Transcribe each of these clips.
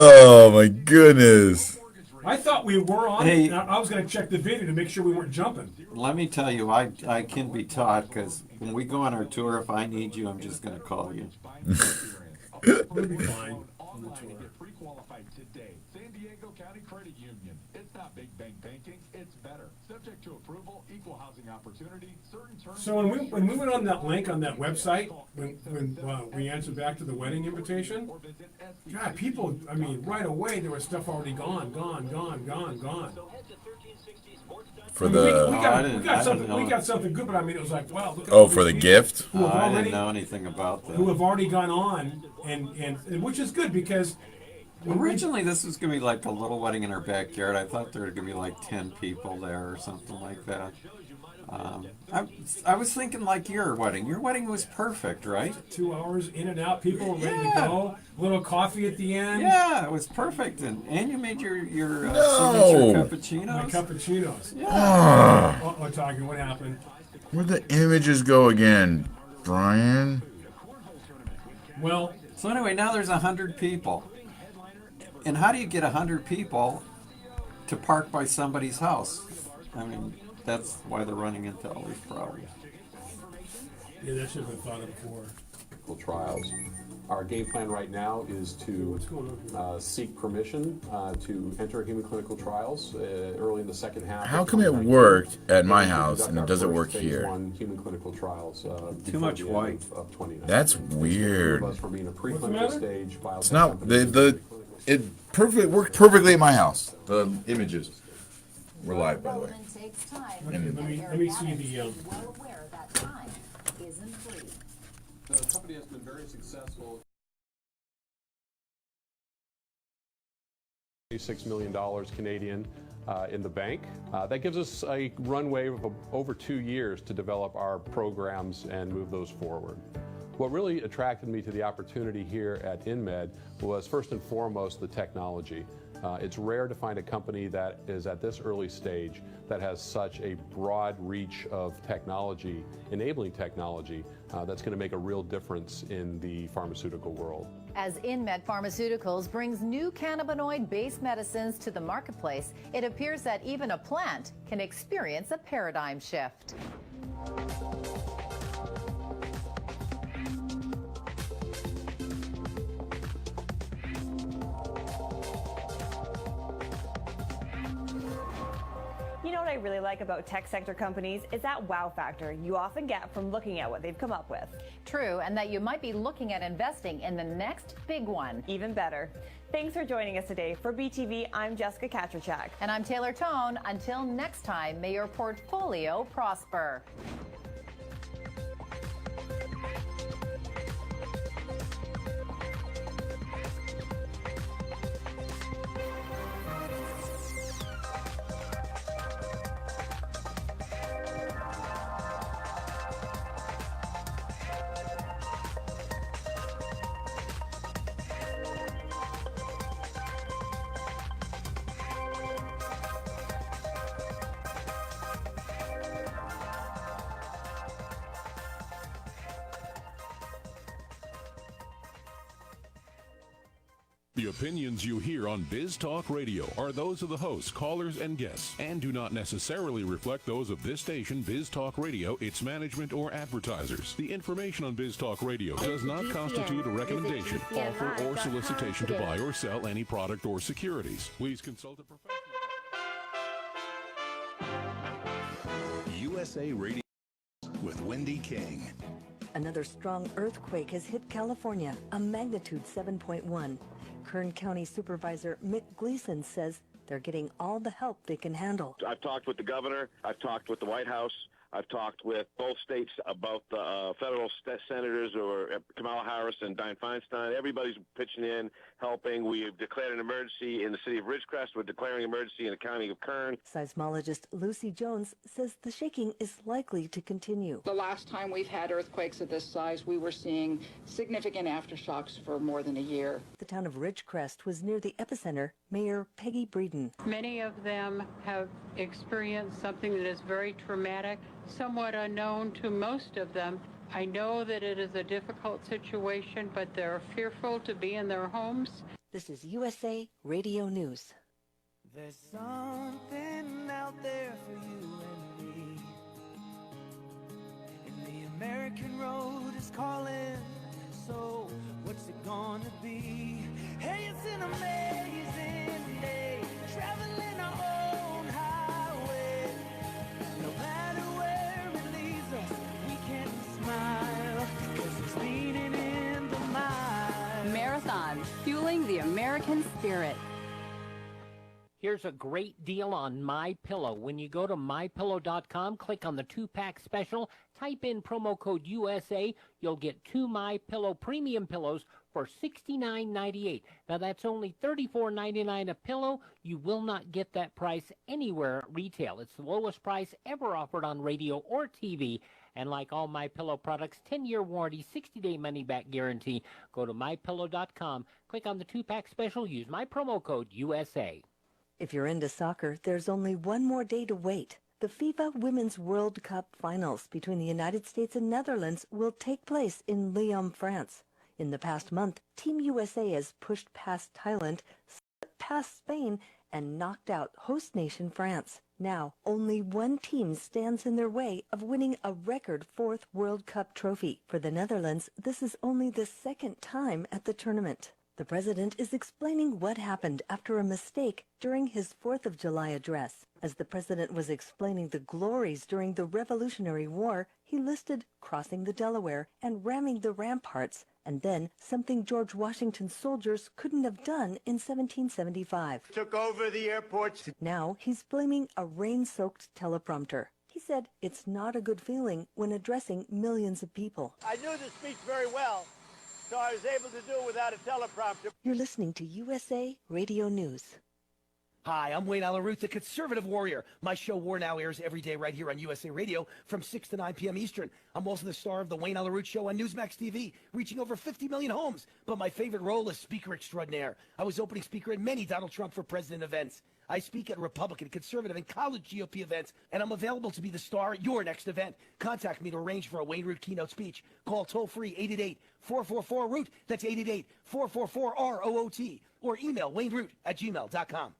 Oh my goodness. I thought we were on it. Hey, I was going to check the video to make sure we weren't jumping. let me tell you, I can be taught because when we go on our tour, if I need you, I'm just going to call you. We'll be fine. Pre-qualified today. San Diego County Credit Union. It's not big bank banking. It's better. Subject to approval, equal housing opportunity, certain terms. So when we went on that link on that website, when we answered back to the wedding invitation, God, people, I mean, right away there was stuff already gone. For I mean, the we got something good, but I mean, it was like, wow, look at oh, all for these the people gift. who have I already, didn't know anything about who that. have already gone on, and which is good because Originally, this was going to be like a little wedding in our backyard. I thought there were going to be like 10 people there or something like that. I was thinking like your wedding. Your wedding was perfect, right? 2 hours in and out, people were ready to Yeah. go. Little coffee at the end. Yeah, it was perfect. And you made your No. signature My cappuccinos. cappuccinos. Yeah. Oh, Tiger, what happened? Where'd the images go again, Brian? Well, So anyway, now there's 100 people. And how do you get 100 people to park by somebody's house? I mean, that's why they're running into all these problems. yeah, that should have been thought of before. Clinical trials. Our game plan right now is to seek permission to enter human clinical trials early in the second half. How of come it 2019. worked at my And to house conduct and it our doesn't first work phase here? 1 human clinical trials. Too much before the white. end of 2019. That's So weird. of us from being a the preclinical matter? stage. It's not it perfectly worked perfectly at my house. The images were live, by the way. Development takes time. Okay, let me see the. Well aware that time isn't free. The company has been very successful. $6 million Canadian in the bank. That gives us a runway of over 2 years to develop our programs and move those forward. What really attracted me to the opportunity here at InMed was first and foremost the technology. It's rare to find a company that is at this early stage that has such a broad reach of technology, enabling technology, that's going to make a real difference in the pharmaceutical world. As InMed Pharmaceuticals brings new cannabinoid-based medicines to the marketplace, it appears that even a plant can experience a paradigm shift. You know what I really like about tech sector companies is that wow factor you often get from looking at what they've come up with. True, and that you might be looking at investing in the next big one. Even better. Thanks for joining us today. For BTV, I'm Jessica Katrachak. And I'm Taylor Tone. Until next time, may your portfolio prosper. The opinions you hear on Biz Talk Radio are those of the hosts, callers, and guests, and do not necessarily reflect those of this station, Biz Talk Radio, its management, or advertisers. The information on Biz Talk Radio does not constitute a recommendation, offer, or solicitation to buy or sell any product or securities. Please consult a professional. USA Radio with Wendy King. Another strong earthquake has hit California, a magnitude 7.1. Kern County Supervisor Mick Gleason says they're getting all the help they can handle. I've talked with the governor. I've talked with the White House. I've talked with both states about the federal senators, or Kamala Harris and Dianne Feinstein. Everybody's pitching in, helping. We've declared an emergency in the city of Ridgecrest. We're declaring an emergency in the county of Kern. Seismologist Lucy Jones says the shaking is likely to continue. The last time we've had earthquakes of this size, we were seeing significant aftershocks for more than a year. The town of Ridgecrest was near the epicenter. Mayor Peggy Breeden. Many of them have experienced something that is very traumatic, somewhat unknown to most of them. I know that it is a difficult situation, but they're fearful to be in their homes. This is USA Radio News. There's something out there for you and me, and the American road is calling, so what's it gonna be? Hey, it's an amazing day, traveling our own highway. No matter where it leads us, we can smile, 'cause it's leading in the mile. Marathon, fueling the American spirit. Here's a great deal on MyPillow. When you go to MyPillow.com, click on the 2-pack special, type in promo code USA, you'll get 2 MyPillow premium pillows for $69.98. Now that's only $34.99 a pillow. You will not get that price anywhere at retail. It's the lowest price ever offered on radio or TV. And like all MyPillow products, 10-year warranty, 60-day money-back guarantee. Go to MyPillow.com, click on the 2-pack special, use my promo code USA. If you're into soccer, there's only one more day to wait. The FIFA Women's World Cup finals between the United States and Netherlands will take place in Lyon, France. In the past month, Team USA has pushed past Thailand, past Spain, and knocked out host nation France. Now, only one team stands in their way of winning a record 4th World Cup trophy. For the Netherlands, this is only the second time at the tournament. The president is explaining what happened after a mistake during his 4th of July address. As the president was explaining the glories during the Revolutionary War, he listed crossing the Delaware and ramming the ramparts, and then something George Washington's soldiers couldn't have done in 1775. Took over the airports. Now he's blaming a rain-soaked teleprompter. He said it's not a good feeling when addressing millions of people. I knew the speech very well, so I was able to do it without a teleprompter. You're listening to USA Radio News. Hi, I'm Wayne Alaroot, the conservative warrior. My show War Now airs every day right here on USA Radio from 6 to 9 p.m. Eastern. I'm also the star of the Wayne Alaroot Show on Newsmax TV, reaching over 50 million homes. But my favorite role is Speaker Extraordinaire. I was opening speaker at many Donald Trump for President events. I speak at Republican, conservative, and college GOP events, and I'm available to be the star at your next event. Contact me to arrange for a Wayne Root keynote speech. Call toll-free 888-444-ROOT. That's 888-444-ROOT. Or email wayneroot@gmail.com.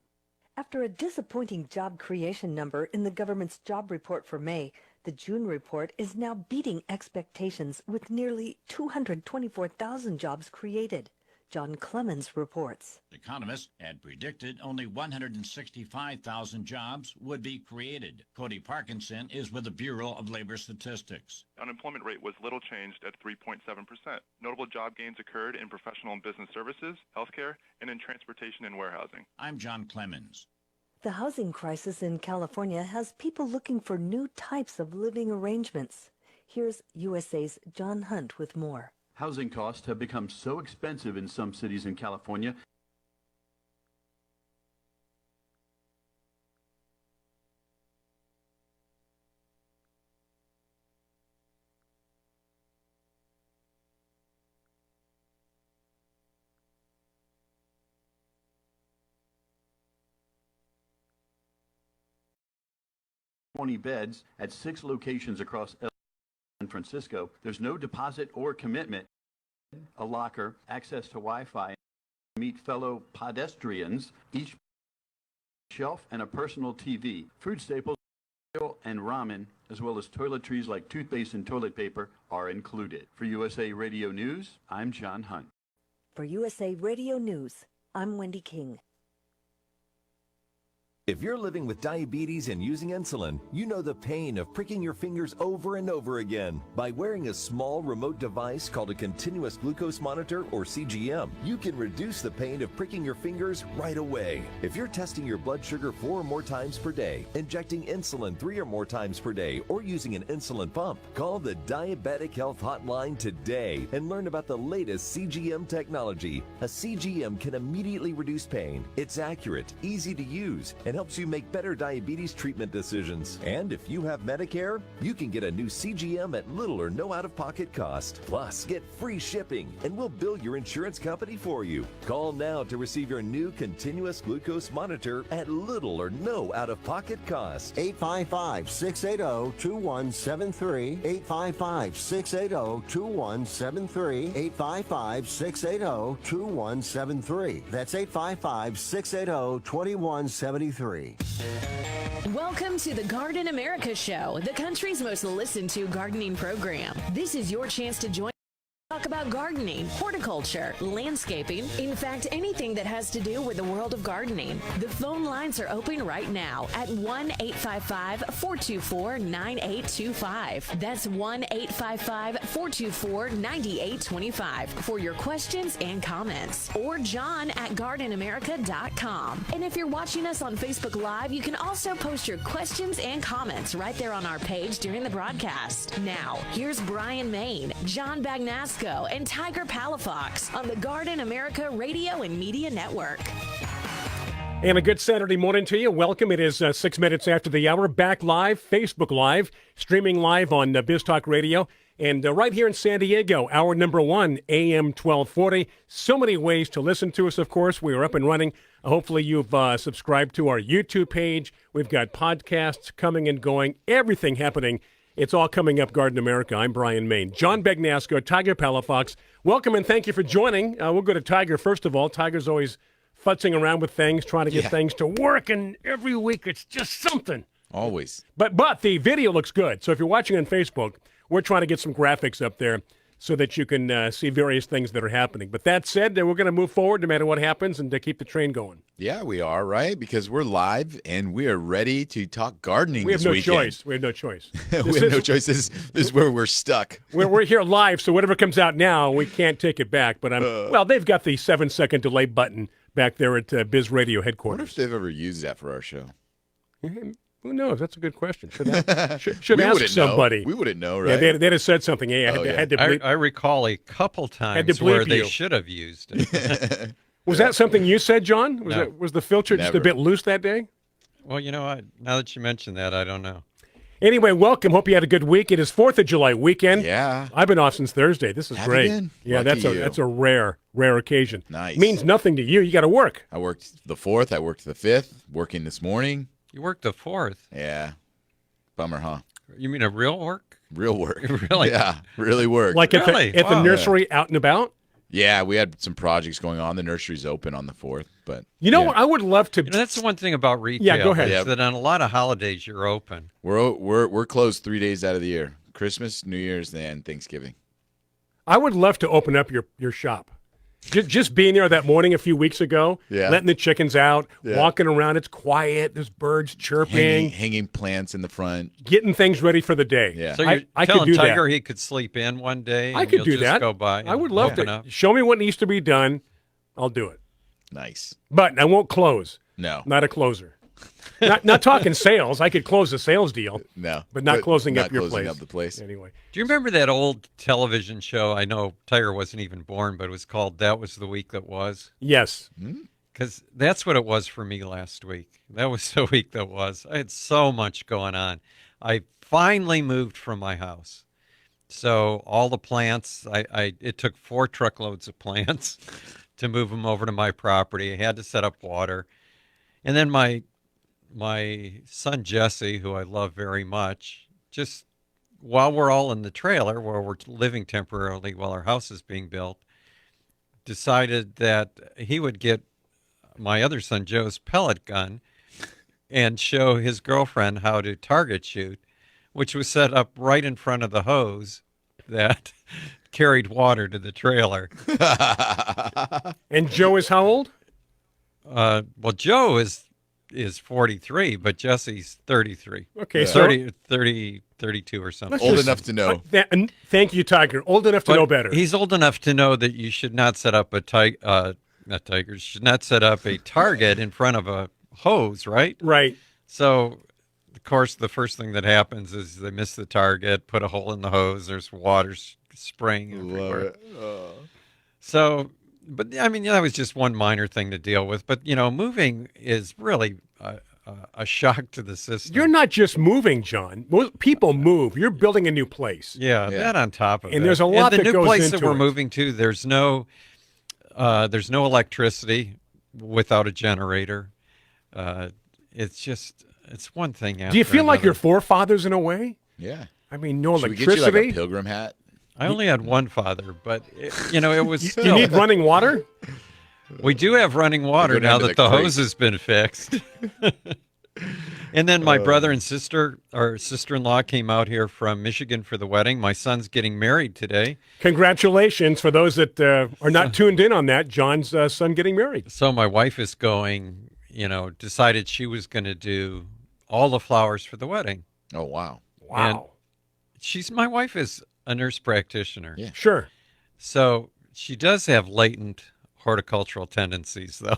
After a disappointing job creation number in the government's job report for May, the June report is now beating expectations with nearly 224,000 jobs created. John Clemens reports. Economists had predicted only 165,000 jobs would be created. Cody Parkinson is with the Bureau of Labor Statistics. Unemployment rate was little changed at 3.7%. Notable job gains occurred in professional and business services, healthcare, and in transportation and warehousing. I'm John Clemens. The housing crisis in California has people looking for new types of living arrangements. Here's USA's John Hunt with more. Housing costs have become so expensive in some cities in California beds at 6 locations across San Francisco. There's no deposit or commitment, a locker, access to Wi-Fi, meet fellow pedestrians, each shelf and a personal TV, food staples and ramen, as well as toiletries like toothpaste and toilet paper are included. For USA Radio News, I'm John Hunt. For USA Radio News, I'm Wendy King. If you're living with diabetes and using insulin, you know the pain of pricking your fingers over and over again. By wearing a small remote device called a continuous glucose monitor, or CGM, you can reduce the pain of pricking your fingers right away. If you're testing your blood sugar 4 or more times per day, injecting insulin 3 or more times per day, or using an insulin pump, call the Diabetic Health Hotline today and learn about the latest CGM technology. A CGM can immediately reduce pain. It's accurate, easy to use, and helps you make better diabetes treatment decisions. And if you have Medicare, you can get a new CGM at little or no out-of-pocket cost. Plus, get free shipping, and we'll bill your insurance company for you. Call now to receive your new continuous glucose monitor at little or no out-of-pocket cost. 855-680-2173. 855-680-2173. 855-680-2173. That's 855-680-2173. Welcome to the Garden America Show, the country's most listened to gardening program. This is your chance to join. Talk about gardening, horticulture, landscaping, in fact, anything that has to do with the world of gardening. The phone lines are open right now at 1-855-424-9825. That's 1-855-424-9825 for your questions and comments. Or John at gardenamerica.com. And if you're watching us on Facebook Live, you can also post your questions and comments right there on our page during the broadcast. Now, here's Bryan Main, John Bagnasco, and Tiger Palafox on the Garden America Radio and Media Network. And a good Saturday morning to you. Welcome. It is 6 minutes after the hour. Back live, Facebook Live, streaming live on Biz Talk Radio. And right here in San Diego, hour number 1, AM 1240. So many ways to listen to us, of course. We are up and running. Hopefully you've subscribed to our YouTube page. We've got podcasts coming and going. Everything happening. It's all coming up, Garden America. I'm Bryan Main. John Bagnasco, Tiger Palafox. Welcome and thank you for joining. We'll go to Tiger first of all. Tiger's always futzing around with things, trying to get things to work, and every week it's just something. Always. But the video looks good. So if you're watching on Facebook, we're trying to get some graphics up there so that you can see various things that are happening. But that said, we're going to move forward no matter what happens and to keep the train going. Yeah, we are, right? Because we're live and we are ready to talk gardening We have this no weekend. choice. We have no choice. We have no choice. This is where we're stuck. We're here live, so whatever comes out now, we can't take it back. But well, they've got the 7-second delay button back there at Biz Radio I headquarters. wonder if they've ever used that for our show. Who knows? That's a good question. Should We ask wouldn't somebody. know. We wouldn't know, Yeah, right? they'd have said something. Yeah, had to bleep. I recall a couple times bleep where they you. should have used it. Was that something you said, John? No. Was the filter just a Never. bit loose that day? Well, you know, now that you mention that, I don't know. Anyway, welcome. Hope you had a good week. It is 4th of July weekend. Yeah. I've been off since Thursday. This is Have you great. been? Yeah, Lucky that's you. a rare occasion. Nice. Means nothing to you. You got to work. I worked the 4th. I worked the 5th. Working this morning. You worked the 4th. Yeah. Bummer, huh? You mean a real work? Real work. Really? Yeah, really work. Like at the Wow. nursery out and about? Yeah, we had some projects going on. The nursery's open on the 4th, but You know what? I would love to. You know, that's the one thing about retail. Yeah, go ahead. Is Yeah. that on a lot of holidays you're open. we're closed 3 days out of the year: Christmas, New Year's, and Thanksgiving. I would love to open up your shop. Just being there that morning a few weeks ago, Yeah. letting the chickens out, Yeah. walking around. It's quiet. There's birds chirping, Hanging plants in the front. getting things ready for the day. Yeah. So you're I could telling do Tiger that. he could sleep in one day. I and could you'll do just that. Go by. I would and love open to. up. Show me what needs to be done. I'll do it. Nice. But I won't close. No. Not a closer. not talking sales. I could close a sales deal. No. But not closing not up your closing place. up the place. Anyway. Do you remember that old television show? I know Tiger wasn't even born, but it was called That Was the Week That Was. Yes. Because that's what it was for me last week. That was the week that was. I had so much going on. I finally moved from my house. So all the plants, it took 4 truckloads of plants to move them over to my property. I had to set up water. And then my son Jesse, who I love very much, just while we're all in the trailer where we're living temporarily while our house is being built, decided that he would get my other son Joe's pellet gun and show his girlfriend how to target shoot, which was set up right in front of the hose that carried water to the trailer. And Joe is how old? Well, Joe is 43, but Jesse's 33. Okay, so 32 or something. Let's Old just- enough to know. and thank you, Tiger. Old enough to But know better. He's old enough to know that you should not set up should not set up a target in front of a hose, right? Right. So, of course, the first thing that happens is they miss the target, put a hole in the hose, there's water spraying everywhere. So, but I mean, that was just one minor thing to deal with. But, you know, moving is really a shock to the system. You're not just moving, John. Most people move. You're building a new place. Yeah, that on top of it. And there's a lot and that the new goes place into that we're it. moving to. There's no electricity without a generator. It's one thing after Do you feel like another. your forefathers in a way? Yeah. I mean, no Should we electricity. get you like a pilgrim hat? I only had one father, but it was You still. need running water? We do have running water Go down now to that the the creek. hose has been fixed. And then my brother and sister, or sister-in-law, came out here from Michigan for the wedding. My son's getting married today. Congratulations for those that are not tuned in on that. John's son getting married. So my wife is going, decided she was going to do all the flowers for the wedding. Oh, wow. Wow. And my wife is a nurse practitioner. Yeah. Sure. So she does have latent horticultural tendencies, though.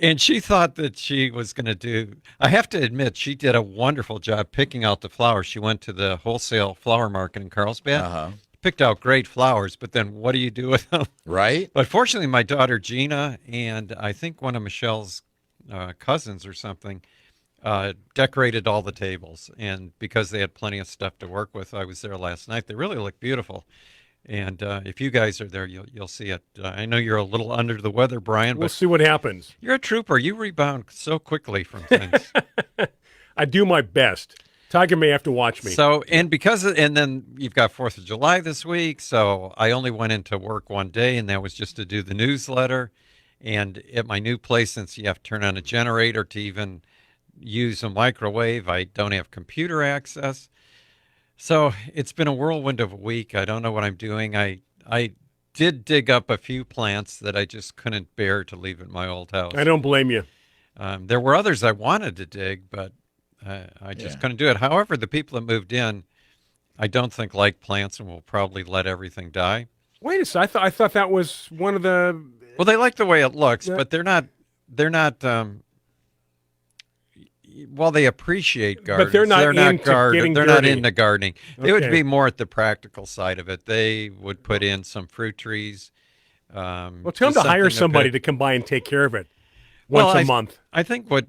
And she thought that she was going to do, I have to admit, she did a wonderful job picking out the flowers. She went to the wholesale flower market in Carlsbad, picked out great flowers, but then what do you do with them? Right. But fortunately, my daughter Gina and I think one of Michelle's cousins or something decorated all the tables. And because they had plenty of stuff to work with, I was there last night. They really look beautiful. And if you guys are there, you'll see it. I know you're a little under the weather, Brian. We'll but see what happens. You're a trooper. You rebound so quickly from things. I do my best. Tiger may have to watch me. So, and then you've got 4th of July this week. So I only went into work one day, and that was just to do the newsletter. And at my new place, since you have to turn on a generator to even use a microwave, I don't have computer access. So it's been a whirlwind of a week. I don't know what I'm doing. I did dig up a few plants that I just couldn't bear to leave at my old house. I don't blame you. There were others I wanted to dig, but I just couldn't do it. However, the people that moved in, I don't think like plants and will probably let everything die. Wait a second. I thought that was one of the. Well, they like the way it looks, but they're not. Well, they appreciate gardens. But they're not into getting They're dirty. not into gardening. They would Okay. be more at the practical side of it. They would put in some fruit trees. Well, tell them to hire somebody to come by and take care of it once a month. I think what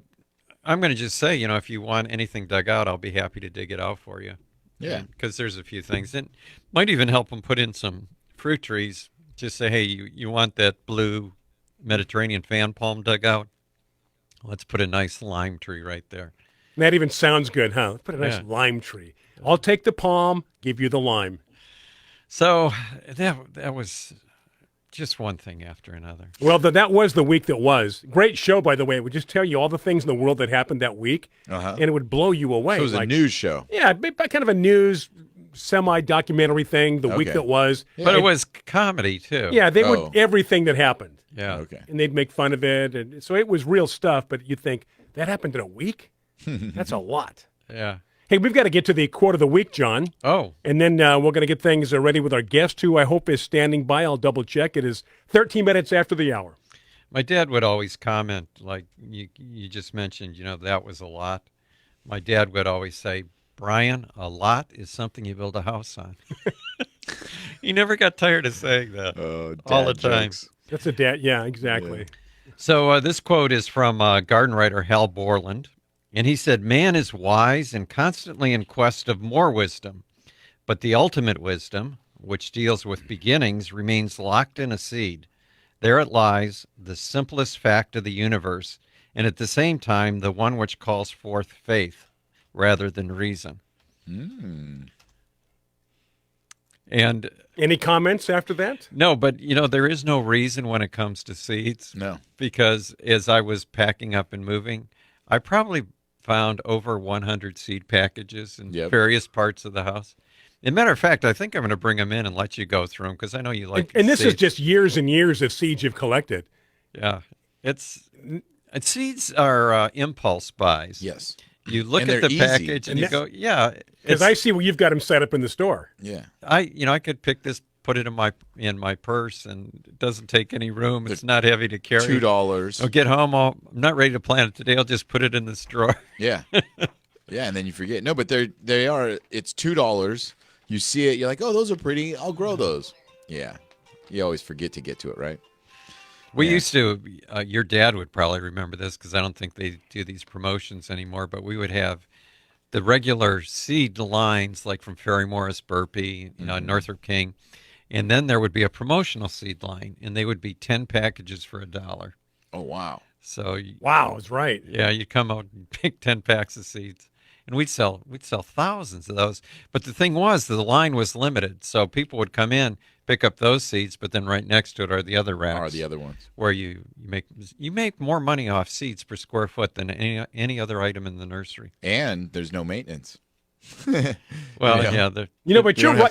I'm going to just say, if you want anything dug out, I'll be happy to dig it out for you. Yeah. Because there's a few things. It might even help them put in some fruit trees. Just say, hey, you want that blue Mediterranean fan palm dug out? Let's put a nice lime tree right there. That even sounds good, huh? Let's put a nice lime tree. I'll take the palm, give you the lime. So that was just one thing after another. Well, that was the week that was. Great show, by the way. It would just tell you all the things in the world that happened that week, and it would blow you away. So it was a news show. Yeah, kind of a news semi-documentary thing, the week that was. But it was comedy, too. Yeah, they would everything that happened. Yeah. Okay. And they'd make fun of it. And so it was real stuff, but you think, that happened in a week? That's a lot. Yeah. Hey, we've got to get to the quote of the week, John. Oh. And then we're going to get things ready with our guest, who I hope is standing by. I'll double check. It is 13 minutes after the hour. My dad would always comment, like you just mentioned, that was a lot. My dad would always say, Brian, a lot is something you build a house on. He never got tired of saying that all the time. Jokes. That's a dad. Yeah, exactly. Yeah. So this quote is from garden writer Hal Borland. And he said, man is wise and constantly in quest of more wisdom. But the ultimate wisdom, which deals with beginnings, remains locked in a seed. There it lies, the simplest fact of the universe, and at the same time, the one which calls forth faith rather than reason. And any comments after that? No, but there is no reason when it comes to seeds. No. Because as I was packing up and moving, I probably found over 100 seed packages in various parts of the house. As a matter of fact, I think I'm going to bring them in and let you go through them because I know you like And this is seeds. just years and years of seeds you've collected. Yeah. Seeds are impulse buys. Yes. You look And at the they're easy. package and you go, yeah. Because I see where you've got them set up in the store. Yeah. I could pick this, put it in my purse, and it doesn't take any room. It's not heavy to carry. $2. I'll get home. I'm not ready to plant it today. I'll just put it in this drawer. Yeah. Yeah, and then you forget. No, but they are. It's $2. You see it. You're like, oh, those are pretty. I'll grow those. Yeah. You always forget to get to it, right? We used to, your dad would probably remember this because I don't think they do these promotions anymore, but we would have the regular seed lines like from Ferry Morris, Burpee, Northrop King, and then there would be a promotional seed line, and they would be 10 packages for $1. Oh, wow. So wow, that's right. Yeah, you'd come out and pick 10 packs of seeds. And we'd sell thousands of those. But the thing was, the line was limited. So people would come in, pick up those seeds, but then right next to it are the other racks. Are the other ones. Where you make more money off seeds per square foot than any other item in the nursery. And there's no maintenance. Well, yeah. But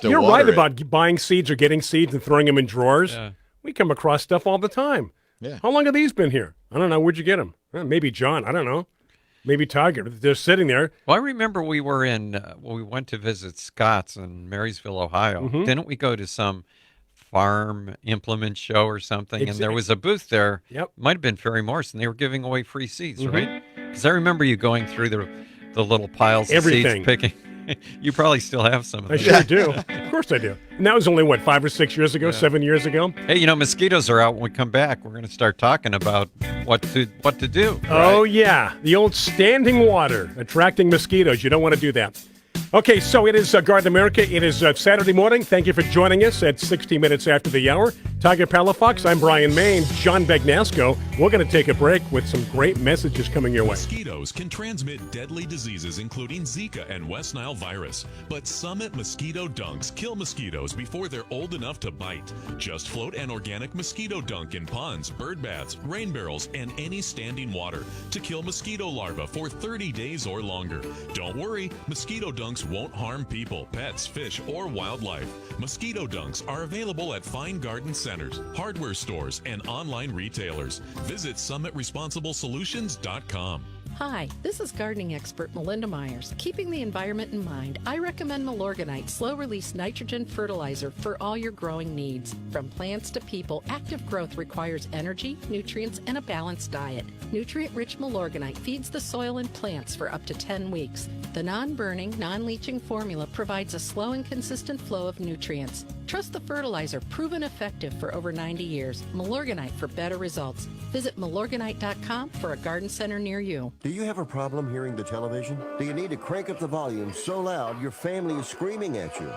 you're right about buying seeds or getting seeds and throwing them in drawers. Yeah. We come across stuff all the time. Yeah. How long have these been here? I don't know. Where'd you get them? Maybe John. I don't know. Maybe Target. They're sitting there. Well, I remember we were we went to visit Scott's in Marysville, Ohio. Mhm. Didn't we go to some farm implement show or something? And there was a booth there. Yep. Might have been Ferry Morris, and they were giving away free seeds, Mhm. right? Because I remember you going through the little piles of Everything. seeds, picking. You probably still have some of I them. sure do. Of course I do. And that was only, 5 or 6 years ago, 7 years ago? Hey, mosquitoes are out. When we come back, we're going to start talking about what to do. Oh, yeah. The old standing water, attracting mosquitoes. You don't want to do that. Okay, so it is Garden America. It is Saturday morning. Thank you for joining us at 60 minutes after the hour. Tiger Palafox, I'm Bryan Main, John Bagnasco. We're going to take a break with some great messages coming your way. Mosquitoes can transmit deadly diseases including Zika and West Nile virus. But Summit Mosquito Dunks kill mosquitoes before they're old enough to bite. Just float an organic mosquito dunk in ponds, bird baths, rain barrels, and any standing water to kill mosquito larvae for 30 days or longer. Don't worry, mosquito dunks won't harm people, pets, fish, or wildlife. Mosquito dunks are available at fine garden centers, hardware stores, and online retailers. Visit SummitResponsibleSolutions.com. Hi, this is gardening expert Melinda Myers. Keeping the environment in mind, I recommend Milorganite slow-release nitrogen fertilizer for all your growing needs. From plants to people, active growth requires energy, nutrients, and a balanced diet. Nutrient-rich Milorganite feeds the soil and plants for up to 10 weeks. The non-burning, non-leaching formula provides a slow and consistent flow of nutrients. Trust the fertilizer, proven effective for over 90 years. Milorganite for better results. Visit Milorganite.com for a garden center near you. Do you have a problem hearing the television? Do you need to crank up the volume so loud your family is screaming at you?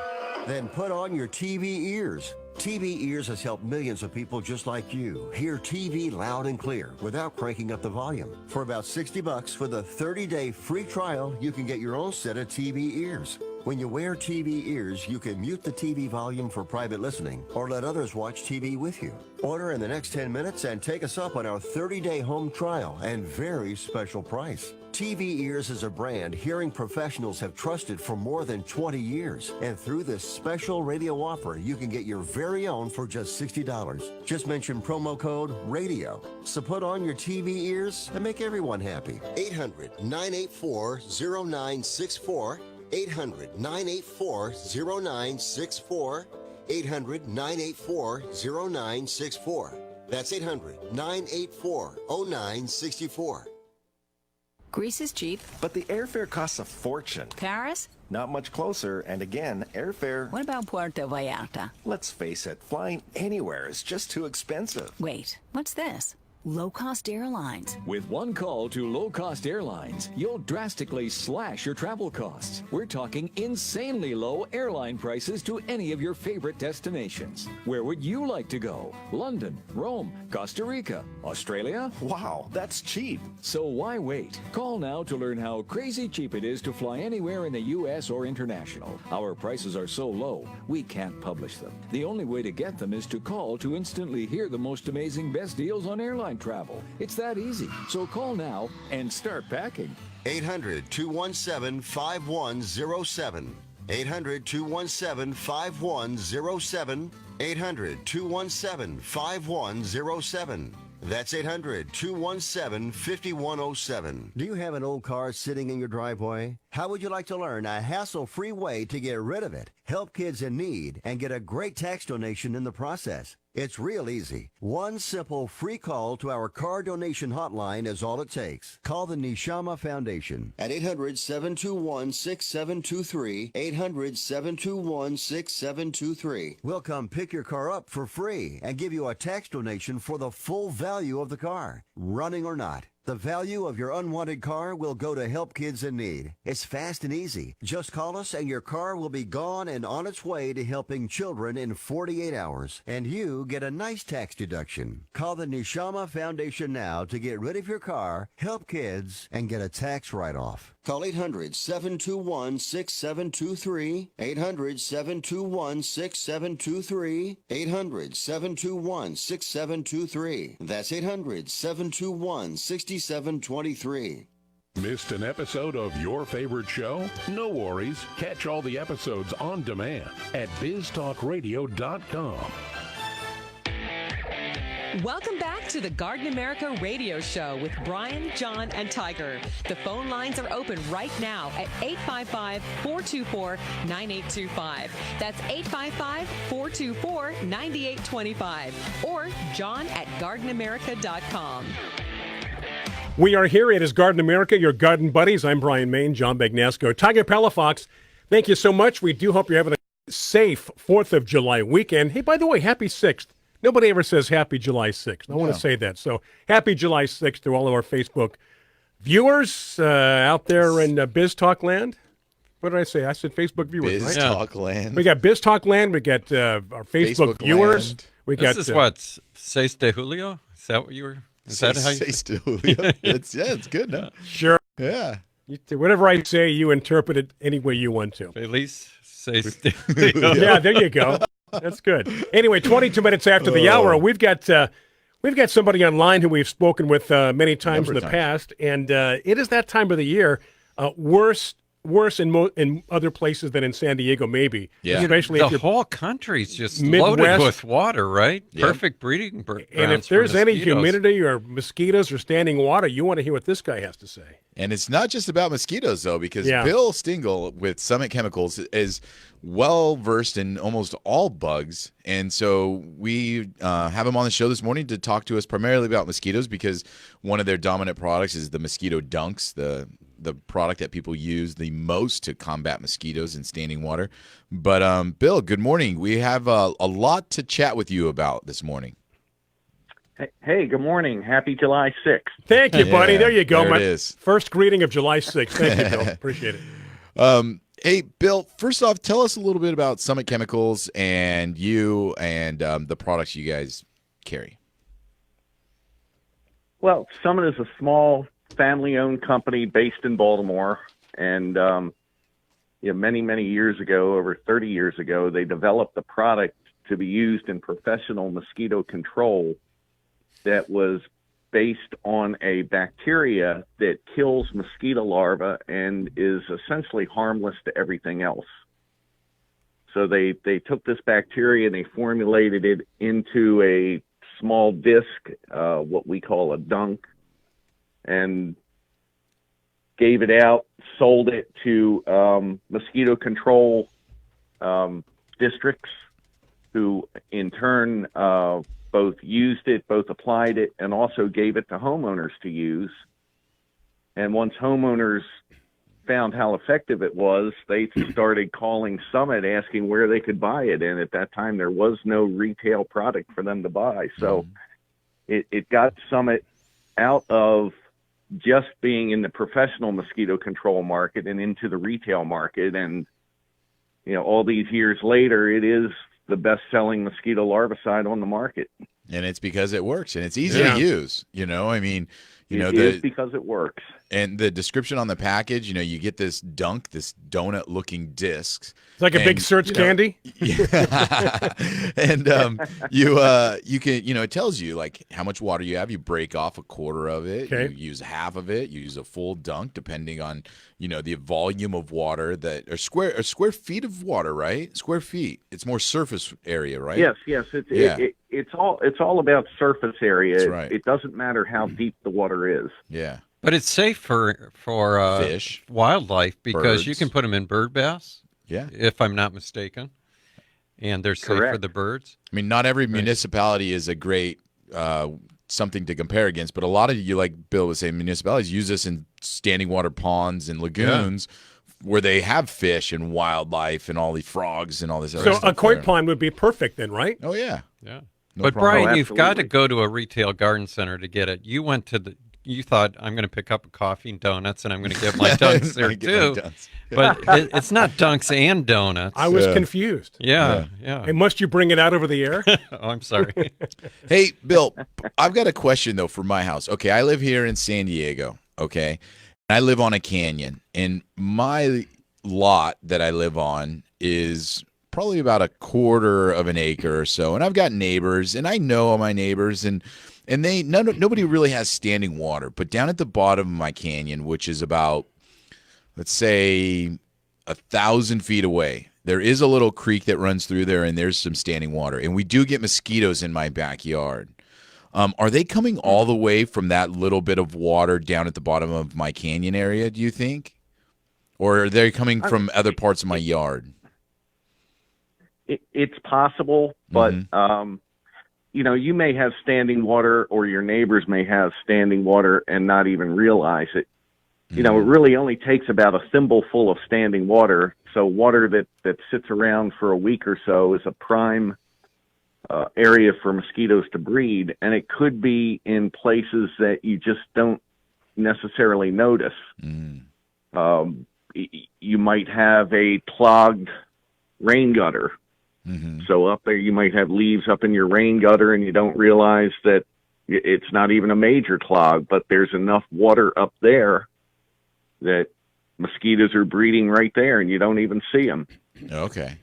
Then put on your TV ears. TV Ears has helped millions of people just like you hear TV loud and clear without cranking up the volume. For about $60 for the 30-day free trial, you can get your own set of TV ears. When you wear TV ears, you can mute the TV volume for private listening or let others watch TV with you. Order in the next 10 minutes and take us up on our 30-day home trial and very special price. TV Ears is a brand hearing professionals have trusted for more than 20 years. And through this special radio offer, you can get your very own for just $60. Just mention promo code RADIO. So put on your TV ears and make everyone happy. 800-984-0964. 800-984-0964. 800-984-0964. That's 800-984-0964. Greece is cheap. But the airfare costs a fortune. Paris? Not much closer, and again, airfare... What about Puerto Vallarta? Let's face it, flying anywhere is just too expensive. Wait, what's this? Low-cost airlines. With one call to low-cost airlines, you'll drastically slash your travel costs. We're talking insanely low airline prices to any of your favorite destinations. Where would you like to go? London, Rome, Costa Rica, Australia? Wow, that's cheap. So why wait? Call now to learn how crazy cheap it is to fly anywhere in the U.S. or international. Our prices are so low, we can't publish them. The only way to get them is to call to instantly hear the most amazing best deals on airline travel. It's that easy. So call now and start packing. 800-217-5107. 800-217-5107. 800-217-5107. That's 800-217-5107. Do you have an old car sitting in your driveway? How would you like to learn a hassle-free way to get rid of it, help kids in need, and get a great tax donation in the process? It's real easy. One simple free call to our car donation hotline is all it takes. Call the Nishama Foundation at 800-721-6723, 800-721-6723. We'll come pick your car up for free and give you a tax donation for the full value of the car, running or not. The value of your unwanted car will go to help kids in need. It's fast and easy. Just call us and your car will be gone and on its way to helping children in 48 hours. And you get a nice tax deduction. Call the Nishama Foundation now to get rid of your car, help kids, and get a tax write-off. Call 800-721-6723, 800-721-6723, 800-721-6723. That's 800-721-6723. Missed an episode of your favorite show? No worries. Catch all the episodes on demand at biztalkradio.com. Welcome back to the Garden America radio show with Bryan, John, and Tiger. The phone lines are open right now at 855-424-9825. That's 855-424-9825. Or John at gardenamerica.com. We are here. It is Garden America, your garden buddies. I'm Brian Main, John Bagnasco. Tiger Palafox, thank you so much. We do hope you're having a safe 4th of July weekend. Hey, by the way, happy 6th. Nobody ever says happy July 6th. I want to say that. So happy July 6th to all of our Facebook viewers out there in Biz Talk land. What did I say? I said Facebook viewers, Biz right? Talk land. We got Biz Talk land. We got our Facebook viewers. Land. We got This is what? Seis de Julio? Is that what you were? Is that how you? Seis de Julio. It's good, no? Sure. Yeah. Whatever I say, you interpret it any way you want to. Feliz Seis de Julio. Yeah, there you go. That's good. Anyway, 22 minutes after the hour, we've got somebody online who we've spoken with many times in the past, and it is that time of the year. Worse in other places than in San Diego, maybe. Yeah. Especially The if you're whole country's just Midwest. loaded with water, right? Yep. Perfect breeding grounds. And if there's any humidity or mosquitoes or standing water, you want to hear what this guy has to say. And it's not just about mosquitoes, though, because Yeah. Bill Stingle with Summit Chemicals is well-versed in almost all bugs. And so we have him on the show this morning to talk to us primarily about mosquitoes, because one of their dominant products is the mosquito dunks, the product that people use the most to combat mosquitoes in standing water. But, Bill, good morning. We have a lot to chat with you about this morning. Hey, good morning. Happy July 6th. Thank you, buddy. Yeah, there you go. there My it is. first greeting of July 6th. Thank you, Bill. Appreciate it. Hey, Bill, first off, tell us a little bit about Summit Chemicals and you and the products you guys carry. Well, Summit is a small family-owned company based in Baltimore, and many, many years ago, over 30 years ago, they developed a product to be used in professional mosquito control that was based on a bacteria that kills mosquito larvae and is essentially harmless to everything else. So they took this bacteria and they formulated it into a small disc, what we call a dunk, and gave it out, sold it to mosquito control districts, who in turn both used it, both applied it, and also gave it to homeowners to use. And once homeowners found how effective it was, they started calling Summit asking where they could buy it. And at that time, there was no retail product for them to buy. So it got Summit out of just being in the professional mosquito control market and into the retail market. And, all these years later, it is the best-selling mosquito larvicide on the market. And it's because it works, and it's easy to use. I mean, it is because it works. And the description on the package, you get this dunk, this donut-looking disc. It's like a big search candy. And you can, it tells you like how much water you have. You break off a quarter of it. Okay. You use half of it. You use a full dunk, depending on the volume of water that or square feet of water, right? Square feet. It's more surface area, right? Yes. It's all about surface area. That's right. It doesn't matter how deep the water is. Yeah. But it's safe for fish, wildlife, because birds. you can put them in bird baths. Yeah. If I'm not mistaken. and they're safe for Correct. the birds. I mean, not every municipality is a great something to compare against, but a lot of you, like Bill was saying, municipalities use this in standing water ponds and lagoons where they have fish and wildlife and all the frogs and all this other So stuff. a koi there. pond would be perfect then, right? Oh, yeah. Yeah. No But problem. Brian, Oh, you've got to absolutely. go to a retail garden center to get it. You went to you thought, I'm going to pick up a coffee and donuts, and I'm going to get my dunks there I'm gonna too. get my dunks. But it's not dunks and donuts. I was confused. Yeah. And must you bring it out over the air? Oh, I'm sorry. Hey, Bill, I've got a question, though, for my house. Okay, I live here in San Diego, okay? I live on a canyon, and my lot that I live on is probably about a quarter of an acre or so, and I've got neighbors, and I know all my neighbors, and nobody really has standing water. But down at the bottom of my canyon, which is about, let's say, 1,000 feet away, there is a little creek that runs through there, and there's some standing water. And we do get mosquitoes in my backyard. Are they coming all the way from that little bit of water down at the bottom of my canyon area, do you think? Or are they coming from other parts of my yard? It's possible, but you may have standing water, or your neighbors may have standing water and not even realize it. It really only takes about a thimbleful of standing water. So water that sits around for a week or so is a prime area for mosquitoes to breed, and it could be in places that you just don't necessarily notice. You might have a clogged rain gutter. So up there, you might have leaves up in your rain gutter, and you don't realize that it's not even a major clog, but there's enough water up there that mosquitoes are breeding right there, and you don't even see them. Okay.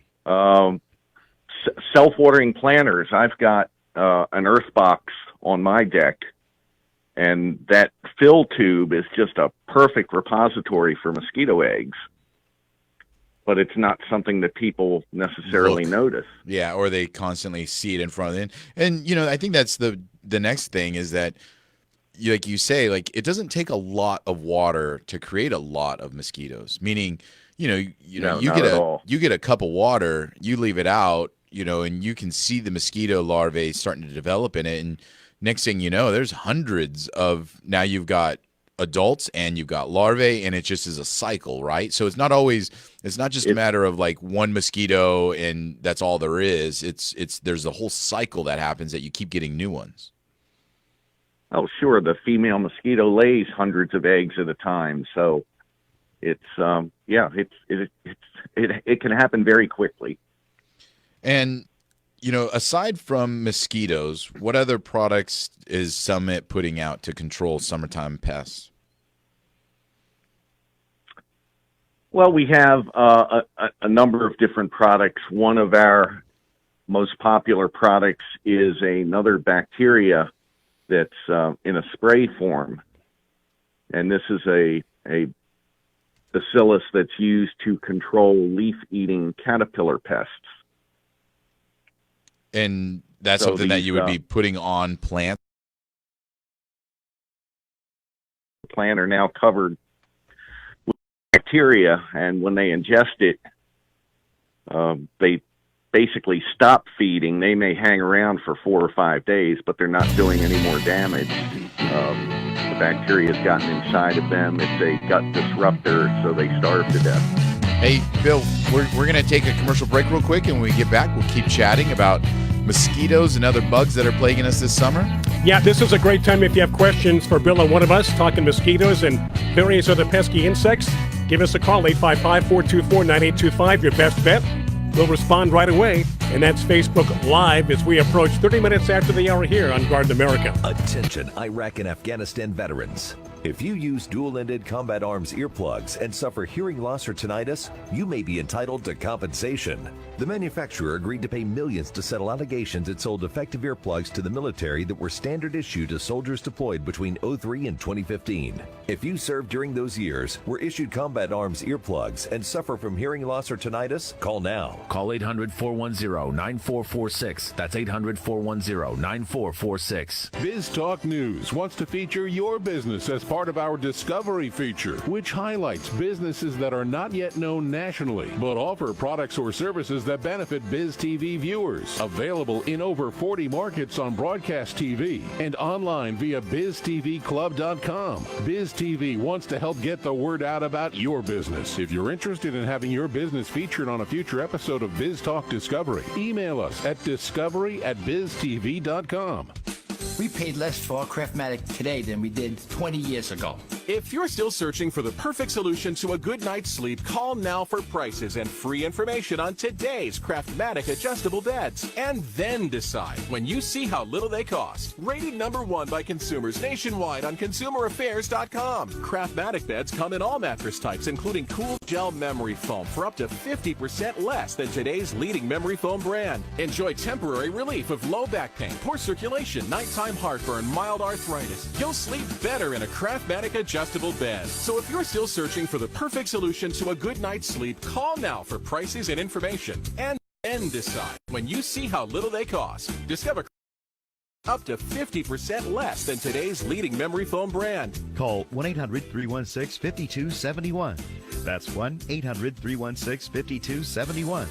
Self-watering planters. I've got an earth box on my deck, and that fill tube is just a perfect repository for mosquito eggs. But it's not something that people necessarily notice. Yeah, or they constantly see it in front of them. And I think that's the next thing is that, like you say, like it doesn't take a lot of water to create a lot of mosquitoes. Meaning, you get a cup of water, you leave it out, and you can see the mosquito larvae starting to develop in it. And next thing you know, there's hundreds of, now you've got adults and you've got larvae, and it just is a cycle, right? So it's not just a matter of like one mosquito and that's all there is. There's a whole cycle that happens that you keep getting new ones. Oh, sure. The female mosquito lays hundreds of eggs at a time. So it can happen very quickly. And aside from mosquitoes, what other products is Summit putting out to control summertime pests? Well, we have a number of different products. One of our most popular products is another bacteria that's in a spray form. And this is a bacillus that's used to control leaf-eating caterpillar pests. And that's something that you would be putting on plants? Plant are now covered with bacteria, and when they ingest it, they basically stop feeding. They may hang around for 4 or 5 days, but they're not doing any more damage. The bacteria has gotten inside of them. It's a gut disruptor, so they starve to death. Hey, Bill, we're going to take a commercial break real quick, and when we get back, we'll keep chatting about mosquitoes and other bugs that are plaguing us this summer. Yeah, this is a great time if you have questions for Bill or one of us talking mosquitoes and various other pesky insects. Give us a call, 855-424-9825, your best bet. We'll respond right away, and that's Facebook Live as we approach 30 minutes after the hour here on Garden America. Attention, Iraq and Afghanistan veterans. If you use dual-ended combat arms earplugs and suffer hearing loss or tinnitus, you may be entitled to compensation. The manufacturer agreed to pay millions to settle allegations it sold defective earplugs to the military that were standard issue to soldiers deployed between 2003 and 2015. If you served during those years, were issued combat arms earplugs, and suffer from hearing loss or tinnitus, call now. Call 800-410-9446. That's 800-410-9446. Biz Talk News wants to feature your business as part part of our Discovery feature, which highlights businesses that are not yet known nationally, but offer products or services that benefit Biz TV viewers. Available in over 40 markets on broadcast TV and online via biztvclub.com. Biz TV wants to help get the word out about your business. If you're interested in having your business featured on a future episode of Biz Talk Discovery, email us at discovery@biztv.com. We paid less for our Craftmatic today than we did 20 years ago. If you're still searching for the perfect solution to a good night's sleep, call now for prices and free information on today's Craftmatic adjustable beds. And then decide when you see how little they cost. Rated #1 by consumers nationwide on consumeraffairs.com. Craftmatic beds come in all mattress types, including cool gel memory foam for up to 50% less than today's leading memory foam brand. Enjoy temporary relief of low back pain, poor circulation, nighttime heartburn, mild arthritis. You'll sleep better in a Craftmatic adjustable bed. So if you're still searching for the perfect solution to a good night's sleep, call now for prices and information. And then decide when you see how little they cost. Discover up to 50% less than today's leading memory foam brand. Call 1-800-316-5271. That's 1-800-316-5271.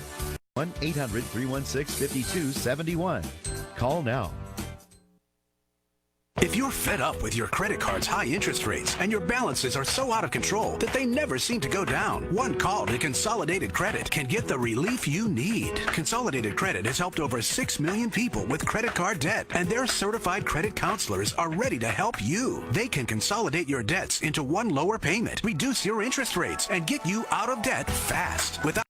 1-800-316-5271. Call now. If you're fed up with your credit card's high interest rates and your balances are so out of control that they never seem to go down, one call to Consolidated Credit can get the relief you need. Consolidated Credit has helped over 6 million people with credit card debt, and their certified credit counselors are ready to help you. They can consolidate your debts into one lower payment, reduce your interest rates, and get you out of debt fast without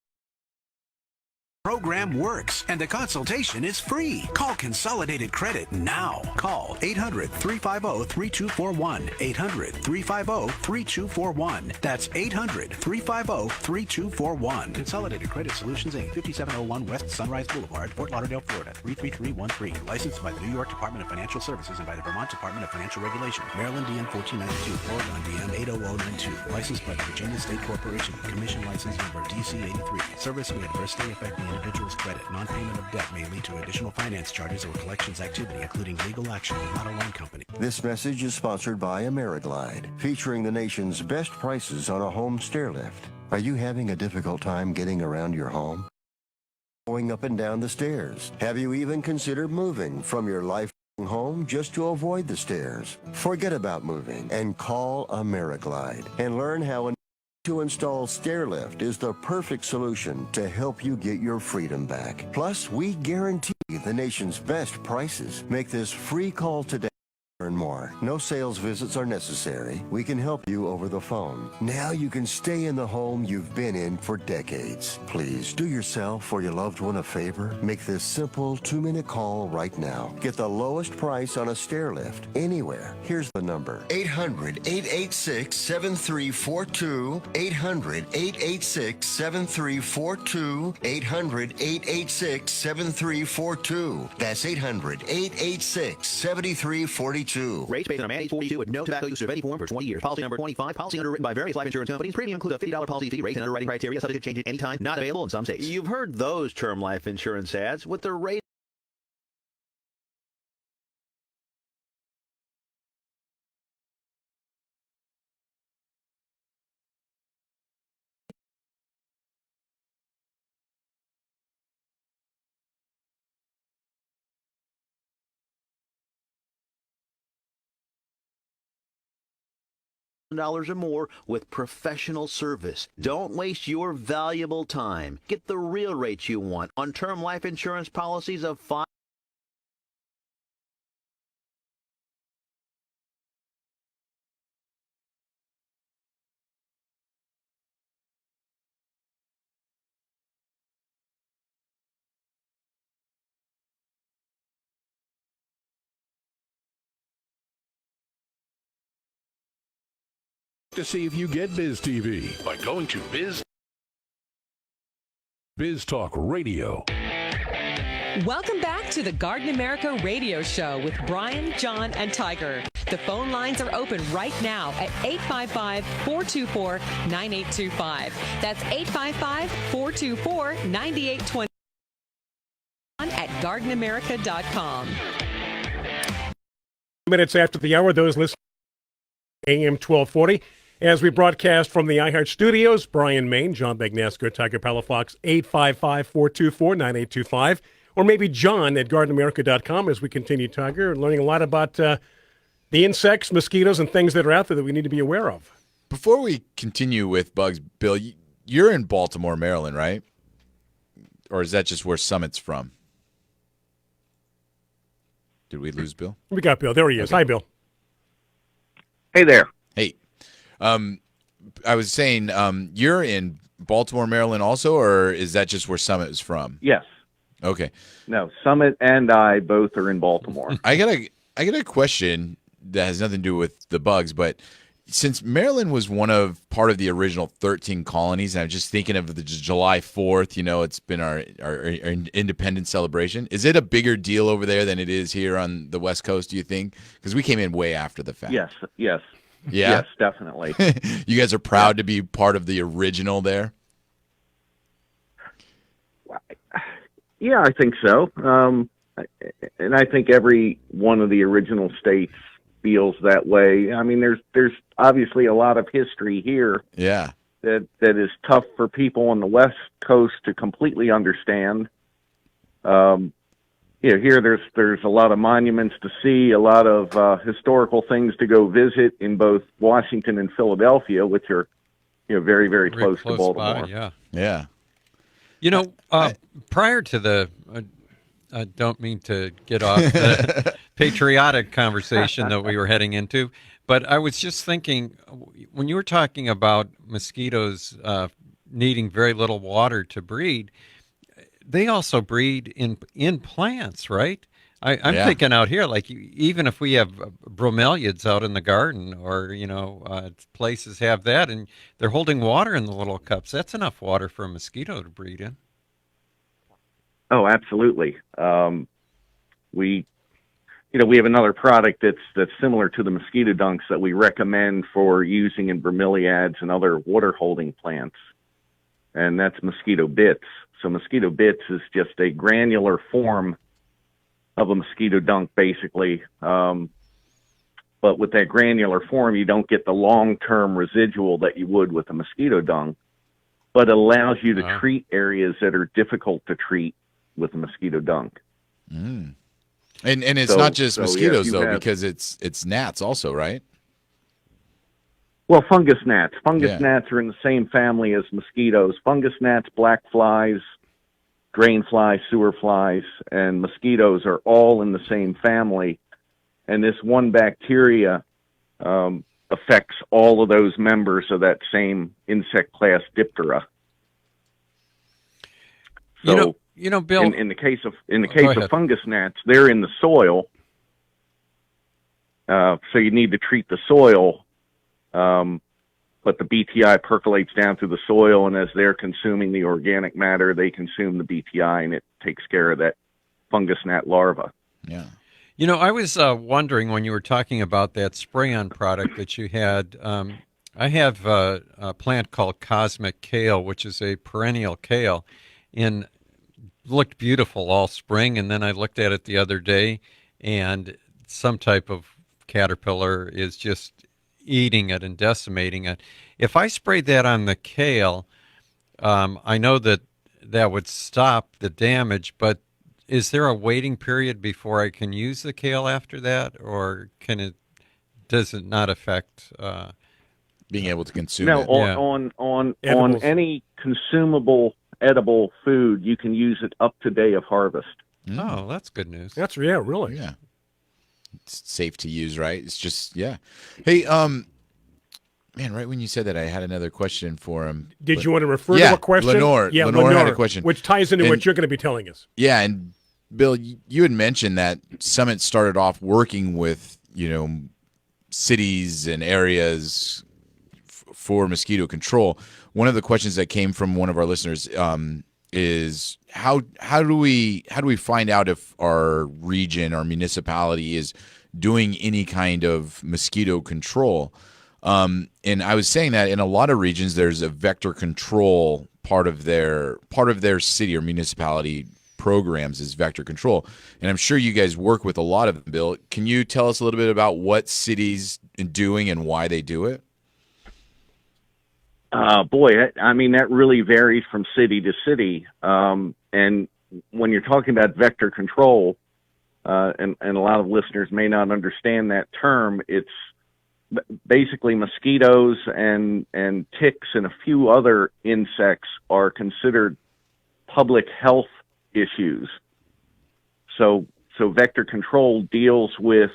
program works, and the consultation is free. Call Consolidated Credit now. Call 800-350-3241. 800-350-3241. That's 800-350-3241. Consolidated Credit Solutions, Inc., 5701 West Sunrise Boulevard, Fort Lauderdale, Florida, 33313. Licensed by the New York Department of Financial Services and by the Vermont Department of Financial Regulation. Maryland DN 1492, Oregon DN 80092. Licensed by the Virginia State Corporation. Commission license number DC 83. Service may adversely affect the individual's credit. Non-payment of debt may lead to additional finance charges or collections activity, including legal action, but not a loan company. This message is sponsored by AmeriGlide, featuring the nation's best prices on a home stair lift. Are you having a difficult time getting around your home? Going up and down the stairs? Have you even considered moving from your life home just to avoid the stairs? Forget about moving and call AmeriGlide and learn how to install stair lift is the perfect solution to help you get your freedom back. Plus, we guarantee the nation's best prices. Make this free call today. Learn more. No sales visits are necessary. We can help you over the phone. Now you can stay in the home you've been in for decades. Please do yourself or your loved one a favor. Make this simple 2-minute call right now. Get the lowest price on a stair lift anywhere. Here's the number: 800-886-7342. 800-886-7342. 800-886-7342. That's 800-886-7342. Rates based on a Man 42 with no tobacco use of any form for 20 years. Policy number 25. Policy underwritten by various life insurance companies. Premium includes a $50 policy fee. Rates and underwriting criteria subject to change at any time. Not available in some states. You've heard those term life insurance ads with the rate. $1 or more with professional service. Don't waste your valuable time. Get the real rates you want on term life insurance policies of $5. To see if you get Biz TV by going to Biz Talk Radio. Welcome back to the Garden America Radio Show with Bryan, John, and Tiger. The phone lines are open right now at 855-424-9825. That's 855-424-9820 at gardenamerica.com. Minutes after the hour, those listening AM 1240. As we broadcast from the iHeart Studios, Bryan, Maine, John Bagnasco, Tiger Palafox, 855-424-9825, or maybe John at gardenamerica.com as we continue, Tiger, learning a lot about the insects, mosquitoes, and things that are out there that we need to be aware of. Before we continue with bugs, Bill, you're in Baltimore, Maryland, right? Or is that just where Summit's from? Did we lose Bill? We got Bill. There he is. Okay. Hi, Bill. Hey there. Hey. I was saying, you're in Baltimore, Maryland also, or is that just where Summit is from? Yes. Okay. No, Summit and I both are in Baltimore. I got a question that has nothing to do with the bugs, but since Maryland was part of the original 13 colonies, and I'm just thinking of the July 4th, it's been our independence celebration. Is it a bigger deal over there than it is here on the West Coast, do you think? Because we came in way after the fact. Yes. Yeah? Yes, definitely. You guys are proud to be part of the original there? Yeah, I think so. And I think every one of the original states feels that way. I mean, there's obviously a lot of history here. Yeah. That is tough for people on the West Coast to completely understand. Here there's a lot of monuments to see, a lot of historical things to go visit in both Washington and Philadelphia, which are very, very close to Baltimore. By, yeah. Prior to the, I don't mean to get off the patriotic conversation that we were heading into, but I was just thinking, when you were talking about mosquitoes needing very little water to breed, they also breed in plants, right? I'm thinking out here, like even if we have bromeliads out in the garden, or places have that, and they're holding water in the little cups. That's enough water for a mosquito to breed in. Oh, absolutely. We have another product that's similar to the mosquito dunks that we recommend for using in bromeliads and other water holding plants, and that's mosquito bits. So mosquito bits is just a granular form of a mosquito dunk, basically. But with that granular form, you don't get the long-term residual that you would with a mosquito dunk, but it allows you to treat areas that are difficult to treat with a mosquito dunk. Mm. And it's not just mosquitoes, because it's gnats also, right? Well, fungus gnats. Fungus gnats are in the same family as mosquitoes. Fungus gnats, black flies, drain flies, sewer flies, and mosquitoes are all in the same family. And this one bacteria affects all of those members of that same insect class, Diptera. So, Bill, in the case of fungus gnats, they're in the soil, so you need to treat the soil. But the BTI percolates down through the soil, and as they're consuming the organic matter, they consume the BTI, and it takes care of that fungus gnat larva. Yeah. I was wondering when you were talking about that spray-on product that you had. I have a plant called cosmic kale, which is a perennial kale, and looked beautiful all spring. And then I looked at it the other day, and some type of caterpillar is just eating it and decimating it. If I sprayed that on the kale, I know that would stop the damage, but is there a waiting period before I can use the kale after that, or does it not affect being able to consume it? No, on any consumable edible food, you can use it up to day of harvest. Oh, that's good news. That's really. Yeah. It's safe to use, right? It's just, Hey, man, right when you said that, I had another question for him. Did you want to refer to a question? Lenore had a question. Which ties into what you're going to be telling us. Yeah, and Bill, you had mentioned that Summit started off working with, cities and areas for mosquito control. One of the questions that came from one of our listeners is how do we find out if our region, our municipality is doing any kind of mosquito control? And I was saying that in a lot of regions, there's a vector control part of their city or municipality programs is vector control. And I'm sure you guys work with a lot of them, Bill. Can you tell us a little bit about what cities are doing and why they do it? Boy, I mean, that really varies from city to city. And when you're talking about vector control, and a lot of listeners may not understand that term, it's basically mosquitoes and ticks and a few other insects are considered public health issues. So vector control deals with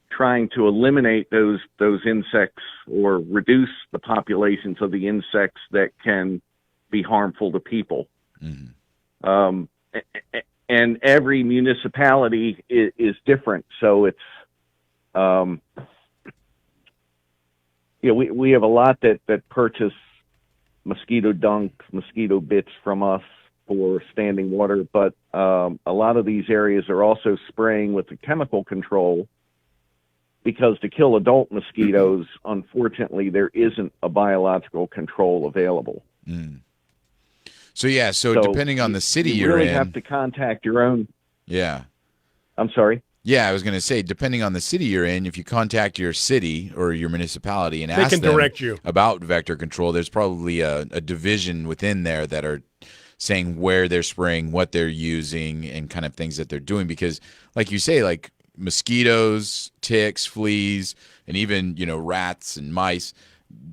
trying to eliminate those insects or reduce the populations of the insects that can be harmful to people. Mm-hmm. And every municipality is different. So it's, we have a lot that purchase mosquito dunks, mosquito bits from us for standing water, but a lot of these areas are also spraying with the chemical control, because to kill adult mosquitoes, unfortunately, there isn't a biological control available. Mm. So depending on the city you you're really in, have to contact your own. Yeah. I'm sorry? Yeah, I was going to say, depending on the city you're in, if you contact your city or your municipality and they ask can them direct you about vector control, there's probably a division within there that are saying where they're spraying, what they're using, and kind of things that they're doing. Because, like you say, like mosquitoes, ticks, fleas, and even, rats and mice,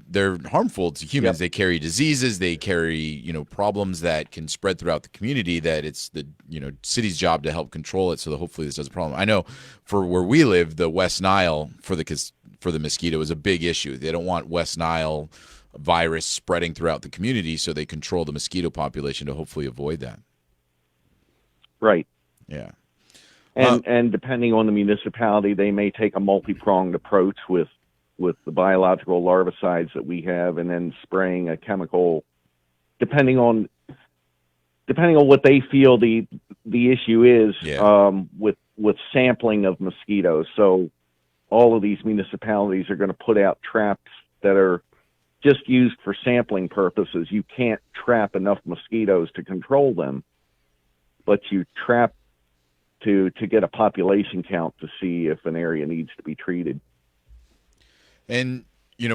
they're harmful to humans. Yep. They carry diseases. They carry, problems that can spread throughout the community, that it's the, city's job to help control it. So hopefully this doesn't problem. I know for where we live, the West Nile for the mosquito is a big issue. They don't want West Nile virus spreading throughout the community, so they control the mosquito population to hopefully avoid that. Right. Yeah. And depending on the municipality, they may take a multi-pronged approach with the biological larvicides that we have, and then spraying a chemical, depending on what they feel the issue is, with sampling of mosquitoes. So all of these municipalities are going to put out traps that are just used for sampling purposes. You can't trap enough mosquitoes to control them, but you trap to get a population count to see if an area needs to be treated. And,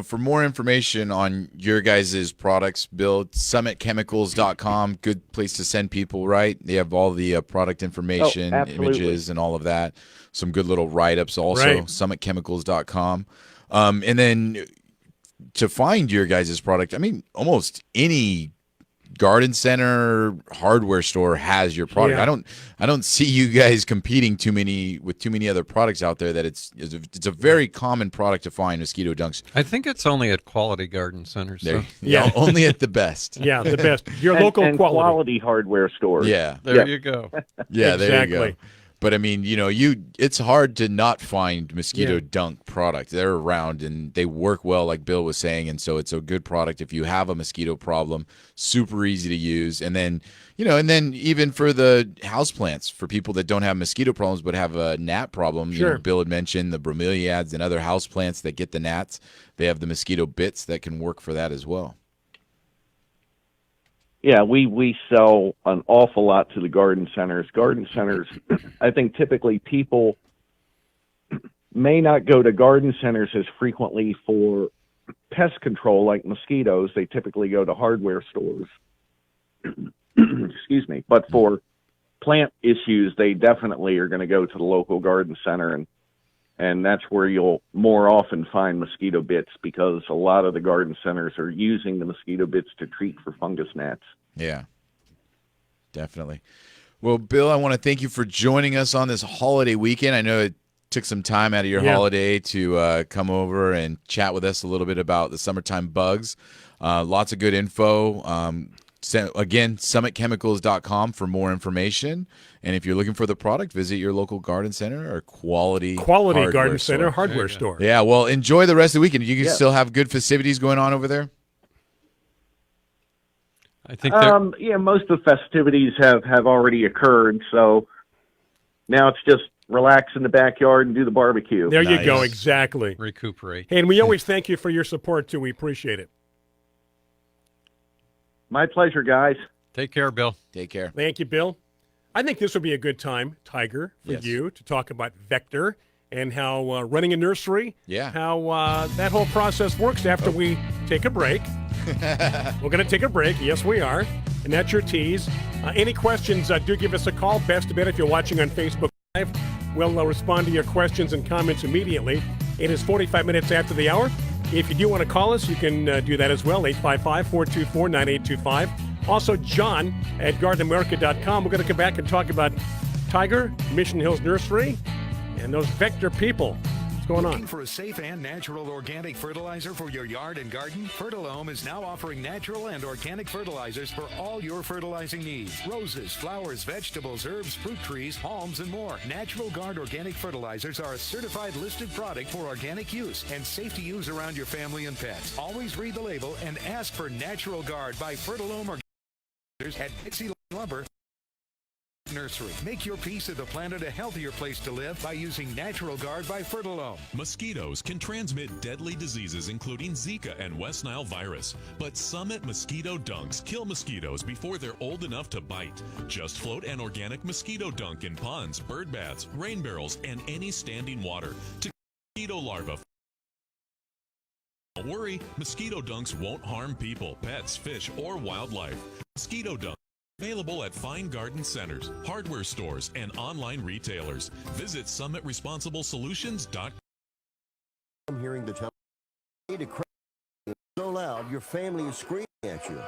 for more information on your guys' products, Bill, summitchemicals.com, good place to send people, right? They have all the product information, images, and all of that. Some good little write-ups also, right. Summitchemicals.com. And then to find your guys' product, I mean, almost any garden center, hardware store has your product. Yeah. I don't see you guys competing with too many other products out there. That it's a very common product to find, mosquito dunks. I think it's only at quality garden centers. So. Yeah, only at the best. Yeah, the best. Your local and quality hardware stores. Yeah, there you go. Yeah, exactly. There you go. But I mean, it's hard to not find mosquito dunk product. They're around and they work well, like Bill was saying, and so it's a good product if you have a mosquito problem. Super easy to use, and then even for the houseplants, for people that don't have mosquito problems but have a gnat problem. Sure. Bill had mentioned the bromeliads and other houseplants that get the gnats. They have the mosquito bits that can work for that as well. Yeah, we sell an awful lot to the garden centers. Garden centers, I think typically people may not go to garden centers as frequently for pest control like mosquitoes. They typically go to hardware stores. Excuse me. But for plant issues, they definitely are going to go to the local garden center, and that's where you'll more often find mosquito bits, because a lot of the garden centers are using the mosquito bits to treat for fungus gnats. Yeah, definitely. Well, Bill, I want to thank you for joining us on this holiday weekend. I know it took some time out of your holiday to come over and chat with us a little bit about the summertime bugs. Lots of good info. Again, summitchemicals.com for more information. And if you're looking for the product, visit your local garden center or quality garden center hardware store. Yeah, well, enjoy the rest of the weekend. You can still have good festivities going on over there? I think most of the festivities have already occurred, so now it's just relax in the backyard and do the barbecue. There you go, exactly. Recuperate. Hey, and we always thank you for your support, too. We appreciate it. My pleasure, guys. Take care, Bill. Take care. Thank you, Bill. I think this would be a good time, Tiger, for Yes. you to talk about Vector and how running a nursery, Yeah. how that whole process works after we take a break. We're going to take a break. Yes, we are. And that's your tease. Any questions, do give us a call. Best bet if you're watching on Facebook Live. We'll respond to your questions and comments immediately. It is 45 minutes after the hour. If you do want to call us, you can do that as well, 855-424-9825. Also, John at gardenamerica.com. We're going to come back and talk about Tiger, Mission Hills Nursery, and those Vector people. What's going on? Looking for a safe and natural organic fertilizer for your yard and garden? Fertilome is now offering natural and organic fertilizers for all your fertilizing needs. Roses, flowers, vegetables, herbs, fruit trees, palms, and more. Natural Guard organic fertilizers are a certified listed product for organic use and safe to use around your family and pets. Always read the label and ask for Natural Guard by Fertilome at Dixie Lumber Nursery. Make your piece of the planet a healthier place to live by using Natural Guard by Fertilome. Mosquitoes can transmit deadly diseases including Zika and West Nile virus, but Summit Mosquito Dunks kill mosquitoes before they're old enough to bite. Just float an organic mosquito dunk in ponds, bird baths, rain barrels, and any standing water to mosquito larvae. Don't worry, mosquito dunks won't harm people, pets, fish, or wildlife. Mosquito dunks available at fine garden centers, hardware stores, and online retailers. Visit summitresponsiblesolutions.com. I'm hearing the television. Need to crank it so loud your family is screaming at you.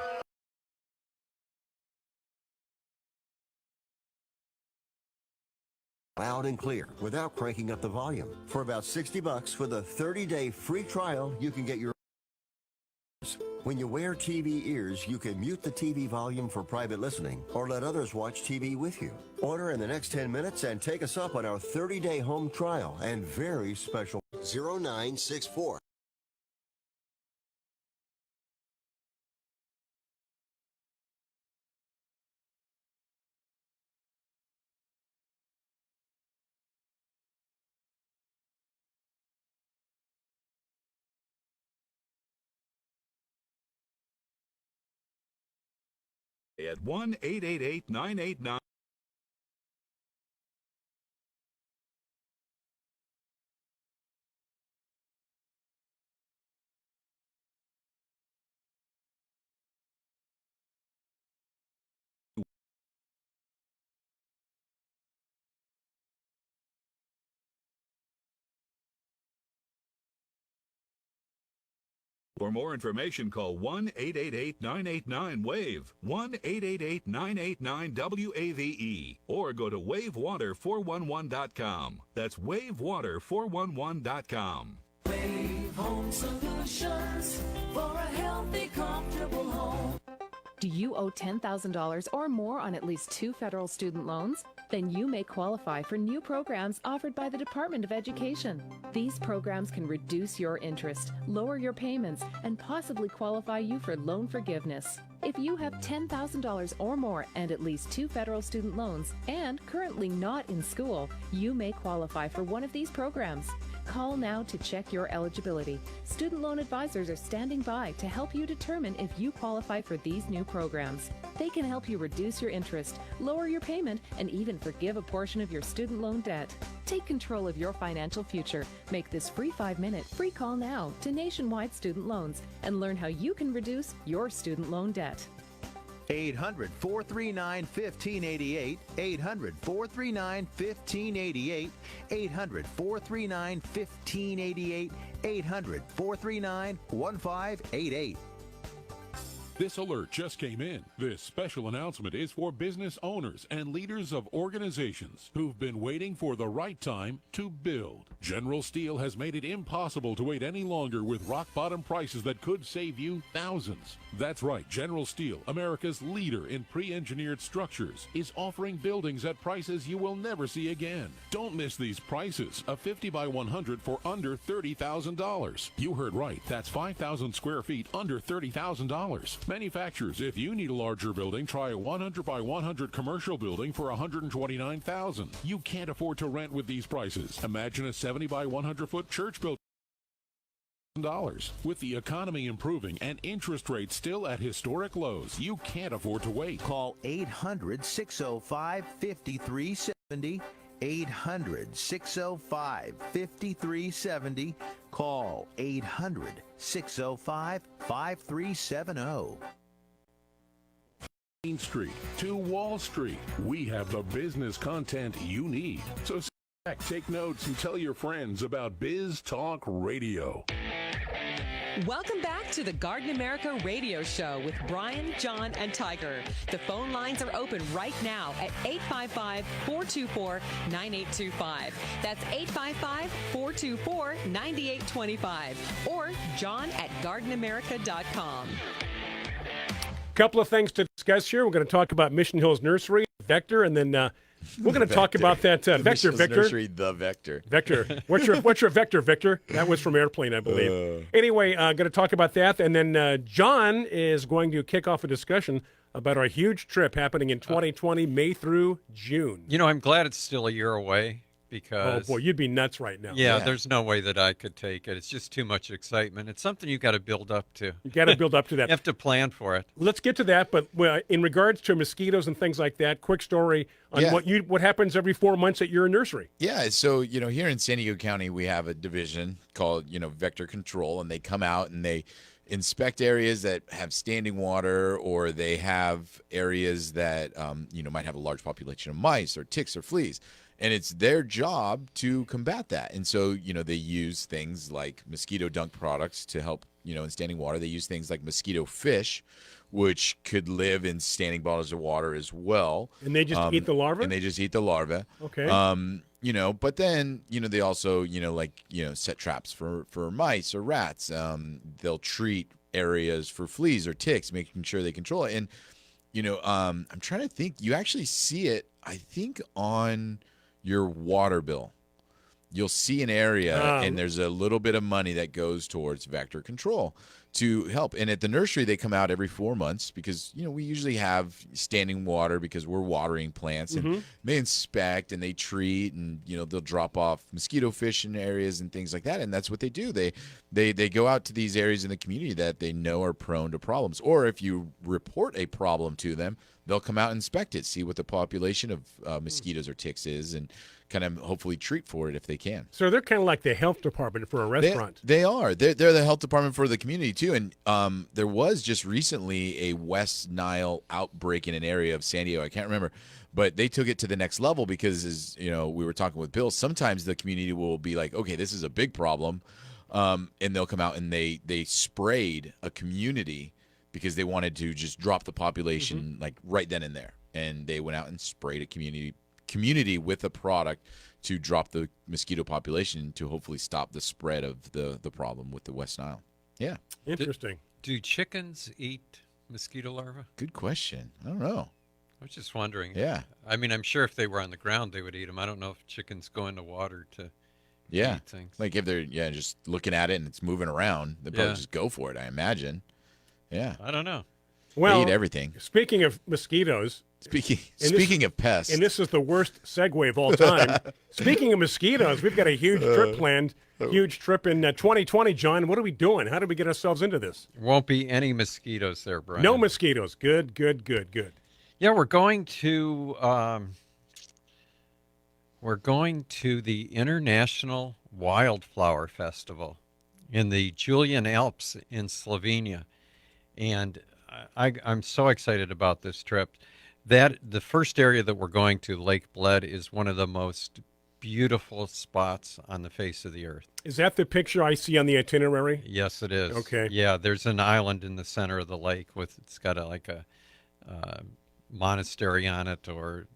Loud and clear without cranking up the volume. For about $60 with a 30-day free trial, you can get your. When you wear TV ears, you can mute the TV volume for private listening or let others watch TV with you. Order in the next 10 minutes and take us up on our 30-day home trial and very special 0964. At 1-888-989. For more information, call 1-888-989-WAVE, 1-888-989-WAVE, or go to wavewater411.com. That's wavewater411.com. Wave Home Solutions for a healthy, comfortable home. Do you owe $10,000 or more on at least 2 federal student loans? Then you may qualify for new programs offered by the Department of Education. These programs can reduce your interest, lower your payments, and possibly qualify you for loan forgiveness. If you have $10,000 or more and at least 2 federal student loans and currently not in school, you may qualify for one of these programs. Call now to check your eligibility. Student loan advisors are standing by to help you determine if you qualify for these new programs. They can help you reduce your interest, lower your payment, and even forgive a portion of your student loan debt. Take control of your financial future. Make this free 5-minute free call now to Nationwide Student Loans and learn how you can reduce your student loan debt. 800-439-1588, 800-439-1588, 800-439-1588, 800-439-1588. This alert just came in. This special announcement is for business owners and leaders of organizations who've been waiting for the right time to build. General Steel has made it impossible to wait any longer with rock-bottom prices that could save you thousands. That's right, General Steel, America's leader in pre-engineered structures, is offering buildings at prices you will never see again. Don't miss these prices. A 50 by 100 for under $30,000. You heard right. That's 5,000 square feet under $30,000. Manufacturers, if you need a larger building, try a 100 by 100 commercial building for $129,000. You can't afford to rent with these prices. Imagine a 70 by 100 foot church building With the economy improving and interest rates still at historic lows, you can't afford to wait. Call 800-605-5370. 800-605-5370. Call 800-605-5370. Main Street to Wall Street, we have the business content you need. So sit back, take notes, and tell your friends about Biz Talk Radio. Welcome back to the Garden America Radio Show with Bryan, John, and Tiger. The phone lines are open right now at 855-424-9825. That's 855-424-9825. Or john@gardenamerica.com. Couple of things to discuss here. We're going to talk about Mission Hills Nursery, Vector, and then we're going to talk about that Vector. Nursery, the Vector. Vector. What's your Vector, Victor? That was from Airplane, I believe. Anyway, going to talk about that, and then John is going to kick off a discussion about our huge trip happening in 2020, May through June. You know, I'm glad it's still a year away because... Oh, boy, you'd be nuts right now. Yeah, there's no way that I could take it. It's just too much excitement. It's something you got to build up to. You got to build up to that. You have to plan for it. Let's get to that, but in regards to mosquitoes and things like that, quick story on what happens every 4 months at your nursery. Yeah, so, here in San Diego County, we have a division called, Vector Control, and they come out and they inspect areas that have standing water, or they have areas that, might have a large population of mice or ticks or fleas. And it's their job to combat that. And so, they use things like mosquito dunk products to help, in standing water. They use things like mosquito fish, which could live in standing bodies of water as well. And they just eat the larvae? And they just eat the larvae. Okay. But then, they also, set traps for mice or rats. They'll treat areas for fleas or ticks, making sure they control it. And, I'm trying to think, you actually see it, I think, on your water bill. You'll see an area and there's a little bit of money that goes towards Vector Control to help. And at the nursery, they come out every 4 months because, we usually have standing water because we're watering plants, and they inspect and they treat, and, they'll drop off mosquito fish in areas and things like that. And that's what they do. They go out to these areas in the community that they know are prone to problems. Or if you report a problem to them, they'll come out and inspect it, see what the population of mosquitoes or ticks is, and kind of hopefully treat for it if they can. So they're kind of like the health department for a restaurant. They are. They're the health department for the community, too. And there was just recently a West Nile outbreak in an area of San Diego. I can't remember. But they took it to the next level because, as we were talking with Bill, sometimes the community will be like, okay, this is a big problem. And they'll come out and they sprayed a community because they wanted to just drop the population like right then and there. And they went out and sprayed a community with a product to drop the mosquito population to hopefully stop the spread of the problem with the West Nile. Yeah. Interesting. Do chickens eat mosquito larvae? Good question. I don't know. I was just wondering. Yeah. I mean, I'm sure if they were on the ground, they would eat them. I don't know if chickens go into water to eat things. Like if they're just looking at it and it's moving around, they'll probably just go for it, I imagine. Yeah. I don't know. Well, they eat everything. Speaking of mosquitoes. Speaking of pests. And this is the worst segue of all time. Speaking of mosquitoes, we've got a huge trip planned. Huge trip in 2020, John. What are we doing? How did we get ourselves into this? There won't be any mosquitoes there, Brian. No mosquitoes. Good. Yeah, we're going to the International Wildflower Festival in the Julian Alps in Slovenia. And I'm so excited about this trip. The first area that we're going to, Lake Bled, is one of the most beautiful spots on the face of the earth. Is that the picture I see on the itinerary? Yes, it is. Okay. Yeah, there's an island in the center of the lake it's got a monastery on it, or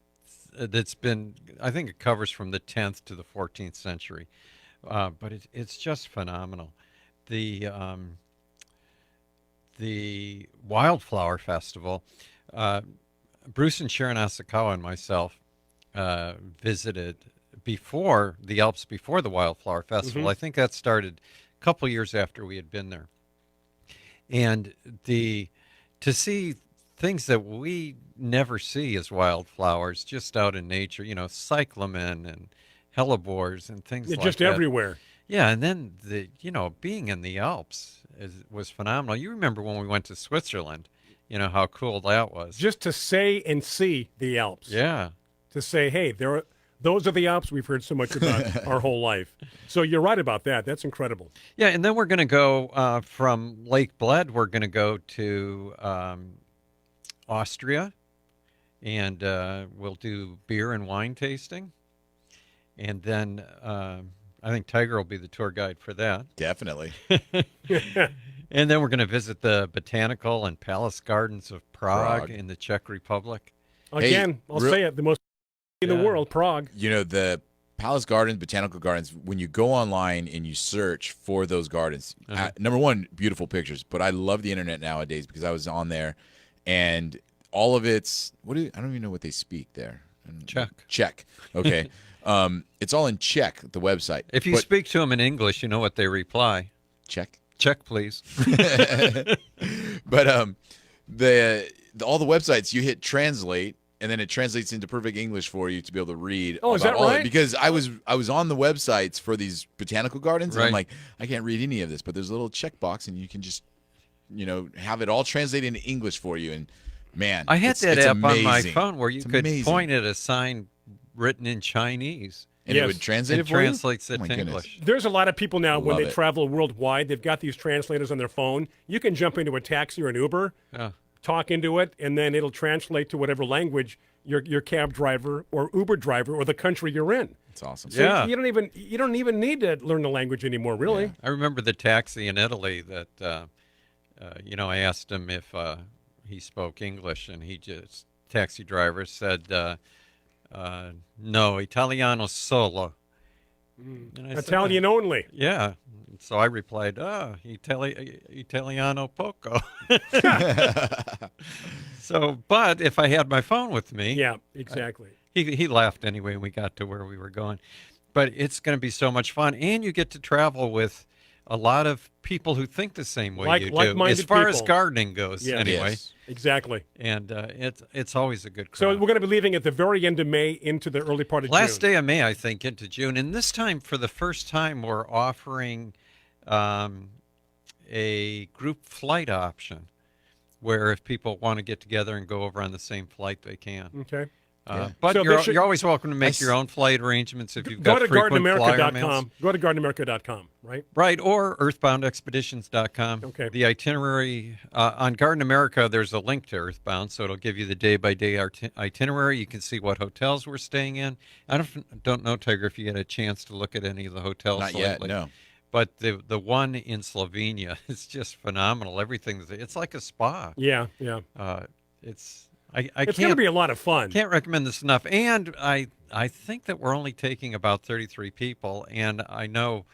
that's been, I think it covers from the 10th to the 14th century. But it's just phenomenal. The Wildflower Festival, Bruce and Sharon Asakawa and myself visited before the Alps, before the Wildflower Festival. I think that started a couple years after we had been there. And to see things that we never see as wildflowers just out in nature, cyclamen and hellebores and things like that. Just everywhere. Yeah, and then being in the Alps was phenomenal. You remember when we went to Switzerland, how cool that was. Just to say and see the Alps. Yeah. To say, hey, those are the Alps we've heard so much about our whole life. So you're right about that. That's incredible. Yeah, and then we're going to go from Lake Bled, we're going to go to Austria, and we'll do beer and wine tasting. And then I think Tiger will be the tour guide for that. Definitely. And then we're going to visit the botanical and palace gardens of Prague in the Czech Republic. Again, I'll say it, the most in the world, Prague. The Palace Gardens, Botanical Gardens, when you go online and you search for those gardens, number one, beautiful pictures, but I love the internet nowadays because I was on there and all of it's, I don't even know what they speak there. Czech. Okay. It's all in Czech, the website. If you speak to them in English, you know what they reply. Czech. Czech, please. But all the websites, you hit translate, and then it translates into perfect English for you to be able to read. Oh, is that right? Because I was on the websites for these botanical gardens, and I'm like, I can't read any of this, but there's a little checkbox, and you can just, have it all translated into English for you. And man, I had that app amazing. on my phone where you could amazing. point at a sign written in Chinese. And it would translate it for you? Translates it to English. There's a lot of people now, when Love they it. travel worldwide, they've got these translators on their phone. You can jump into a taxi or an Uber, talk into it, and then it'll translate to whatever language your cab driver or Uber driver or the country you're in. It's awesome. So you don't even need to learn the language anymore, really. Yeah. I remember the taxi in Italy that, I asked him if he spoke English, and taxi driver said, no, Italiano solo. And I Italian said, only. Yeah. So I replied, Italiano poco. But if I had my phone with me. Yeah, exactly. He laughed anyway, and we got to where we were going. But it's going to be so much fun, and you get to travel with a lot of people who think the same way you do. Like-minded as far people. as gardening goes, anyway. Yes. Exactly. And it's always a good crowd. So we're going to be leaving at the very end of May into the early part of June. Last day of May, I think, into June. And this time, for the first time, we're offering a group flight option where if people want to get together and go over on the same flight, they can. Okay. But So you're always welcome to make your own flight arrangements if you've Go got to frequent flyer mails. GardenAmerica.com. Go to GardenAmerica.com, right? Right, or EarthboundExpeditions.com. Okay. The itinerary on Garden America, there's a link to Earthbound, so it'll give you the day-by-day itinerary. You can see what hotels we're staying in. I don't know, Tiger, if you had a chance to look at any of the hotels Not lately. yet, no. But the one in Slovenia is just phenomenal. It's like a spa. Yeah. It's It's going to be a lot of fun. Can't recommend this enough. And I think that we're only taking about 33 people. And I know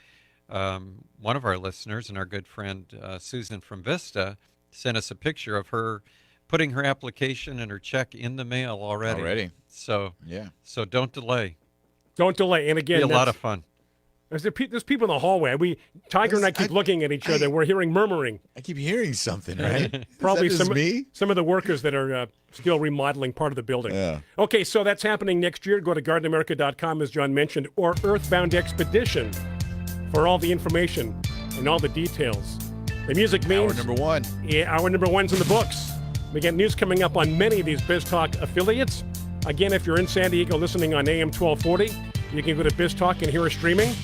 one of our listeners and our good friend Susan from Vista sent us a picture of her putting her application and her check in the mail already. So So don't delay. Don't delay. And again, be a lot of fun. There's people in the hallway. Tiger and I keep looking at each other. We're hearing murmuring. I keep hearing something, right? Probably Is that just me? some of the workers that are still remodeling part of the building. Yeah. Okay, so that's happening next year. Go to GardenAmerica.com, as John mentioned, or Earthbound Expedition for all the information and all the details. The music means... Hour number one. Yeah, hour number one's in the books. We get news coming up on many of these BizTalk affiliates. Again, if you're in San Diego listening on AM 1240, you can go to BizTalk and hear us streaming.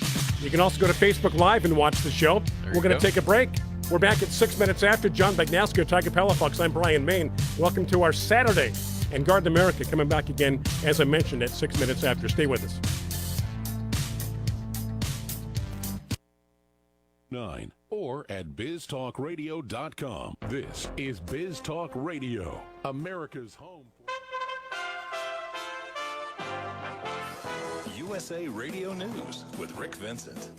You can also go to Facebook Live and watch the show. We're going to take a break. We're back at 6 minutes after. John Bagnasco, Tiger Palafox. I'm Bryan Main. Welcome to our Saturday. And Garden America coming back again, as I mentioned, at 6 minutes after. Stay with us. 9 or at biztalkradio.com. This is BizTalk Radio, America's home. USA Radio News with Rick Vincent.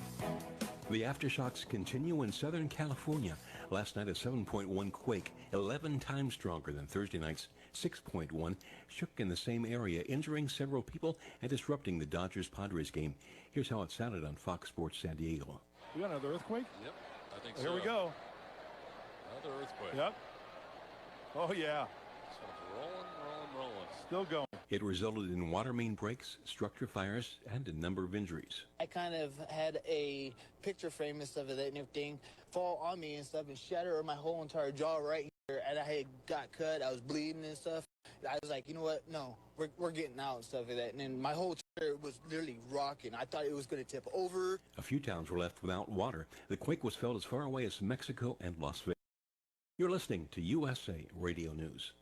The aftershocks continue in Southern California. Last night, a 7.1 quake, 11 times stronger than Thursday night's 6.1, shook in the same area, injuring several people and disrupting the Dodgers-Padres game. Here's how it sounded on Fox Sports San Diego. We got another earthquake? Yep, I think so. Here we go. Another earthquake. Yep. Oh, yeah. So it's rolling. rolling. Still going. It resulted in water main breaks, structure fires, and a number of injuries. I kind of had a picture frame and stuff of that and everything fall on me and stuff and shatter my whole entire jaw right here. And I had got cut. I was bleeding and stuff. I was like, you know what? No, we're getting out and stuff like that. And then my whole chair was literally rocking. I thought it was going to tip over. A few towns were left without water. The quake was felt as far away as Mexico and Las Vegas. You're listening to USA Radio News.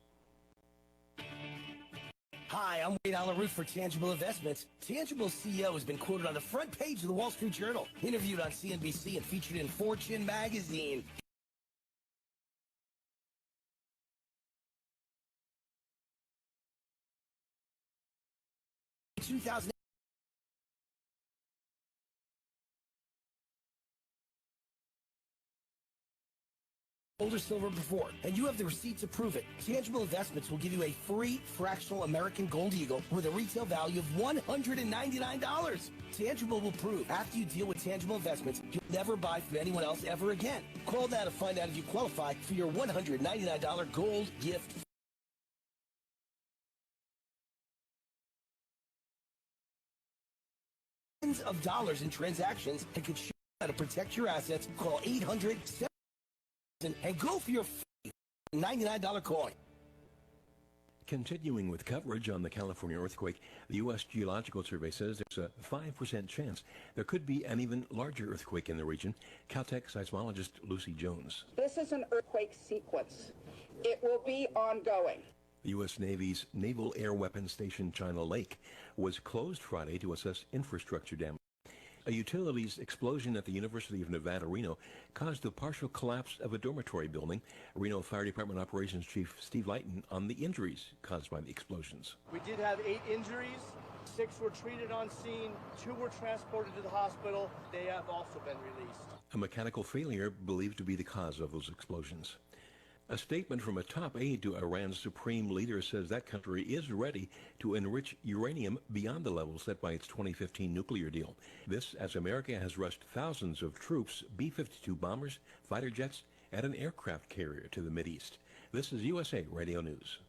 Hi, I'm Wade Alaroot for Tangible Investments. Tangible's CEO has been quoted on the front page of the Wall Street Journal, interviewed on CNBC, and featured in Fortune magazine. In 2000. Gold or silver before, and you have the receipt to prove it. Tangible Investments will give you a free fractional American Gold Eagle with a retail value of $199. Tangible will prove after you deal with Tangible Investments, you'll never buy from anyone else ever again. Call now to find out if you qualify for your $199 gold gift. Tens of dollars in transactions and could show you how to protect your assets. Call 800 and go for your $99 coin. Continuing with coverage on the California earthquake, the U.S. Geological Survey says there's a 5% chance there could be an even larger earthquake in the region. Caltech seismologist Lucy Jones. This is an earthquake sequence. It will be ongoing. The U.S. Navy's Naval Air Weapons Station China Lake was closed Friday to assess infrastructure damage. A utilities explosion at the University of Nevada, Reno, caused the partial collapse of a dormitory building. Reno Fire Department Operations Chief Steve Lighton on the injuries caused by the explosions. We did have 8 injuries. 6 were treated on scene. 2 were transported to the hospital. They have also been released. A mechanical failure believed to be the cause of those explosions. A statement from a top aide to Iran's supreme leader says that country is ready to enrich uranium beyond the level set by its 2015 nuclear deal. This as America has rushed thousands of troops, B-52 bombers, fighter jets, and an aircraft carrier to the Mideast. This is USA Radio News.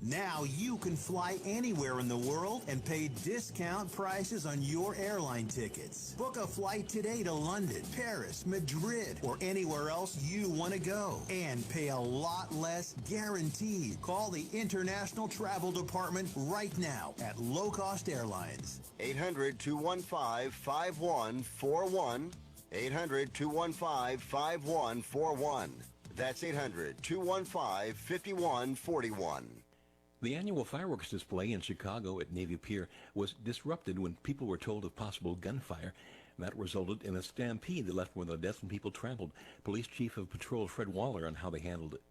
Now you can fly anywhere in the world and pay discount prices on your airline tickets. Book a flight today to London, Paris, Madrid, or anywhere else you want to go. And pay a lot less guaranteed. Call the International Travel Department right now at Low Cost Airlines. 800-215-5141. 800-215-5141. That's 800-215-5141. The annual fireworks display in Chicago at Navy Pier was disrupted when people were told of possible gunfire. That resulted in a stampede that left more than a dozen people trampled. Police Chief of Patrol Fred Waller on how they handled it.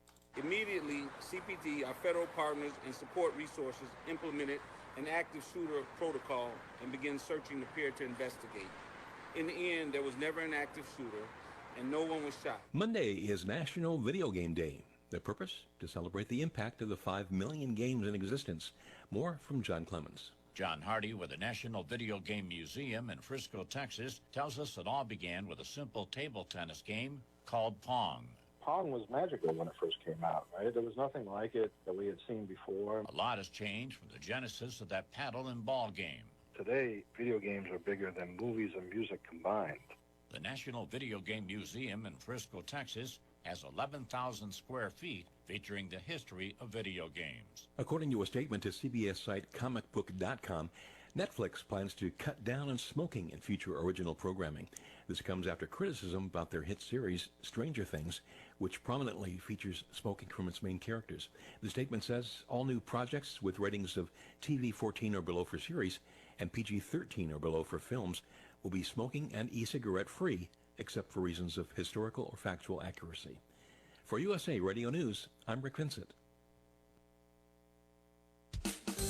Immediately, CPD, our federal partners and support resources implemented an active shooter protocol and began searching the pier to investigate. In the end, there was never an active shooter and no one was shot. Monday is National Video Game Day. The purpose? To celebrate the impact of the 5 million games in existence. More from John Clemens. John Hardy with the National Video Game Museum in Frisco, Texas, tells us it all began with a simple table tennis game called Pong. Pong was magical when it first came out, right? There was nothing like it that we had seen before. A lot has changed from the genesis of that paddle and ball game. Today, video games are bigger than movies and music combined. The National Video Game Museum in Frisco, Texas, has 11,000 square feet featuring the history of video games. According to a statement to CBS site comicbook.com, Netflix plans to cut down on smoking in future original programming. This comes after criticism about their hit series, Stranger Things, which prominently features smoking from its main characters. The statement says all new projects with ratings of TV 14 or below for series and PG 13 or below for films will be smoking and e-cigarette free, except for reasons of historical or factual accuracy. For USA Radio News, I'm Rick Vincent.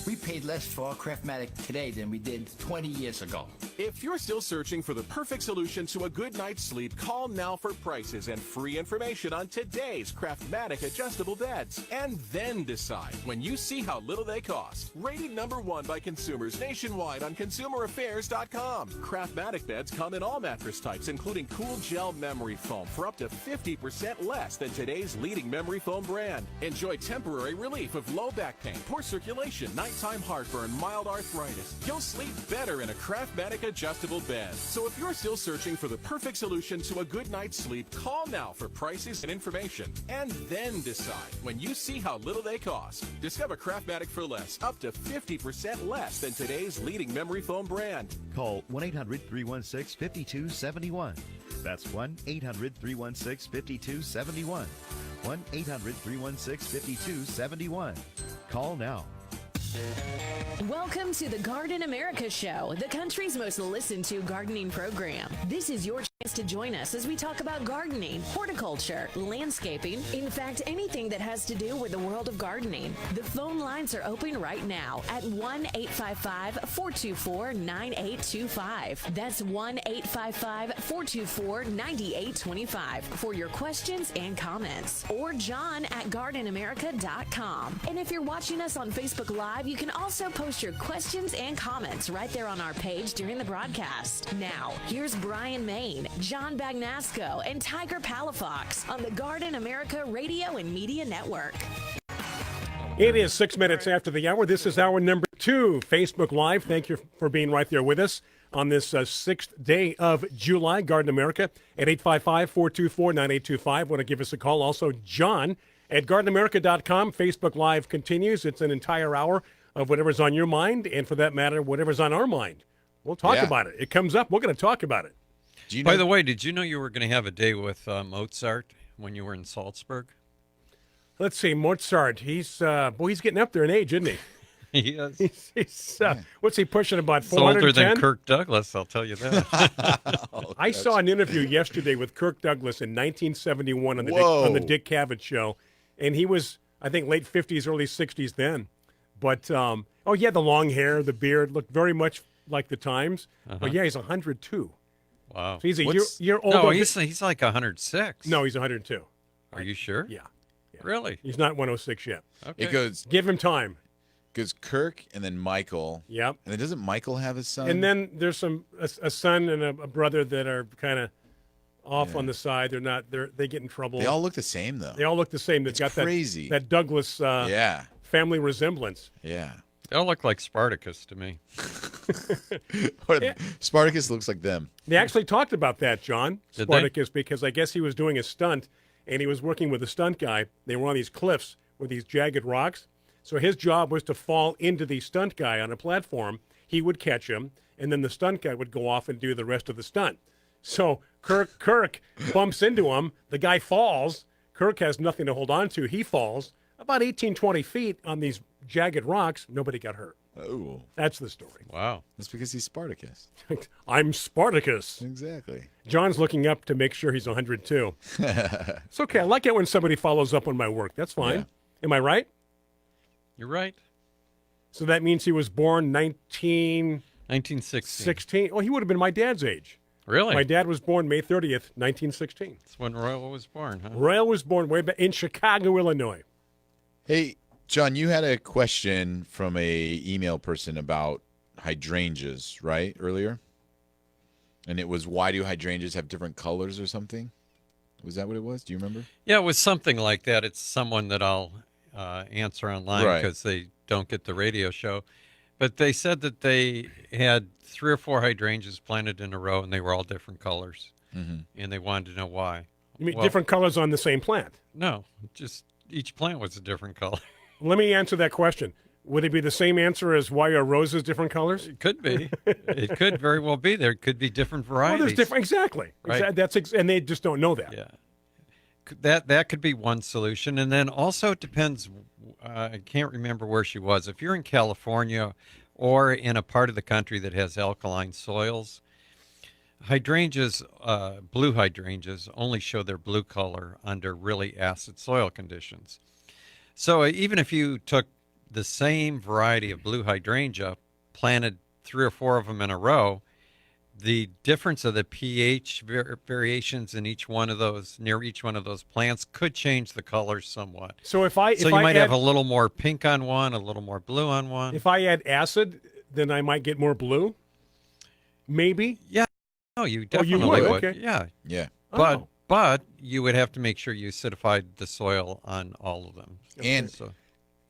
We paid less for our Craftmatic today than we did 20 years ago. If you're still searching for the perfect solution to a good night's sleep, call now for prices and free information on today's Craftmatic adjustable beds. And then decide when you see how little they cost. Rated #1 by consumers nationwide on consumeraffairs.com. Craftmatic beds come in all mattress types, including cool gel memory foam for up to 50% less than today's leading memory foam brand. Enjoy temporary relief of low back pain, poor circulation, nighttime heartburn, mild arthritis. You'll sleep better in a Craftmatic adjustable bed. So if you're still searching for the perfect solution to a good night's sleep, call now for prices and information. And then decide when you see how little they cost. Discover Craftmatic for less, up to 50% less than today's leading memory foam brand. Call 1-800-316-5271. That's 1-800-316-5271. 1-800-316-5271. Call now. Welcome to the Garden America Show, the country's most listened to gardening program. This is your chance to join us as we talk about gardening, horticulture, landscaping, in fact, anything that has to do with the world of gardening. The phone lines are open right now at 1-855-424-9825. That's 1-855-424-9825 for your questions and comments. Or John at gardenamerica.com. And if you're watching us on Facebook Live, you can also post your questions and comments right there on our page during the broadcast. Now, here's Bryan Main, John Bagnasco, and Tiger Palafox on the Garden America Radio and Media Network. It is 6 minutes after the hour. This is hour number 2, Facebook Live. Thank you for being right there with us on this 6th day of July. Garden America at 855-424-9825. Want to give us a call. Also, John at gardenamerica.com. Facebook Live continues. It's an entire hour of whatever's on your mind, and for that matter, whatever's on our mind. We'll talk about it. It comes up. We're going to talk about it. By the way, did you know you were going to have a day with Mozart when you were in Salzburg? Let's see, Mozart. He's getting up there in age, isn't he? He is. What's he pushing, about He's 410? older than Kirk Douglas, I'll tell you that. I saw an interview yesterday with Kirk Douglas in 1971 on the Dick Cavett Show, and he was, I think, late 50s, early 60s then. But, the long hair, the beard, looked very much like the times. But, yeah, he's 102. Wow. So he's a year older. No, he's like 106. No, he's 102. Are you sure? Yeah. Really? He's not 106 yet. Okay. It goes. Give him time. Goes Kirk and then Michael. Yep. And then doesn't Michael have his son? And then there's a son and a brother that are kind of off on the side. They get in trouble. They all look the same, though. They all look the same. They've got crazy. that Douglas family resemblance. Yeah. They all look like Spartacus to me. Spartacus looks like them. They actually talked about that, John. Did Spartacus, because I guess he was doing a stunt, and he was working with a stunt guy. They were on these cliffs with these jagged rocks. So his job was to fall into the stunt guy on a platform. He would catch him, and then the stunt guy would go off and do the rest of the stunt. So Kirk bumps into him. The guy falls. Kirk has nothing to hold on to. He falls about 18, 20 feet on these jagged rocks. Nobody got hurt. Oh. That's the story. Wow. That's because he's Spartacus. I'm Spartacus. Exactly. John's looking up to make sure he's 102. It's okay. I like it when somebody follows up on my work. That's fine. Yeah. Am I right? You're right. So that means he was born 1916. Oh, he would have been my dad's age. Really? My dad was born May 30th, 1916. That's when Royal was born, huh? Royal was born way back in Chicago, Illinois. Hey, John, you had a question from a email person about hydrangeas, right, earlier? And it was, why do hydrangeas have different colors or something? Was that what it was? Do you remember? Yeah, it was something like that. It's someone that I'll answer online because they don't get the radio show. But they said that they had 3 or 4 hydrangeas planted in a row, and they were all different colors. Mm-hmm. And they wanted to know why. You mean different colors on the same plant? No, just each plant was a different color. Let me answer that question. Would it be the same answer as why are roses different colors? It could be. It could very well be. There could be different varieties. Well, there's different, exactly. Right. And they just don't know that. Yeah. That could be one solution. And then also it depends. I can't remember where she was. If you're in California or in a part of the country that has alkaline soils, hydrangeas, blue hydrangeas, only show their blue color under really acid soil conditions. So even if you took the same variety of blue hydrangea, planted 3 or 4 of them in a row, the difference of the pH variations in each one of those, near each one of those plants, could change the colors somewhat. So you might have a little more pink on one, a little more blue on one. If I add acid, then I might get more blue. Maybe. Yeah. No, you definitely would. would. Okay. Yeah. Yeah. But you would have to make sure you acidified the soil on all of them.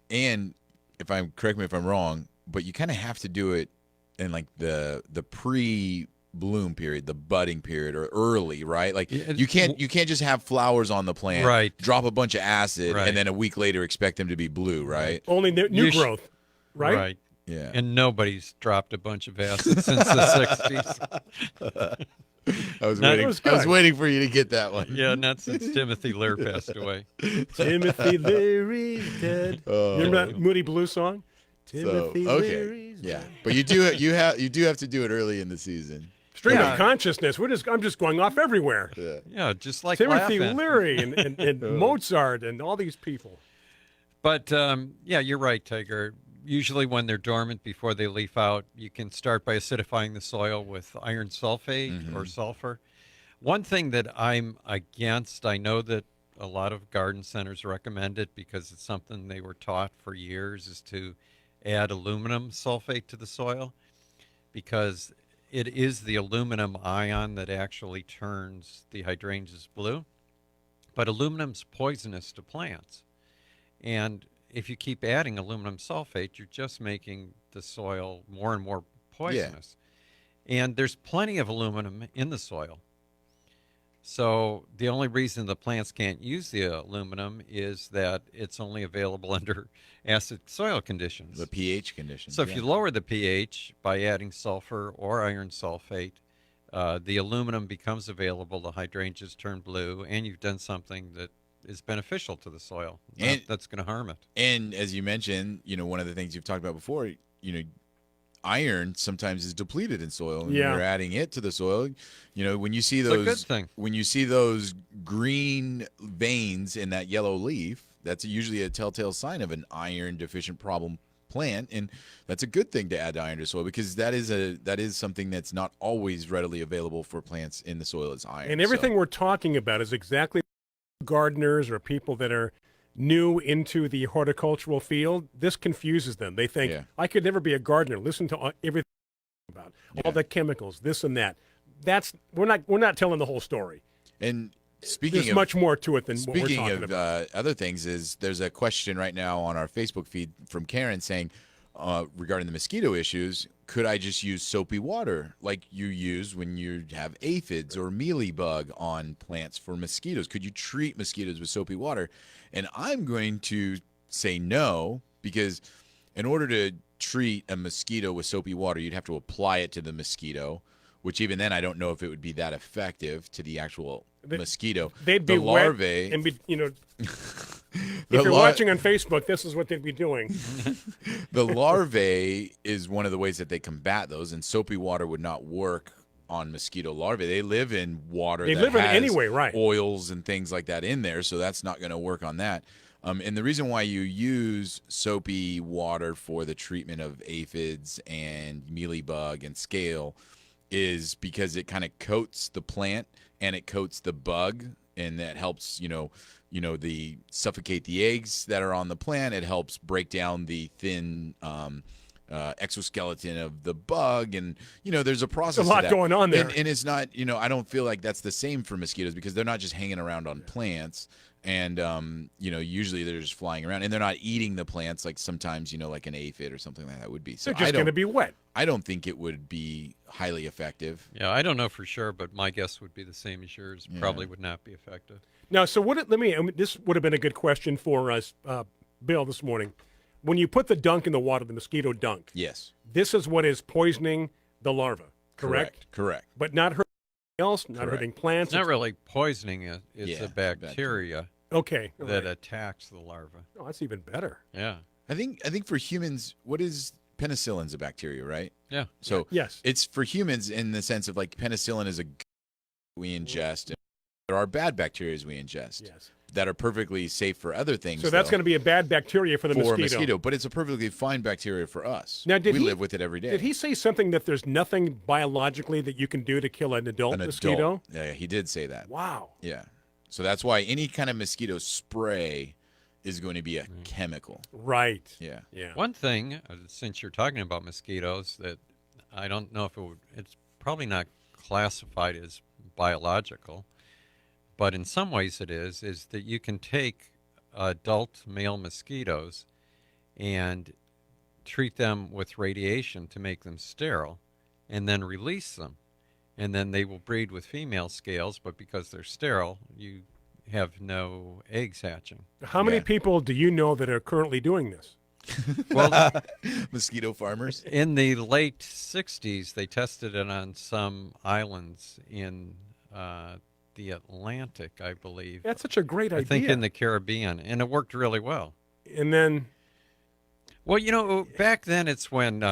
And if I'm correct me if I'm wrong, but you kind of have to do it in like the pre-bloom period, the budding period, or early, right? Like you can't just have flowers on the plant, right? Drop a bunch of acid, Right. and then a week later expect them to be blue, right? Only new growth, right? Right. Yeah. And nobody's dropped a bunch of acid since the 60s. I was waiting for you to get that one. Yeah, not since Timothy Lear passed away. Timothy Leary's dead. You remember that Moody Blue song? Timothy Leary's yeah, dead. but you do have to do it early in the season. Stream of consciousness. I'm just going off everywhere. Yeah, just like Timothy laughing. Leary and Mozart and all these people. But yeah, you're right, Tiger. Usually when they're dormant before they leaf out, you can start by acidifying the soil with iron sulfate or sulfur. One thing that I'm against, I know that a lot of garden centers recommend it because it's something they were taught for years, is to add aluminum sulfate to the soil, because it is the aluminum ion that actually turns the hydrangeas blue. But aluminum's poisonous to plants. And if you keep adding aluminum sulfate, you're just making the soil more and more poisonous. Yeah. And there's plenty of aluminum in the soil. So the only reason the plants can't use the aluminum is that it's only available under acid soil conditions. The pH conditions. So if you lower the pH by adding sulfur or iron sulfate, the aluminum becomes available, the hydrangeas turn blue, and you've done something that is beneficial to the soil. And that's going to harm it. And as you mentioned, one of the things you've talked about before, iron sometimes is depleted in soil, and when you're adding it to the soil, when you see those, it's a good thing. When you see those green veins in that yellow leaf, that's usually a telltale sign of an iron deficient problem plant, and that's a good thing to add iron to soil, because that is something that's not always readily available for plants in the soil is iron. And everything we're talking about is exactly gardeners or people that are new into the horticultural field. This confuses them. They think, I could never be a gardener. Listen to everything about all the chemicals, this and that. We're not telling the whole story. And there's much more to it than what we're talking about. Other things, is there's a question right now on our Facebook feed from Karen saying, regarding the mosquito issues, could I just use soapy water like you use when you have aphids or mealybug on plants for mosquitoes? Could you treat mosquitoes with soapy water? And I'm going to say no, because in order to treat a mosquito with soapy water, you'd have to apply it to the mosquito, which even then I don't know if it would be that effective to the actual mosquito. They'd be larvae wet and be, if you're watching on Facebook, this is what they'd be doing. The larvae is one of the ways that they combat those, and soapy water would not work on mosquito larvae. They live in water that live in has anyway, right? Oils and things like that in there, so that's not going to work on that. And the reason why you use soapy water for the treatment of aphids and mealybug and scale is because it kind of coats the plant and it coats the bug, and that helps, the suffocate the eggs that are on the plant. It helps break down the thin exoskeleton of the bug, and there's a process. There's a lot going on there, and it's not. I don't feel like that's the same for mosquitoes, because they're not just hanging around on plants, and usually they're just flying around, and they're not eating the plants like sometimes like an aphid or something like that would be. So they're just going to be wet. I don't think it would be highly effective. Yeah, I don't know for sure, but my guess would be the same as yours. Probably would not be effective. Now, so this would have been a good question for us, Bill, this morning. When you put the dunk in the water, the mosquito dunk, yes, this is what is poisoning the larva, correct? Correct. But not hurting else, not hurting plants. It's not really poisoning it. It's a bacteria. Okay. That attacks the larva. Oh, that's even better. Yeah. I think for humans, what is penicillin's a bacteria, right? Yeah. So yes, it's for humans in the sense of like penicillin is a we ingest, and there are bad bacteria we ingest. Yes. that are perfectly safe for other things. So that's going to be a bad bacteria for the mosquito. But it's a perfectly fine bacteria for us. Now, we live with it every day. Did he say something that there's nothing biologically that you can do to kill an adult mosquito? Yeah, he did say that. Wow. Yeah. So that's why any kind of mosquito spray is going to be a chemical. Right. Yeah. Yeah. One thing, since you're talking about mosquitoes, that I don't know if it's probably not classified as biological, but in some ways it is that you can take adult male mosquitoes and treat them with radiation to make them sterile and then release them. And then they will breed with female scales, but because they're sterile, you have no eggs hatching. How many people do you know that are currently doing this? Well, mosquito farmers. In the late 60s, they tested it on some islands in the Atlantic, I believe. That's such a great idea. I think in the Caribbean, and it worked really well. And then, well, back then it's when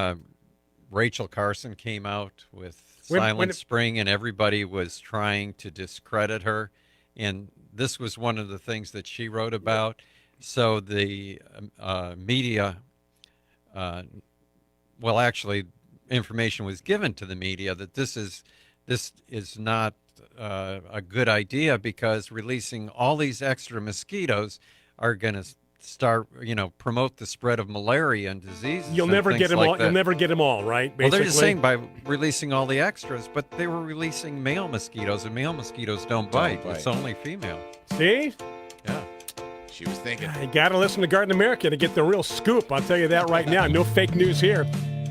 Rachel Carson came out with Silent Spring, and everybody was trying to discredit her, and this was one of the things that she wrote about. So the media, well, actually, information was given to the media that this is not a good idea, because releasing all these extra mosquitoes are going to start, promote the spread of malaria and diseases. You'll never get them all. That. You'll never get them all, right? Basically. Well, they're just saying by releasing all the extras, but they were releasing male mosquitoes, and male mosquitoes don't bite. It's only female. See? Yeah. She was thinking. You got to listen to Garden America to get the real scoop. I'll tell you that right now. No fake news here.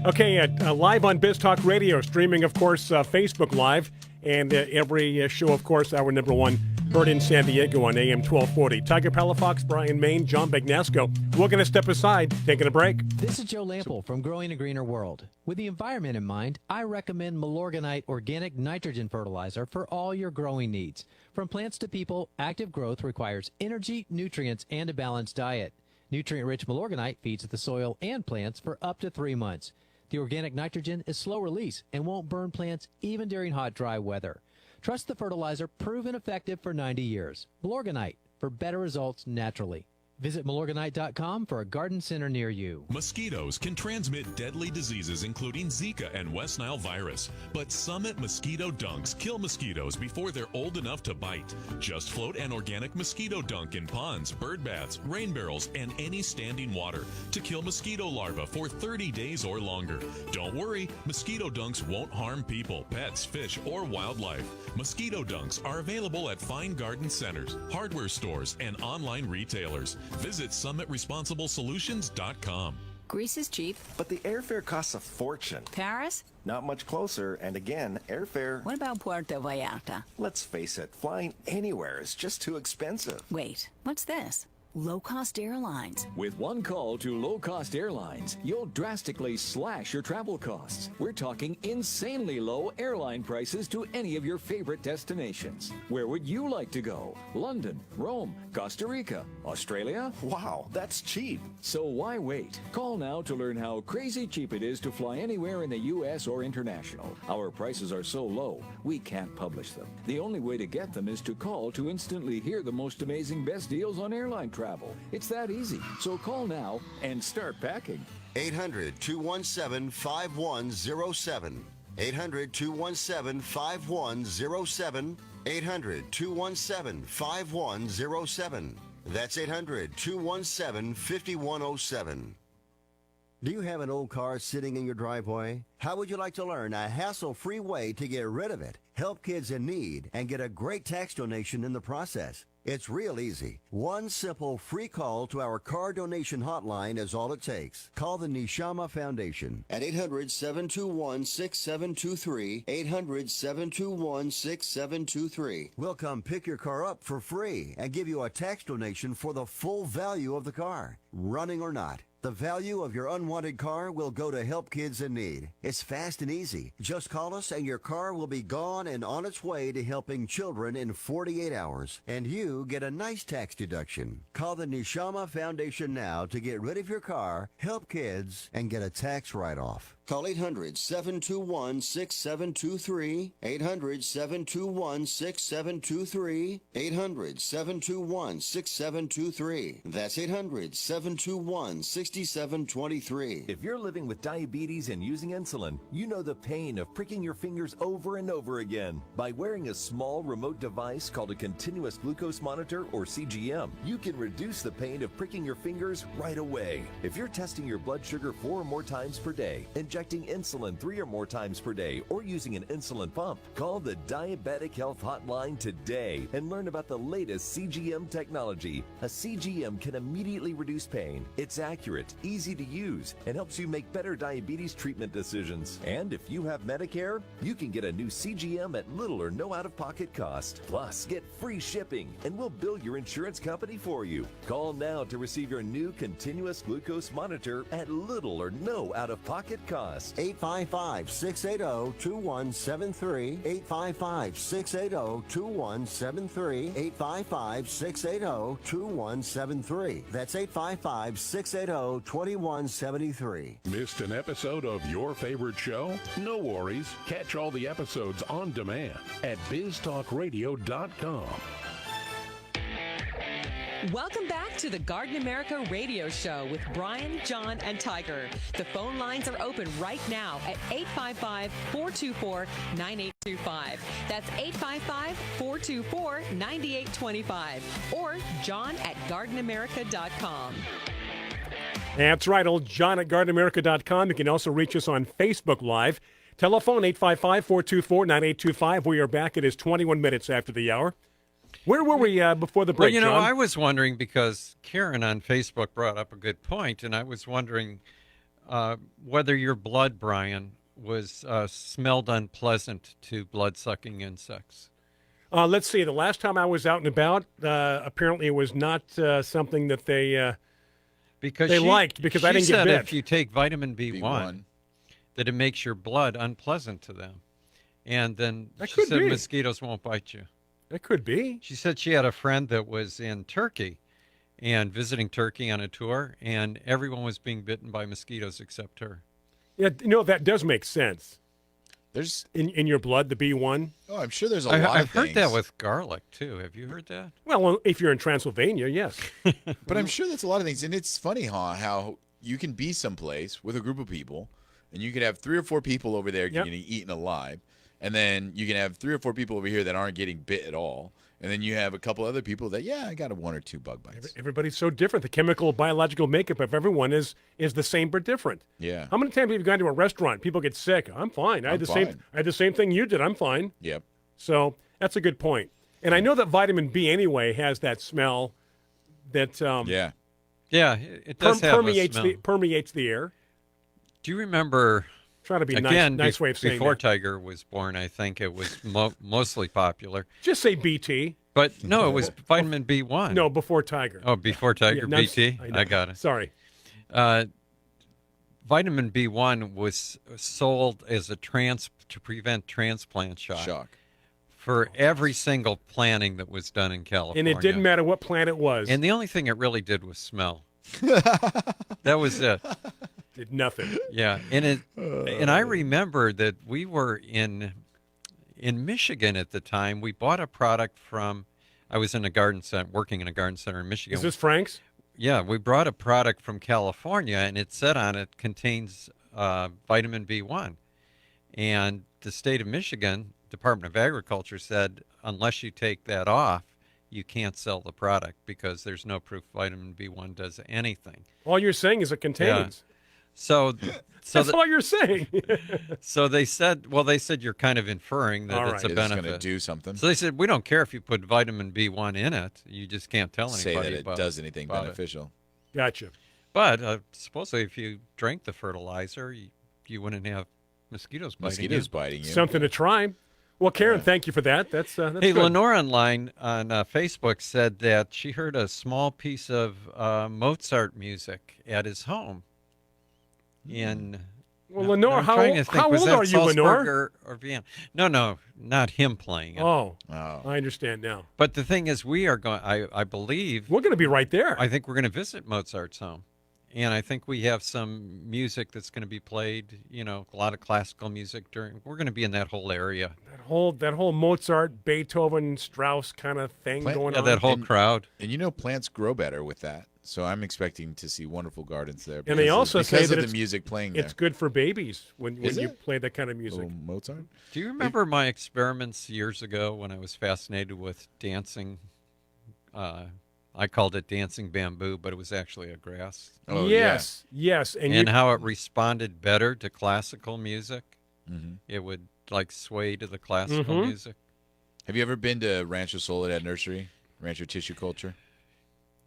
Okay, live on Biz Talk Radio, streaming, of course, Facebook Live, and every show, of course, our number one, heard in San Diego on AM 1240. Tiger Palafox, Bryan, Maine, John Bagnasco. We're going to step aside, taking a break. This is Joe Lample from Growing a Greener World. With the environment in mind, I recommend Milorganite Organic Nitrogen Fertilizer for all your growing needs. From plants to people, active growth requires energy, nutrients, and a balanced diet. Nutrient-rich Milorganite feeds the soil and plants for up to 3 months. The organic nitrogen is slow release and won't burn plants even during hot, dry weather. Trust the fertilizer, proven effective for 90 years. Milorganite, for better results naturally. Visit Milorganite.com for a garden center near you. Mosquitoes can transmit deadly diseases including Zika and West Nile virus, but Summit Mosquito Dunks kill mosquitoes before they're old enough to bite. Just float an organic mosquito dunk in ponds, bird baths, rain barrels, and any standing water to kill mosquito larvae for 30 days or longer. Don't worry, mosquito dunks won't harm people, pets, fish, or wildlife. Mosquito dunks are available at fine garden centers, hardware stores, and online retailers. Visit SummitResponsibleSolutions.com. Greece is cheap. But the airfare costs a fortune. Paris? Not much closer, and again, airfare... What about Puerto Vallarta? Let's face it, flying anywhere is just too expensive. Wait, what's this? Low-cost airlines. With one call to low-cost airlines, you'll drastically slash your travel costs. We're talking insanely low airline prices to any of your favorite destinations. Where would you like to go? London, Rome, Costa Rica, Australia? Wow, that's cheap. So why wait? Call now to learn how crazy cheap it is to fly anywhere in the U.S. or international. Our prices are so low, we can't publish them. The only way to get them is to call to instantly hear the most amazing best deals on airline travel. It's that easy. So call now and start packing. 800-217-5107. 800-217-5107. 800-217-5107. That's 800-217-5107. Do you have an old car sitting in your driveway? How would you like to learn a hassle-free way to get rid of it, help kids in need, and get a great tax donation in the process? It's real easy. One simple free call to our car donation hotline is all it takes. Call the Nishama Foundation at 800-721-6723, 800-721-6723. We'll come pick your car up for free and give you a tax donation for the full value of the car, running or not. The value of your unwanted car will go to help kids in need. It's fast and easy. Just call us and your car will be gone and on its way to helping children in 48 hours. And you get a nice tax deduction. Call the Nishama Foundation now to get rid of your car, help kids, and get a tax write-off. Call 800-721-6723, 800-721-6723, 800-721-6723. That's 800-721-6723. If you're living with diabetes and using insulin, you know the pain of pricking your fingers over and over again. By wearing a small remote device called a continuous glucose monitor, or CGM, you can reduce the pain of pricking your fingers right away. If you're testing your blood sugar 4 or more times per day, injecting insulin 3 or more times per day, or using an insulin pump, call the Diabetic Health Hotline today and learn about the latest CGM technology. A CGM can immediately reduce pain. It's accurate, easy to use, and helps you make better diabetes treatment decisions. And if you have Medicare, you can get a new CGM at little or no out-of-pocket cost. Plus, get free shipping, and we'll bill your insurance company for you. Call now to receive your new continuous glucose monitor at little or no out-of-pocket cost. 855-680-2173, 855-680-2173, 855-680-2173. That's 855-680-2173. Missed an episode of your favorite show? No worries. Catch all the episodes on demand at biztalkradio.com. Welcome back to the Garden America Radio Show with Bryan, John, and Tiger. The phone lines are open right now at 855-424-9825. That's 855-424-9825. Or john@gardenamerica.com. That's right, old John at gardenamerica.com. You can also reach us on Facebook Live. Telephone 855-424-9825. We are back. It is 21 minutes after the hour. Where were we before the break, Well, John? I was wondering because Karen on Facebook brought up a good point, and I was wondering whether your blood, Bryan, was smelled unpleasant to blood-sucking insects. Let's see. The last time I was out and about, apparently it was not something that they liked because I didn't get bit. If you take vitamin B1, that it makes your blood unpleasant to them. And then she said mosquitoes won't bite you. That could be. She said she had a friend that was in Turkey and visiting Turkey on a tour, and everyone was being bitten by mosquitoes except her. Yeah, that does make sense. There's in your blood, the B1. Oh, I'm sure there's a lot of I've heard things. that with garlic, too. Have you heard that? Well, if you're in Transylvania, yes. But I'm sure that's a lot of things. And it's funny, how you can be someplace with a group of people, and you could have 3 or 4 people over there getting eaten alive. And then you can have 3 or 4 people over here that aren't getting bit at all. And then you have a couple other people that, I got 1 or 2 bug bites. Everybody's so different. The chemical, biological makeup of everyone is the same but different. Yeah. How many times have you gone to a restaurant? People get sick. I'm fine. I had the same thing you did. I'm fine. Yep. So that's a good point. And I know that vitamin B anyway has that smell that it does have a smell. Permeates the air. Do you remember? Trying to be again, nice way of saying before that. Tiger was born, I think it was mostly popular. Just say BT. But no, it was vitamin B1. No, before Tiger. Oh, before Tiger, Yeah, BT? I got it. Sorry. Vitamin B1 was sold as a to prevent transplant shock. For every single planting that was done in California. And it didn't matter what plant it was. And the only thing it really did was smell. That was it. Did nothing. Yeah, and I remember that we were in Michigan at the time. We bought a product I was in a garden center, working in a garden center in Michigan. Is this Frank's? Yeah, we brought a product from California, and it said on it contains vitamin B1. And the state of Michigan, Department of Agriculture, said unless you take that off, you can't sell the product because there's no proof vitamin B1 does anything. All you're saying is it contains. Yeah. So that's all you're saying. So they said you're kind of inferring that it's a benefit. It's going to do something. So they said, we don't care if you put vitamin B1 in it. You just can't tell anybody say that it does anything beneficial. Gotcha. But supposedly if you drank the fertilizer, you wouldn't have mosquitoes biting you. Something to try. Well, Karen, thank you for that. That's hey, good. Lenore online on Facebook said that she heard a small piece of Mozart music at his home. Lenore, how old are you, Lenore? Or Vienna? No, not him playing it. Oh, I understand now. But the thing is, we are going. I believe we're going to be right there. I think we're going to visit Mozart's home, And I think we have some music that's going to be played, a lot of classical music we're going to be in that whole area. That whole Mozart, Beethoven, Strauss kind of thing going on. That whole crowd. And plants grow better with that. So I'm expecting to see wonderful gardens there. And they also say that the music playing there. It's good for babies when you play that kind of music. Mozart? Do you remember my experiments years ago when I was fascinated with dancing? I called it dancing bamboo, but it was actually a grass. Oh, yes. And how it responded better to classical music. Mm-hmm. It would sway to the classical music. Have you ever been to Rancho Soledad Nursery, Rancho Tissue Culture?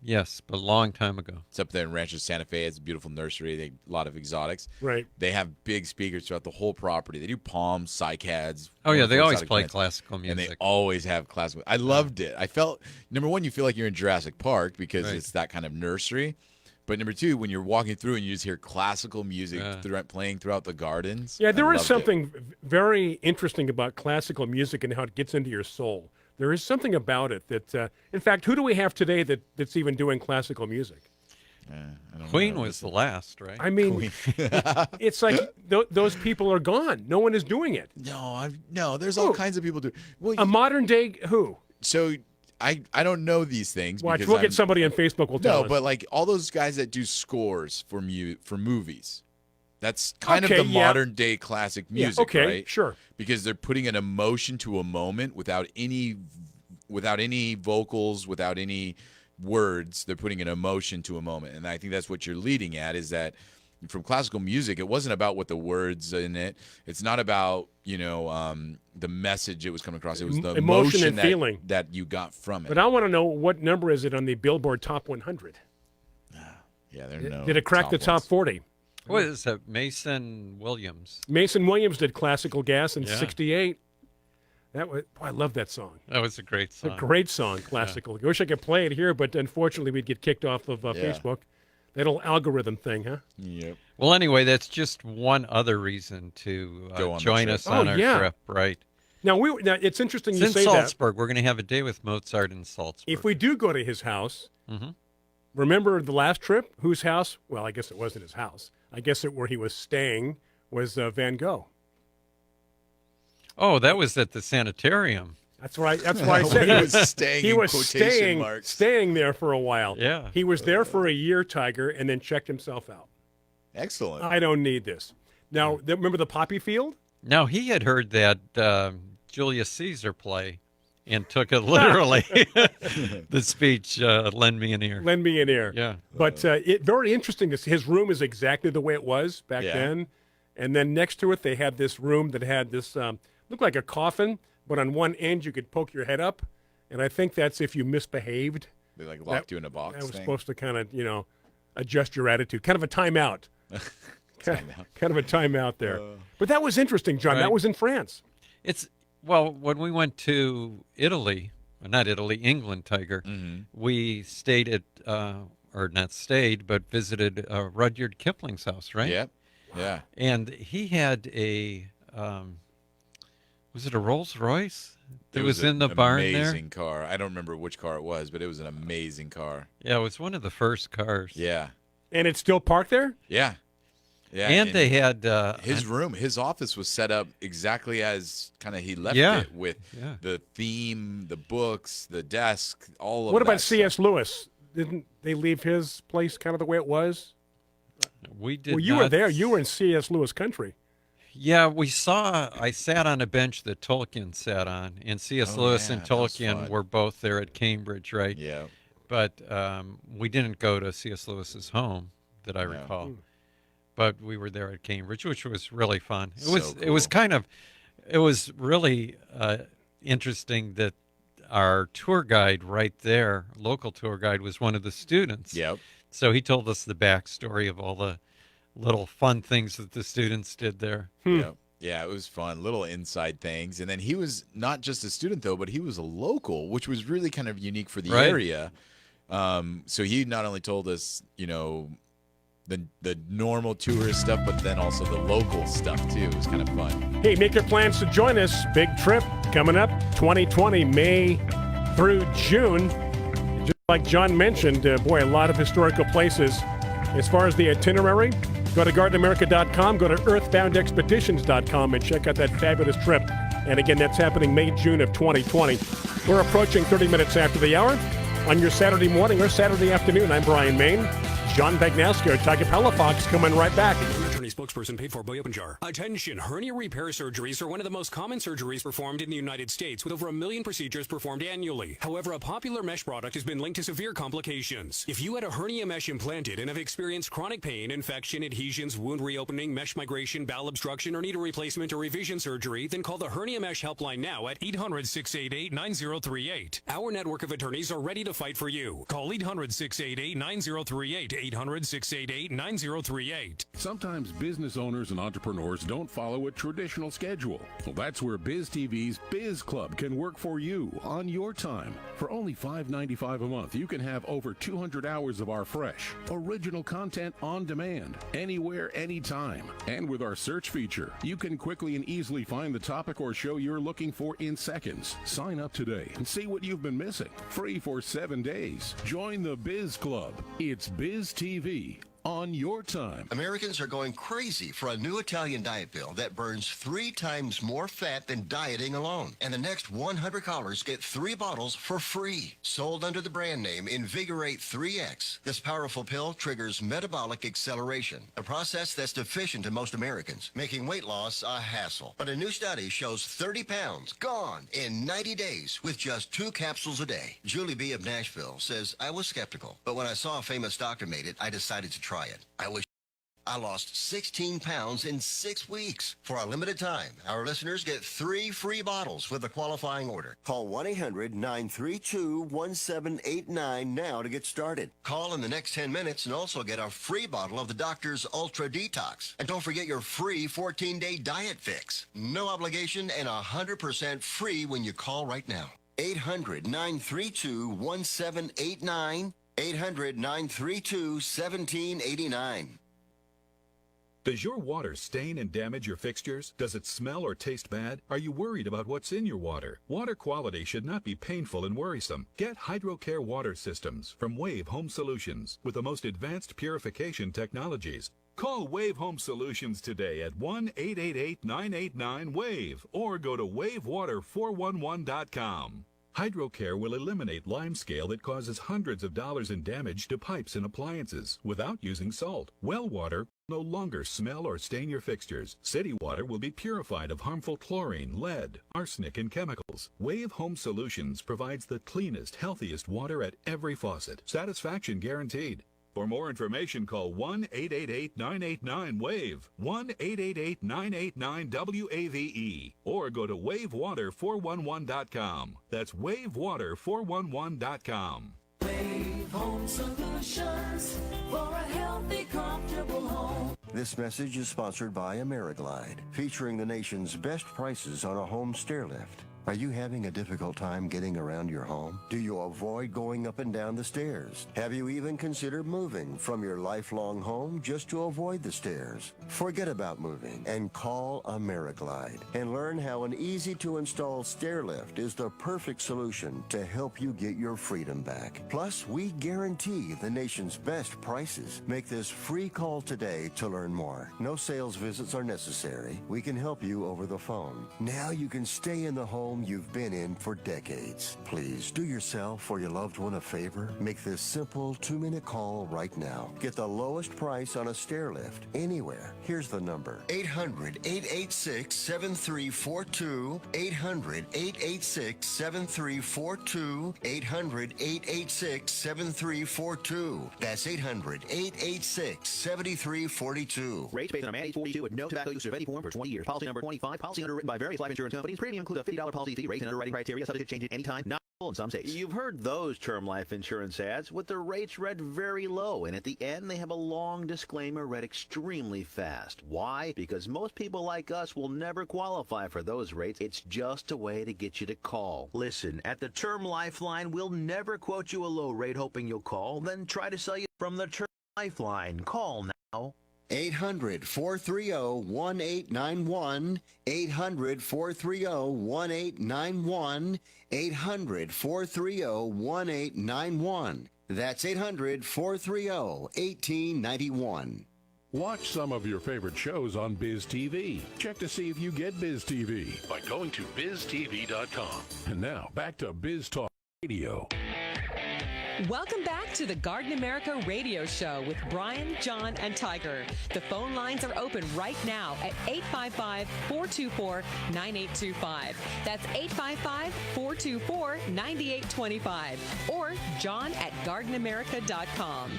Yes, but a long time ago. It's up there in Rancho Santa Fe. It's a beautiful nursery. A lot of exotics. Right. They have big speakers throughout the whole property. They do palms, cycads. Oh, yeah, they always play plants, classical music. And they always have classical. I loved it. I felt, number one, you feel like you're in Jurassic Park because it's that kind of nursery. But number two, when you're walking through and you just hear classical music playing throughout the gardens. Yeah, there is something very interesting about classical music and how it gets into your soul. There is something about it that, in fact, who do we have today that's even doing classical music? Queen was the last, right? I mean, it's like those people are gone. No one is doing it. No, there's all kinds of people doing. Well, a modern day who? So I don't know these things. Watch, we'll get somebody on Facebook will tell us. No, but like all those guys that do scores for movies. That's kind of the modern day classic music, right? Sure. Because they're putting an emotion to a moment without any vocals, without any words. They're putting an emotion to a moment. And I think that's what you're leading at, is that from classical music, it wasn't about what the words in it. It's not about, the message it was coming across. It was the emotion and feeling that you got from it. But I want to know, what number is it on the Billboard Top 100? Yeah, Did it crack the top 40? What is that? Mason Williams. Mason Williams did Classical Gas in '68. I love that song. That was a great song. A great song, Classical. I wish I could play it here, but unfortunately we'd get kicked off of Facebook. That old algorithm thing, huh? Yep. Well, anyway, that's just one other reason to join us on our trip, right? Now, it's interesting you it's say in that. Salzburg. We're going to have a day with Mozart in Salzburg. If we do go to his house, remember the last trip? Whose house? Well, I guess it wasn't his house. I guess where he was staying was Van Gogh. Oh, that was at the sanitarium. That's right. That's why I said he was staying there for a while. Yeah. He was there for a year, Tiger, and then checked himself out. Excellent. I don't need this. Now, remember the poppy field? Now, he had heard that Julius Caesar play and took it literally. The speech, lend me an ear. Lend me an ear. Yeah. But very interesting. His room is exactly the way it was back then. And then next to it, they had this room that had this, looked like a coffin, but on one end you could poke your head up. And I think that's if you misbehaved. They locked you in a box. That was supposed to kind of, adjust your attitude. Kind of a timeout. Kind of a timeout there. But that was interesting, John. Right. that was in France. Well, when we went to Italy, not Italy, England, Tiger, we stayed at, or not stayed, but visited Rudyard Kipling's house, right? Yep. Yeah. And he had was it a Rolls Royce? It was in the barn there? Amazing car. I don't remember which car it was, but it was an amazing car. Yeah, it was one of the first cars. Yeah. And it's still parked there? Yeah. Yeah. And they had his room, his office was set up exactly as kind of he left it, with the theme, the books, the desk, all of that. What about stuff. C.S. Lewis? Didn't they leave his place kind of the way it was? We did. Well, you were there. You were in C.S. Lewis country. Yeah, I sat on a bench that Tolkien sat on, and C.S. Lewis and Tolkien were both there at Cambridge, right? Yeah. But we didn't go to C.S. Lewis's home, that I recall. But we were there at Cambridge, which was really fun. It was really interesting that our tour guide right there, local tour guide, was one of the students. Yep. So he told us the backstory of all the little fun things that the students did there. Yep. Yeah, it was fun. Little inside things. And then he was not just a student, though, but he was a local, which was really kind of unique for the area. So he not only told us, the normal tourist stuff, but then also the local stuff, too. It was kind of fun. Hey, make your plans to join us. Big trip coming up 2020, May through June. Just like John mentioned, boy, a lot of historical places As far as the itinerary, go to GardenAmerica.com, go to EarthboundExpeditions.com, and check out that fabulous trip. And again, that's happening May, June of 2020. We're approaching 30 minutes after the hour. On your Saturday morning or Saturday afternoon, I'm Bryan Main. John Bagnasco, Tiger Palafox coming right back. Attorney spokesperson paid for by Openjar. Attention, hernia repair surgeries are one of the most common surgeries performed in the United States, with over 1 million procedures performed annually. However, a popular mesh product has been linked to severe complications. If you had a hernia mesh implanted and have experienced chronic pain, infection, adhesions, wound reopening, mesh migration, bowel obstruction, or need a replacement or revision surgery, then call the Hernia Mesh Helpline now at 800-688-9038. Our network of attorneys are ready to fight for you. Call 800-688-9038, 800-688-9038. Sometimes business owners and entrepreneurs don't follow a traditional schedule. Well, that's where Biz TV's Biz Club can work for you on your time. For only $5.95 a month, you can have over 200 hours of our fresh, original content on demand, anywhere, anytime. And with our search feature, you can quickly and easily find the topic or show you're looking for in seconds. Sign up today and see what you've been missing. Free for 7 days. Join the Biz Club. It's Biz TV. On your time. Americans are going crazy for a new Italian diet pill that burns 3 times more fat than dieting alone. And the next 100 callers get 3 bottles for free. Sold under the brand name Invigorate 3X. This powerful pill triggers metabolic acceleration, a process that's deficient in most Americans, making weight loss a hassle. But a new study shows 30 pounds gone in 90 days with just 2 capsules a day. Julie B. of Nashville says, I was skeptical, but when I saw a famous doctor made it, I decided to try it. I lost 16 pounds in 6 weeks. For a limited time, our listeners get 3 free bottles with a qualifying order. Call 1-800-932-1789 now to get started. Call in the next 10 minutes and also get a free bottle of the doctor's Ultra Detox. And don't forget your free 14-day diet fix. No obligation and 100% free when you call right now. 800-932-1789. 800-932-1789. Does your water stain and damage your fixtures? Does it smell or taste bad? Are you worried about what's in your water? Water quality should not be painful and worrisome. Get HydroCare water systems from Wave Home Solutions with the most advanced purification technologies. Call Wave Home Solutions today at 1-888-989-WAVE or go to wavewater411.com. HydroCare will eliminate limescale that causes hundreds of dollars in damage to pipes and appliances without using salt. Well water will no longer smell or stain your fixtures. City water will be purified of harmful chlorine, lead, arsenic, and chemicals. Wave Home Solutions provides the cleanest, healthiest water at every faucet. Satisfaction guaranteed. For more information, call 1-888-989-WAVE, 1-888-989-WAVE, or go to wavewater411.com. That's wavewater411.com. Wave Home Solutions for a healthy, comfortable home. This message is sponsored by AmeriGlide, featuring the nation's best prices on a home stair lift. Are you having a difficult time getting around your home? Do you avoid going up and down the stairs? Have you even considered moving from your lifelong home just to avoid the stairs? Forget about moving and call AmeriGlide and learn how an easy-to-install stair lift is the perfect solution to help you get your freedom back. Plus, we guarantee the nation's best prices. Make this free call today to learn more. No sales visits are necessary. We can help you over the phone. Now you can stay in the home you've been in for decades. Please do yourself or your loved one a favor. Make this simple 2-minute call right now. Get the lowest price on a stair lift anywhere. Here's the number: 800-886-7342. 800-886-7342. 800-886-7342. That's 800-886-7342. Rates based on a man age 42 with no tobacco use of any form for 20 years. Policy number 25. Policy underwritten by various life insurance companies. Premium includes a $50 policy fee. Rates and underwriting criteria subject to change at any time. Not in some states. You've heard those term life insurance ads with the rates read very low, and at the end they have a long disclaimer read extremely fast. Why? Because most people like us will never qualify for those rates. It's just a way to get you to call. Listen, at the Term Lifeline, we'll never quote you a low rate hoping you'll call, then try to sell you from the Term Lifeline. Call now. 800-430-1891. 800-430-1891. 800-430-1891. That's 800-430-1891. Watch some of your favorite shows on Biz TV. Check to see if you get Biz TV by going to biztv.com. And now, back to Biz Talk Radio. Welcome back to the Garden America radio show with Bryan, John, and Tiger. The phone lines are open right now at 855-424-9825. That's 855-424-9825. Or John at gardenamerica.com.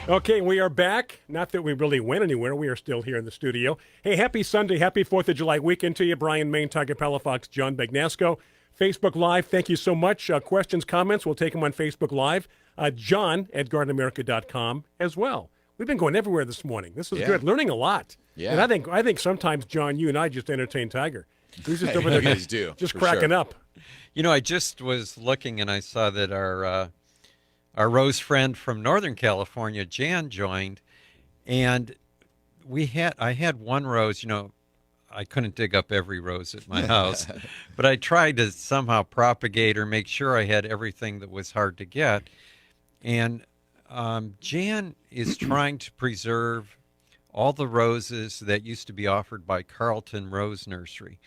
Okay, we are back. Not that we really went anywhere. We are still here in the studio. Hey, happy Sunday, happy 4th of July weekend to you. Bryan, Maine, Tiger, Palafox, John Bagnasco. Facebook Live, thank you so much. Questions, comments, we'll take them on Facebook Live. John at gardenamerica.com as well. We've been going everywhere this morning. This is good. Learning a lot. Yeah. And I think sometimes, John, you and I just entertain Tiger. He's just over there just cracking up. You know, I just was looking and I saw that our Rose friend from Northern California, Jan, joined. And I had one rose, you know, I couldn't dig up every rose at my house, but I tried to somehow propagate or make sure I had everything that was hard to get. And Jan is trying to preserve all the roses that used to be offered by Carlton Rose Nursery,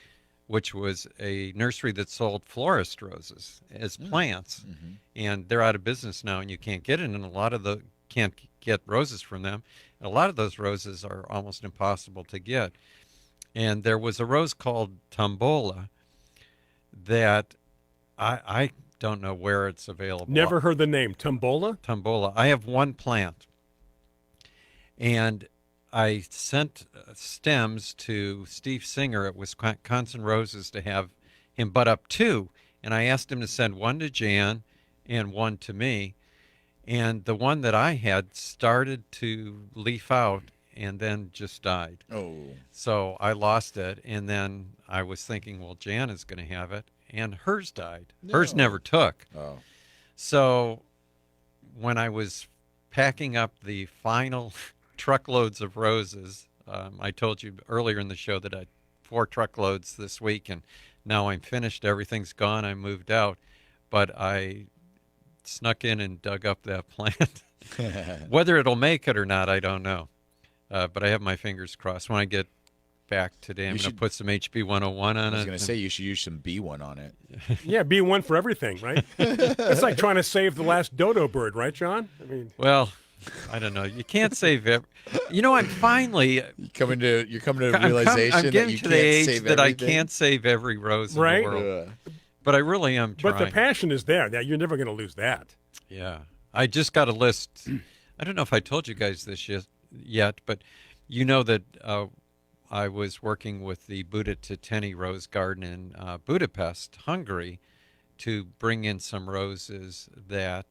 which was a nursery that sold florist roses as plants. Mm-hmm. And they're out of business now, and you can't get it, and can't get roses from them. And a lot of those roses are almost impossible to get. And there was a rose called Tombola that I don't know where it's available. Never heard the name. Tombola? Tombola. I have one plant. And I sent stems to Steve Singer at Wisconsin Roses to have him bud up 2. And I asked him to send one to Jan and one to me. And the one that I had started to leaf out and then just died. Oh. So I lost it, and then I was thinking, well, Jan is going to have it, and hers died. No. Hers never took. Oh. So when I was packing up the final truckloads of roses, I told you earlier in the show that I had 4 truckloads this week, and now I'm finished. Everything's gone. I moved out, but I snuck in and dug up that plant. Whether it'll make it or not, I don't know. But I have my fingers crossed. When I get back today, I'm going to put some HB 101 on it. I was going to say you should use some B1 on it. Yeah, B1 for everything, right? It's like trying to save the last dodo bird, right, John? I mean, well, I don't know. You can't save it. You know, I'm finally you're coming to a realization I'm getting that you to can't the age save that everything. I can't save every rose in the world. But I really am trying. But the passion is there. Now you're never going to lose that. Yeah, I just got a list. I don't know if I told you guys this yet, but you know that I was working with the Buda Teteni Rose Garden in Budapest, Hungary, to bring in some roses that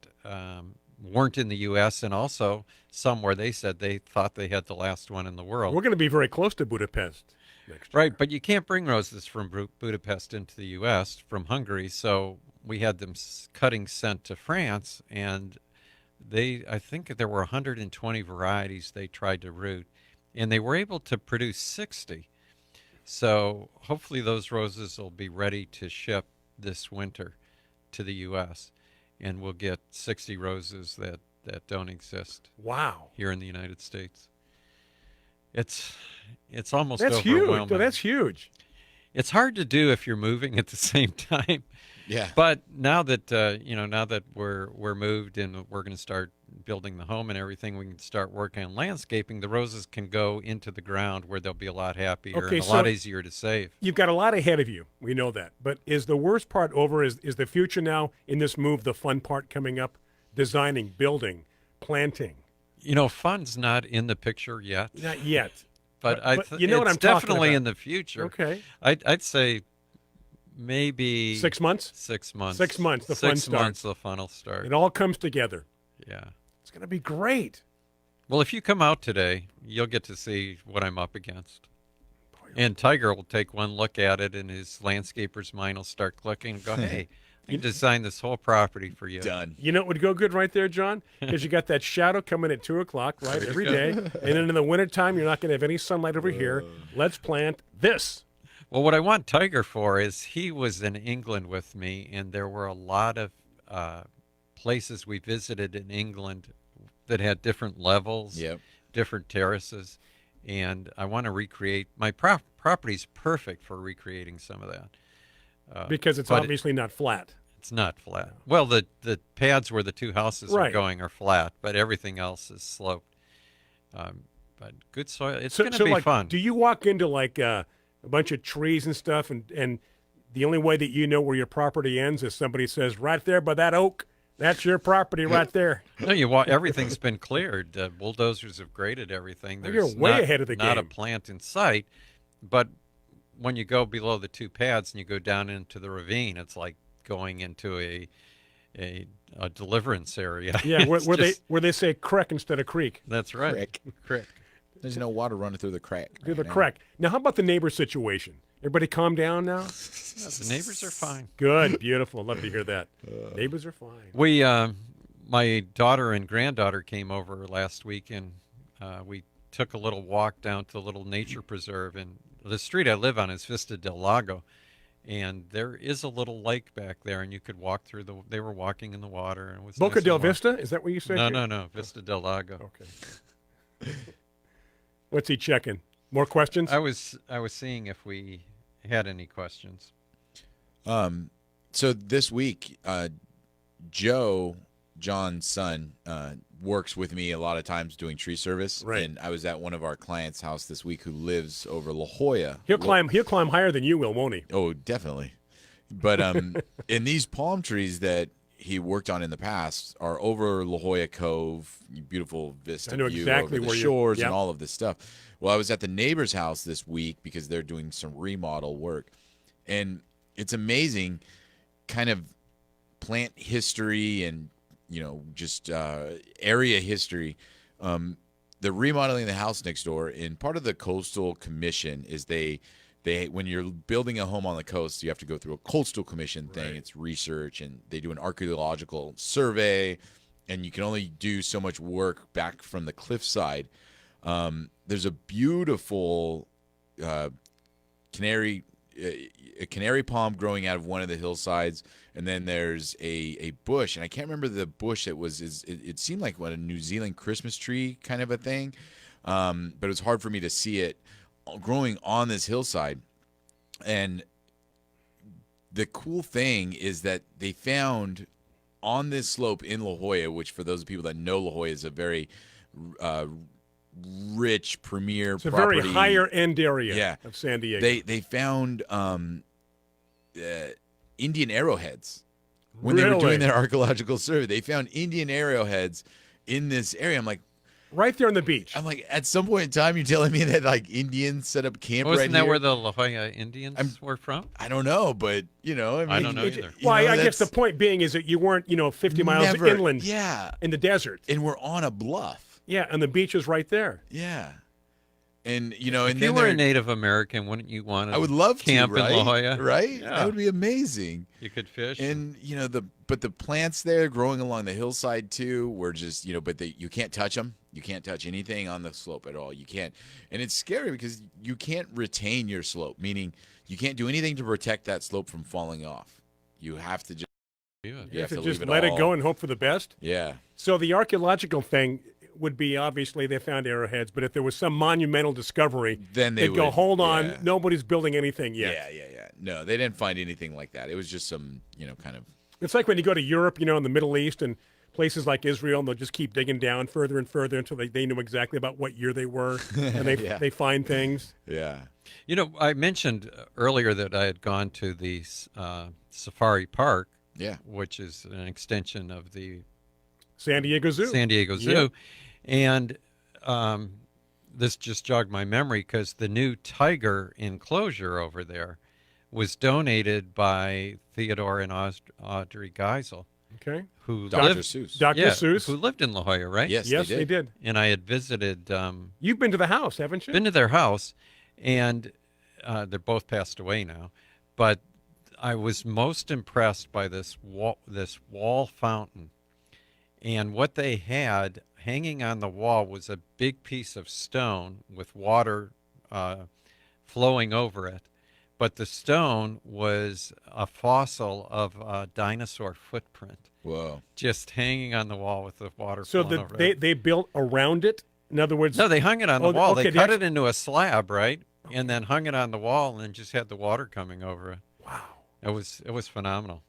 weren't in the U.S. and also some where they said they thought they had the last one in the world. We're going to be very close to Budapest next year. Right, but you can't bring roses from Budapest into the U.S. from Hungary, so we had them cutting sent to France, and I think there were 120 varieties they tried to root, and they were able to produce 60. So hopefully those roses will be ready to ship this winter to the U.S., and we'll get 60 roses that don't exist. Wow. Here in the United States. It's almost that's overwhelming. Huge. That's huge. It's hard to do if you're moving at the same time. Yeah. But now that now that we're moved and we're going to start building the home and everything, we can start working on landscaping. The roses can go into the ground where they'll be a lot happier and a lot easier to save. You've got a lot ahead of you. We know that. But is the worst part over? Is the future now in this move? The fun part coming up? Designing, building, planting. You know, fun's not in the picture yet. Not yet. But you know what I'm talking about. It's definitely in the future. Okay. I'd say maybe 6 months. 6 months. 6 months. The fun starts. 6 months. The fun will start. It all comes together. Yeah. It's going to be great. Well, if you come out today, you'll get to see what I'm up against. And Tiger will take one look at it, and his landscaper's mind will start clicking and go, hey, I designed this whole property for you. Done. You know what would go good right there, John? Because you got that shadow coming at 2 o'clock, right, every day. And then in the wintertime, you're not going to have any sunlight over here. Let's plant this. Well, what I want Tiger for is he was in England with me, and there were a lot of places we visited in England that had different levels, different terraces, and I want to recreate. My property's perfect for recreating some of that. Because it's obviously not flat. It's not flat. Well, the pads where the two houses are going are flat, but everything else is sloped. But good soil. It's going to be fun. Do you walk into like a bunch of trees and stuff, and the only way that you know where your property ends is somebody says, right there by that oak, that's your property right there. No, everything's been cleared. Bulldozers have graded everything. There's You're way ahead of the not game. a plant in sight, but when you go below the two pads and you go down into the ravine, it's like going into a deliverance area. Yeah, where they say creek instead of creek. That's right. Creek. There's no water running through the crack. Through the crack. Now, how about the neighbor situation? Everybody calm down now? The neighbors are fine. Good, beautiful. Love to hear that. Neighbors are fine. We, my daughter and granddaughter came over last week, and we took a little walk down to the little nature preserve. And the street I live on is Vista del Lago, and there is a little lake back there, and you could walk through they were walking in the water. And it was Boca del Vista? Is that what you said? No. Vista del Lago. Okay. What's he checking? More questions? I was seeing if we had any questions. So this week, Joe, John's son, works with me a lot of times doing tree service. Right. And I was at one of our clients' house this week who lives over La Jolla. He'll climb higher than you will, won't he? Oh, definitely. But in these palm trees that he worked on in the past are over La Jolla Cove, beautiful vista view exactly over the shores and all of this stuff. Well, I was at the neighbor's house this week because they're doing some remodel work. And it's amazing kind of plant history and, just area history. The remodeling the house next door, and part of the coastal commission is they when you're building a home on the coast, you have to go through a coastal commission thing. Right. It's research, and they do an archaeological survey, and you can only do so much work back from the cliffside. There's a beautiful canary palm growing out of one of the hillsides, and then there's a bush, and I can't remember the bush it was. It seemed like a New Zealand Christmas tree kind of a thing, but it was hard for me to see it growing on this hillside. And the cool thing is that they found on this slope in La Jolla, which for those people that know La Jolla is a very rich premier it's a property. Very higher end area of San Diego. They found Indian arrowheads when they were doing their archaeological survey. They found Indian arrowheads in this area. I'm like, right there on the beach. I'm like, at some point in time, you're telling me that like Indians set up camp right here? Wasn't that where the La Jolla Indians were from? I don't know, but I don't know either. Well, I guess the point being is that you weren't 50 miles inland in the desert. And we're on a bluff. Yeah, and the beach is right there. Yeah. And if and you then were a Native American, wouldn't you want to? I would love camp to, right? in La Jolla, right? Yeah. That would be amazing. You could fish, and but the plants there growing along the hillside too were just but you can't touch them. You can't touch anything on the slope at all. You can't, and it's scary because you can't retain your slope, meaning you can't do anything to protect that slope from falling off. You have to just you have to just let it go and hope for the best. Yeah. So the archaeological thing would be obviously they found arrowheads, but if there was some monumental discovery, then they'd go, hold on, nobody's building anything yet. Yeah. No, they didn't find anything like that. It was just some, kind of. It's like when you go to Europe, in the Middle East and places like Israel, and they'll just keep digging down further and further until they know exactly about what year they were, and they find things. Yeah. I mentioned earlier that I had gone to the Safari Park, which is an extension of the San Diego Zoo. Yeah. And this just jogged my memory because the new tiger enclosure over there was donated by Theodore and Audrey Geisel. Okay. Who Dr. lived, Seuss. Dr. Seuss. Who lived in La Jolla, right? Yes, they did. And I had visited. You've been to the house, haven't you? Been to their house, and they're both passed away now. But I was most impressed by this wall fountain. And what they had hanging on the wall was a big piece of stone with water flowing over it. but the stone was a fossil of a dinosaur footprint. Whoa. Just hanging on the wall with the water So flowing over it. they built around it? In other words... No, they hung it on the wall. Okay, they cut it into a slab, right? And then hung it on the wall and then just had the water coming over it. Wow. It was phenomenal.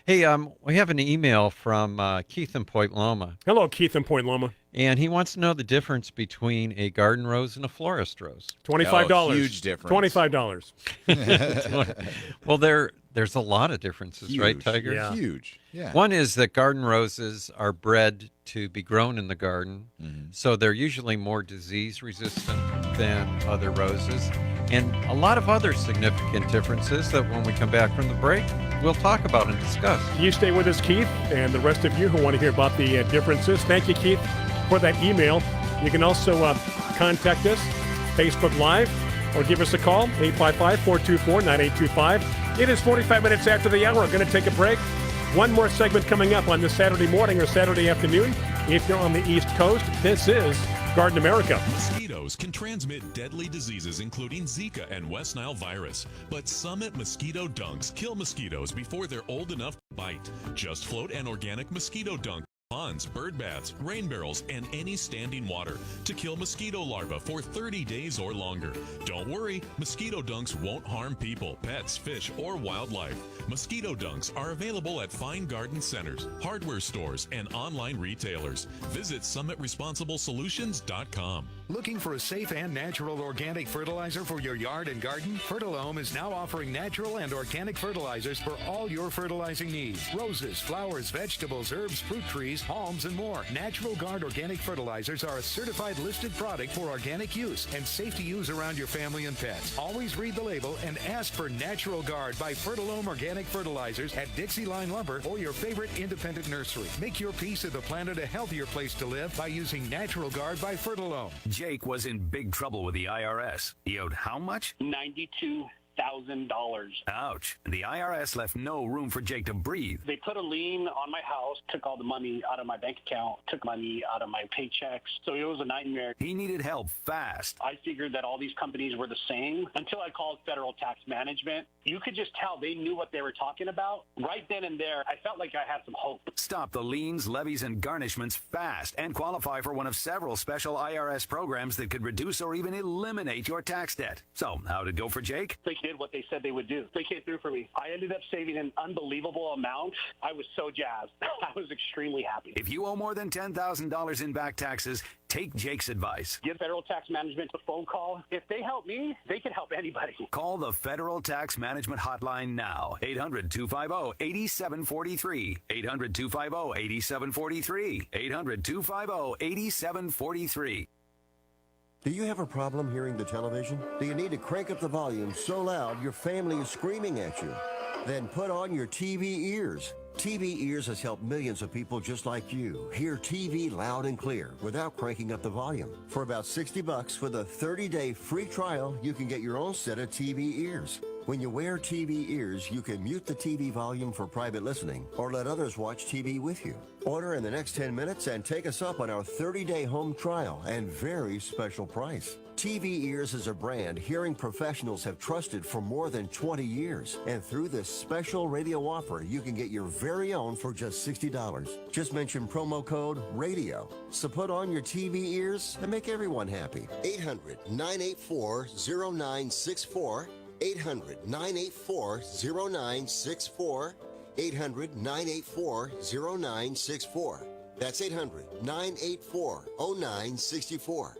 Hey, we have an email from Keith in Point Loma. Hello, Keith in Point Loma. And he wants to know the difference between a garden rose and a florist rose. $25. Oh, huge difference. $25. Well, there's a lot of differences, right, Tiger? Yeah. Huge. Yeah. One is that garden roses are bred to be grown in the garden, so they're usually more disease resistant than other roses. And a lot of other significant differences that when we come back from the break, we'll talk about and discuss. You stay with us, Keith, and the rest of you who want to hear about the differences. Thank you, Keith, for that email. You can also contact us, Facebook Live, or give us a call, 855-424-9825. It is 45 minutes after the hour. We're going to take a break. One more segment coming up on this Saturday morning or Saturday afternoon. If you're on the East Coast, this is Garden America. Mosquitoes can transmit deadly diseases including Zika and West Nile virus, but Summit Mosquito Dunks kill mosquitoes before they're old enough to bite. Just float an organic mosquito dunk. Ponds, bird baths, rain barrels, and any standing water to kill mosquito larvae for 30 days or longer. Don't worry, mosquito dunks won't harm people, pets, fish, or wildlife. Mosquito dunks are available at fine garden centers, hardware stores, and online retailers. Visit SummitResponsibleSolutions.com. Looking for a safe and natural organic fertilizer for your yard and garden? Fertilome is now offering natural and organic fertilizers for all your fertilizing needs. Roses, flowers, vegetables, herbs, fruit trees, palms, and more. Natural Guard organic fertilizers are a certified listed product for organic use and safe to use around your family and pets. Always read the label and ask for Natural Guard by Fertilome Organic Fertilizers at Dixie Line Lumber or your favorite independent nursery. Make your piece of the planet a healthier place to live by using Natural Guard by Fertilome. Jake was in big trouble with the IRS. He owed how much? $92,000. Ouch. The IRS left no room for Jake to breathe. They put a lien on my house, took all the money out of my bank account, took money out of my paychecks. So it was a nightmare. He needed help fast. I figured that all these companies were the same until I called Federal Tax Management. You could just tell they knew what they were talking about. Right then and there, I felt like I had some hope. Stop the liens, levies, and garnishments fast and qualify for one of several special IRS programs that could reduce or even eliminate your tax debt. So, how'd it go for Jake? They did what they said they would do. They came through for me. I ended up saving an unbelievable amount. I was so jazzed. I was extremely happy. If you owe more than $10,000 in back taxes, take Jake's advice. Give Federal Tax Management a phone call. If they help me, they can help anybody. Call the Federal Tax Management Hotline now. 800-250-8743. 800-250-8743. 800-250-8743. Do you have a problem hearing the television? Do you need to crank up the volume so loud your family is screaming at you? Then put on your TV ears. TV Ears has helped millions of people just like you hear TV loud and clear without cranking up the volume. For about $60 with a 30-day free trial, you can get your own set of TV ears. When you wear TV ears, you can mute the TV volume for private listening or let others watch TV with you. Order in the next 10 minutes and take us up on our 30-day home trial and very special price. TV Ears is a brand hearing professionals have trusted for more than 20 years. And through this special radio offer, you can get your very own for just $60. Just mention promo code RADIO. So put on your TV ears and make everyone happy. 800-984-0964. 800-984-0964. 800-984-0964. That's 800-984-0964.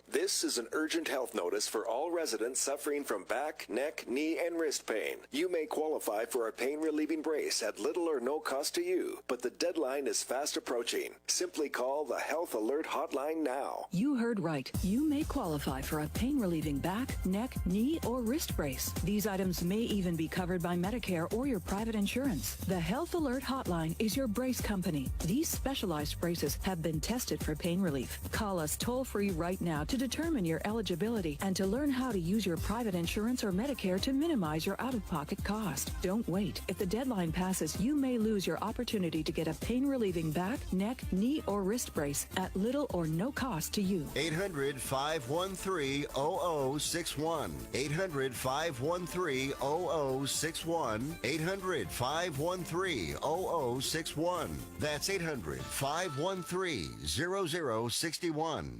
This is an urgent health notice for all residents suffering from back, neck, knee, and wrist pain. You may qualify for a pain-relieving brace at little or no cost to you, but the deadline is fast approaching. Simply call the Health Alert Hotline now. You heard right. You may qualify for a pain-relieving back, neck, knee, or wrist brace. These items may even be covered by Medicare or your private insurance. The Health Alert Hotline is your brace company. These specialized braces have been tested for pain relief. Call us toll-free right now to determine your eligibility and to learn how to use your private insurance or Medicare to minimize your out-of-pocket cost. Don't wait. If the deadline passes, you may lose your opportunity to get a pain-relieving back, neck, knee, or wrist brace at little or no cost to you. 800-513-0061. 800-513-0061. 800-513-0061. That's 800-513-0061.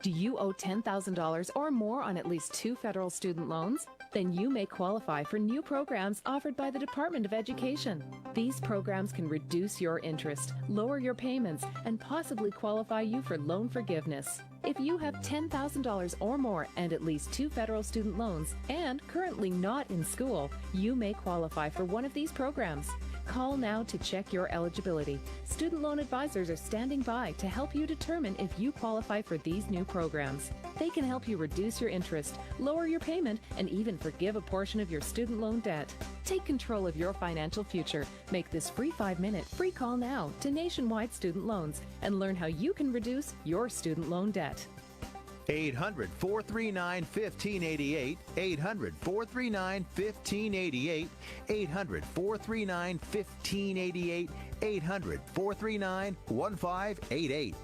Do you owe $10,000 or more on at least 2 federal student loans? Then you may qualify for new programs offered by the Department of Education. These programs can reduce your interest, lower your payments, and possibly qualify you for loan forgiveness. If you have $10,000 or more and at least 2 federal student loans and currently not in school, you may qualify for one of these programs. Call now to check your eligibility. Student loan advisors are standing by to help you determine if you qualify for these new programs. They can help you reduce your interest, lower your payment, and even forgive a portion of your student loan debt. Take control of your financial future. Make this free 5-minute free call now to Nationwide Student Loans and learn how you can reduce your student loan debt. 800-439-1588, 800-439-1588, 800-439-1588, 800-439-1588.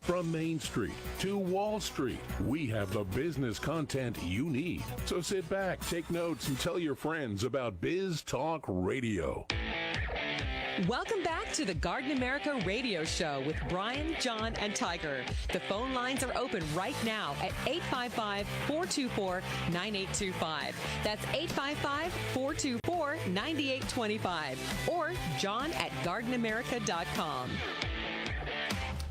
From Main Street to Wall Street, we have the business content you need. So sit back, take notes, and tell your friends about Biz Talk Radio. Welcome back to the Garden America Radio Show with Bryan, John, and Tiger. The phone lines are open right now at 855-424-9825. That's 855-424-9825. Or John at gardenamerica.com.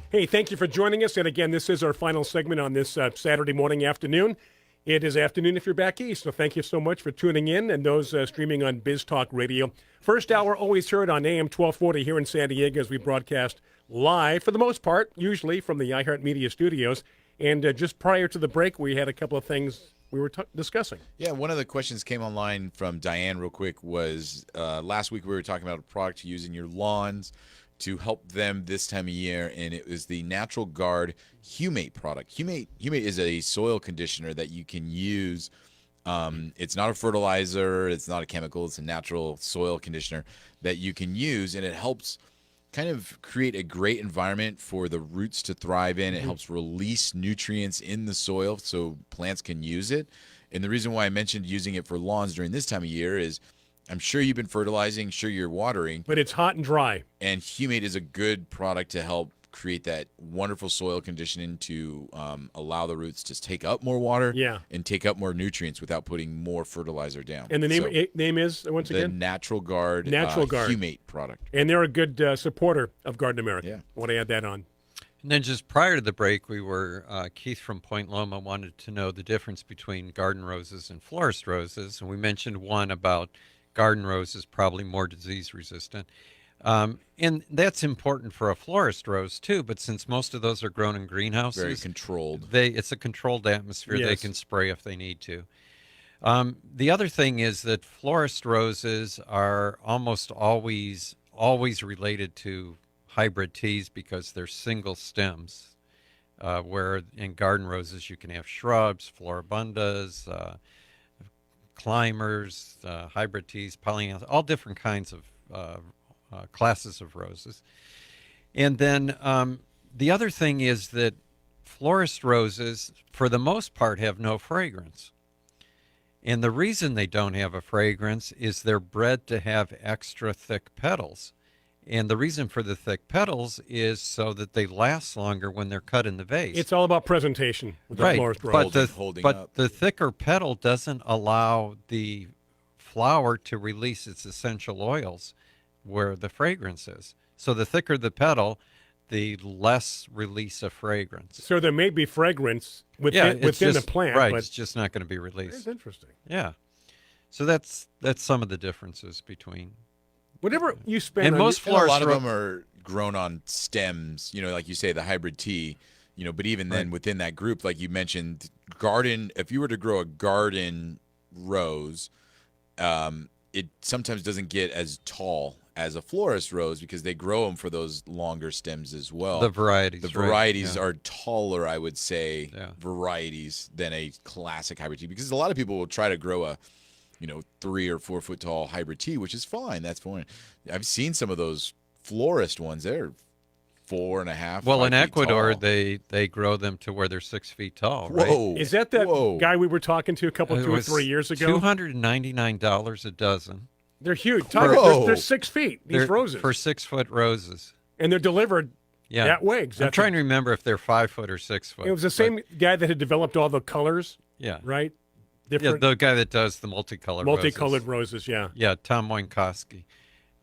Hey, thank you for joining us. And again, this is our final segment on this Saturday morning afternoon. It is afternoon if you're back east, so thank you so much for tuning in and those streaming on Biz Talk Radio. First hour always heard on AM 1240 here in San Diego as we broadcast live, for the most part, usually from the iHeartMedia studios. And just prior to the break, we had a couple of things we were discussing. Yeah, one of the questions came online from Diane real quick was last week we were talking about a product to use in your lawns to help them this time of year, and it was the Natural Guard Humate product. Humate is a soil conditioner that you can use. It's not a fertilizer, it's not a chemical, it's a natural soil conditioner that you can use, and it helps kind of create a great environment for the roots to thrive in. It helps release nutrients in the soil so plants can use it. And the reason why I mentioned using it for lawns during this time of year is I'm sure you've been fertilizing, sure you're watering. But it's hot and dry. And Humate is a good product to help create that wonderful soil conditioning to allow the roots to take up more water and take up more nutrients without putting more fertilizer down. And the name is, once again? The Natural Guard Humate product. And they're a good supporter of Garden America. I want to add that on. And then just prior to the break, we were, Keith from Point Loma wanted to know the difference between garden roses and florist roses. And we mentioned one about garden roses probably more disease resistant. And that's important for a florist rose too, but since most of those are grown in greenhouses, very controlled. It's a controlled atmosphere. They can spray if they need to. The other thing is that florist roses are almost always related to hybrid teas because they're single stems, where in garden roses you can have shrubs, floribundas, climbers, hybrid teas, polyanthes, all different kinds of classes of roses. And then the other thing is that florist roses, for the most part, have no fragrance. And the reason they don't have a fragrance is they're bred to have extra thick petals. And the reason for the thick petals is so that they last longer when they're cut in the vase. It's all about presentation with the florist rose. But the thicker petal doesn't allow the flower to release its essential oils where the fragrance is. So the thicker the petal, the less release of fragrance. So there may be fragrance within the plant. Right, but it's just not going to be released. That's interesting. Yeah. So that's some of the differences between... Whatever you spend and on most a lot of them are grown on stems, like you say, the hybrid tea, but even then within that group, like you mentioned, if you were to grow a garden rose, it sometimes doesn't get as tall as a florist rose because they grow them for those longer stems as well. The varieties. The right, varieties yeah. are taller, I would say, varieties than a classic hybrid tea, because a lot of people will try to grow a 3 or 4 foot tall hybrid tea, which is fine. That's fine. I've seen some of those florist ones. They're 4.5. Well, in 5 feet Ecuador, tall. they grow them to where they're 6 feet tall. Right? Whoa! Is that guy we were talking to a couple, 2 or 3 years ago? $299 a dozen. They're huge. They're 6 feet. These roses for 6 foot roses, and they're delivered that way. Exactly. I'm trying to remember if they're 5 foot or 6 foot. It was the same guy that had developed all the colors. Yeah. Right. Yeah, the guy that does the multicolored roses. Yeah. Yeah, Tom Wojnkowski.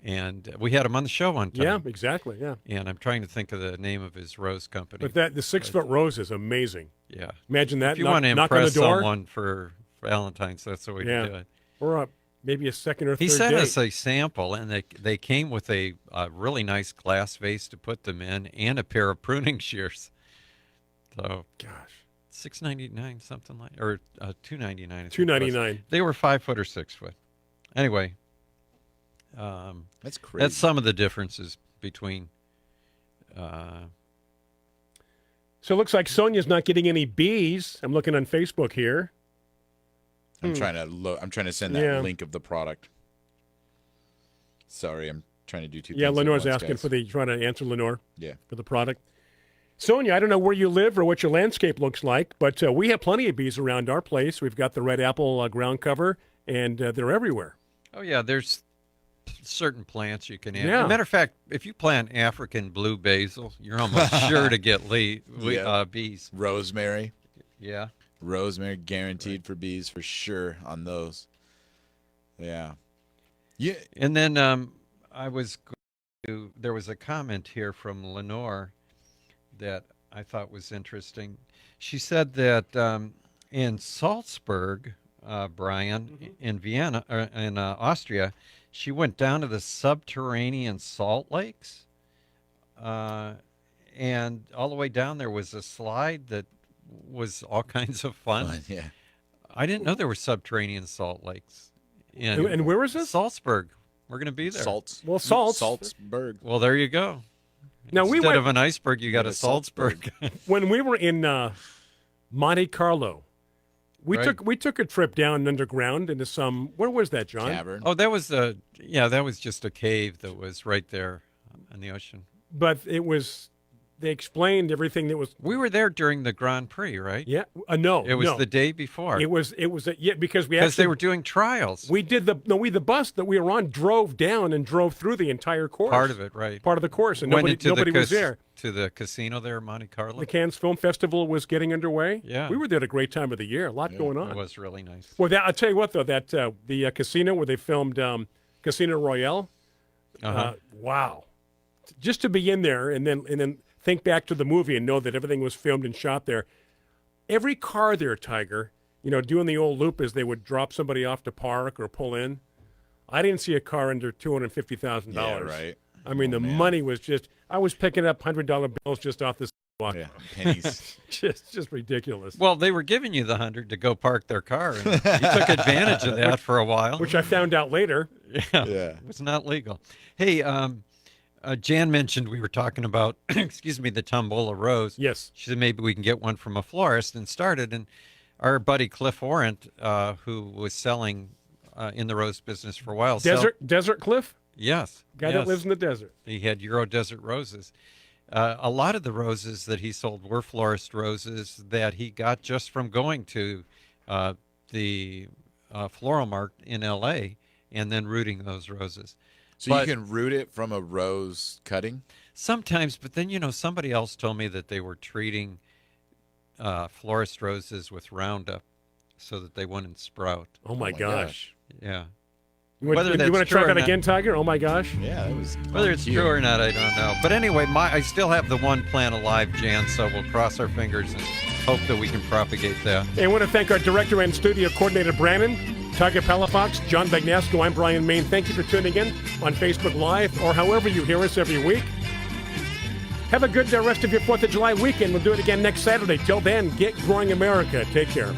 And we had him on the show one time. Yeah, exactly. Yeah. And I'm trying to think of the name of his rose company. But the 6 foot rose is amazing. Yeah. Imagine that. If you want to knock on the impress door. someone for Valentine's, that's the way to do it. Or maybe a second or third He sent date. us a sample, and they came with a really nice glass vase to put them in and a pair of pruning shears. So, gosh, $6.99 something like, or $2.99. $2.99. They were 5 foot or 6 foot. Anyway, that's crazy. That's some of the differences between. So it looks like Sonia's not getting any bees. I'm looking on Facebook here. I'm trying to send that link of the product. Sorry, I'm trying to do two things. Yeah, at Lenore's once, asking guys. trying to answer Lenore. Yeah. For the product. Sonia, I don't know where you live or what your landscape looks like, but we have plenty of bees around our place. We've got the red apple ground cover, and they're everywhere. Oh, yeah, there's certain plants you can add. Yeah. As a matter of fact, if you plant African blue basil, you're almost sure to get bees. Rosemary. Yeah. Rosemary guaranteed for bees for sure on those. Yeah. Yeah. And then there was a comment here from Lenore that I thought was interesting. She said that in Salzburg, Bryan, in Vienna, in Austria, she went down to the subterranean salt lakes, and all the way down there was a slide that was all kinds of fun. Yeah. I didn't know there were subterranean salt lakes. And where is this? Salzburg. We're going to be there. Salzburg. Well, there you go. Now Instead of an iceberg, you got a Salzburg. When we were in Monte Carlo, we Right. took a trip down underground into some. Where was that, John? Cavern. Oh, that was that was just a cave that was right there in the ocean. But it was. They explained everything that was. We were there during the Grand Prix, right? Yeah. No. It was no. the day before. It was because they were doing trials. We did the bus that we were on drove down and drove through the entire course. Part of it, right? Part of the course, and Went nobody was there. To the casino there in Monte Carlo. The Cannes Film Festival was getting underway. Yeah. We were there at a great time of the year. A lot going on. It was really nice. Well, I'll tell you what, though, that the casino where they filmed Casino Royale, wow. Just to be in there and then think back to the movie and know that everything was filmed and shot there. Every car there, Tiger, doing the old loop is they would drop somebody off to park or pull in. I didn't see a car under $250,000. Yeah, right. I mean, money was just, I was picking up $100 bills just off the sidewalk. Yeah, pennies. just ridiculous. Well, they were giving you the $100 to go park their car, and you took advantage of that for a while. Which I found out later. Yeah. It was not legal. Hey, Jan mentioned we were talking about, the Tombola rose. Yes. She said maybe we can get one from a florist and started. And our buddy Cliff Orant, who was selling in the rose business for a while. Desert Cliff? Yes. Guy that lives in the desert. He had Euro Desert roses. A lot of the roses that he sold were florist roses that he got just from going to the floral mart in L.A. and then rooting those roses. So you can root it from a rose cutting? Sometimes, but then, somebody else told me that they were treating florist roses with Roundup so that they wouldn't sprout. Oh, my gosh. Yeah. You want to try that again, Tiger? Oh, my gosh. Yeah, that was Whether it's true or not, I don't know. But anyway, I still have the one plant alive, Jan, so we'll cross our fingers and hope that we can propagate that. And I want to thank our director and studio coordinator, Brandon, Tiger Palafox, John Bagnasco. I'm Brian Main. Thank you for tuning in on Facebook Live or however you hear us every week. Have a good rest of your 4th of July weekend. We'll do it again next Saturday. Till then, get growing America. Take care.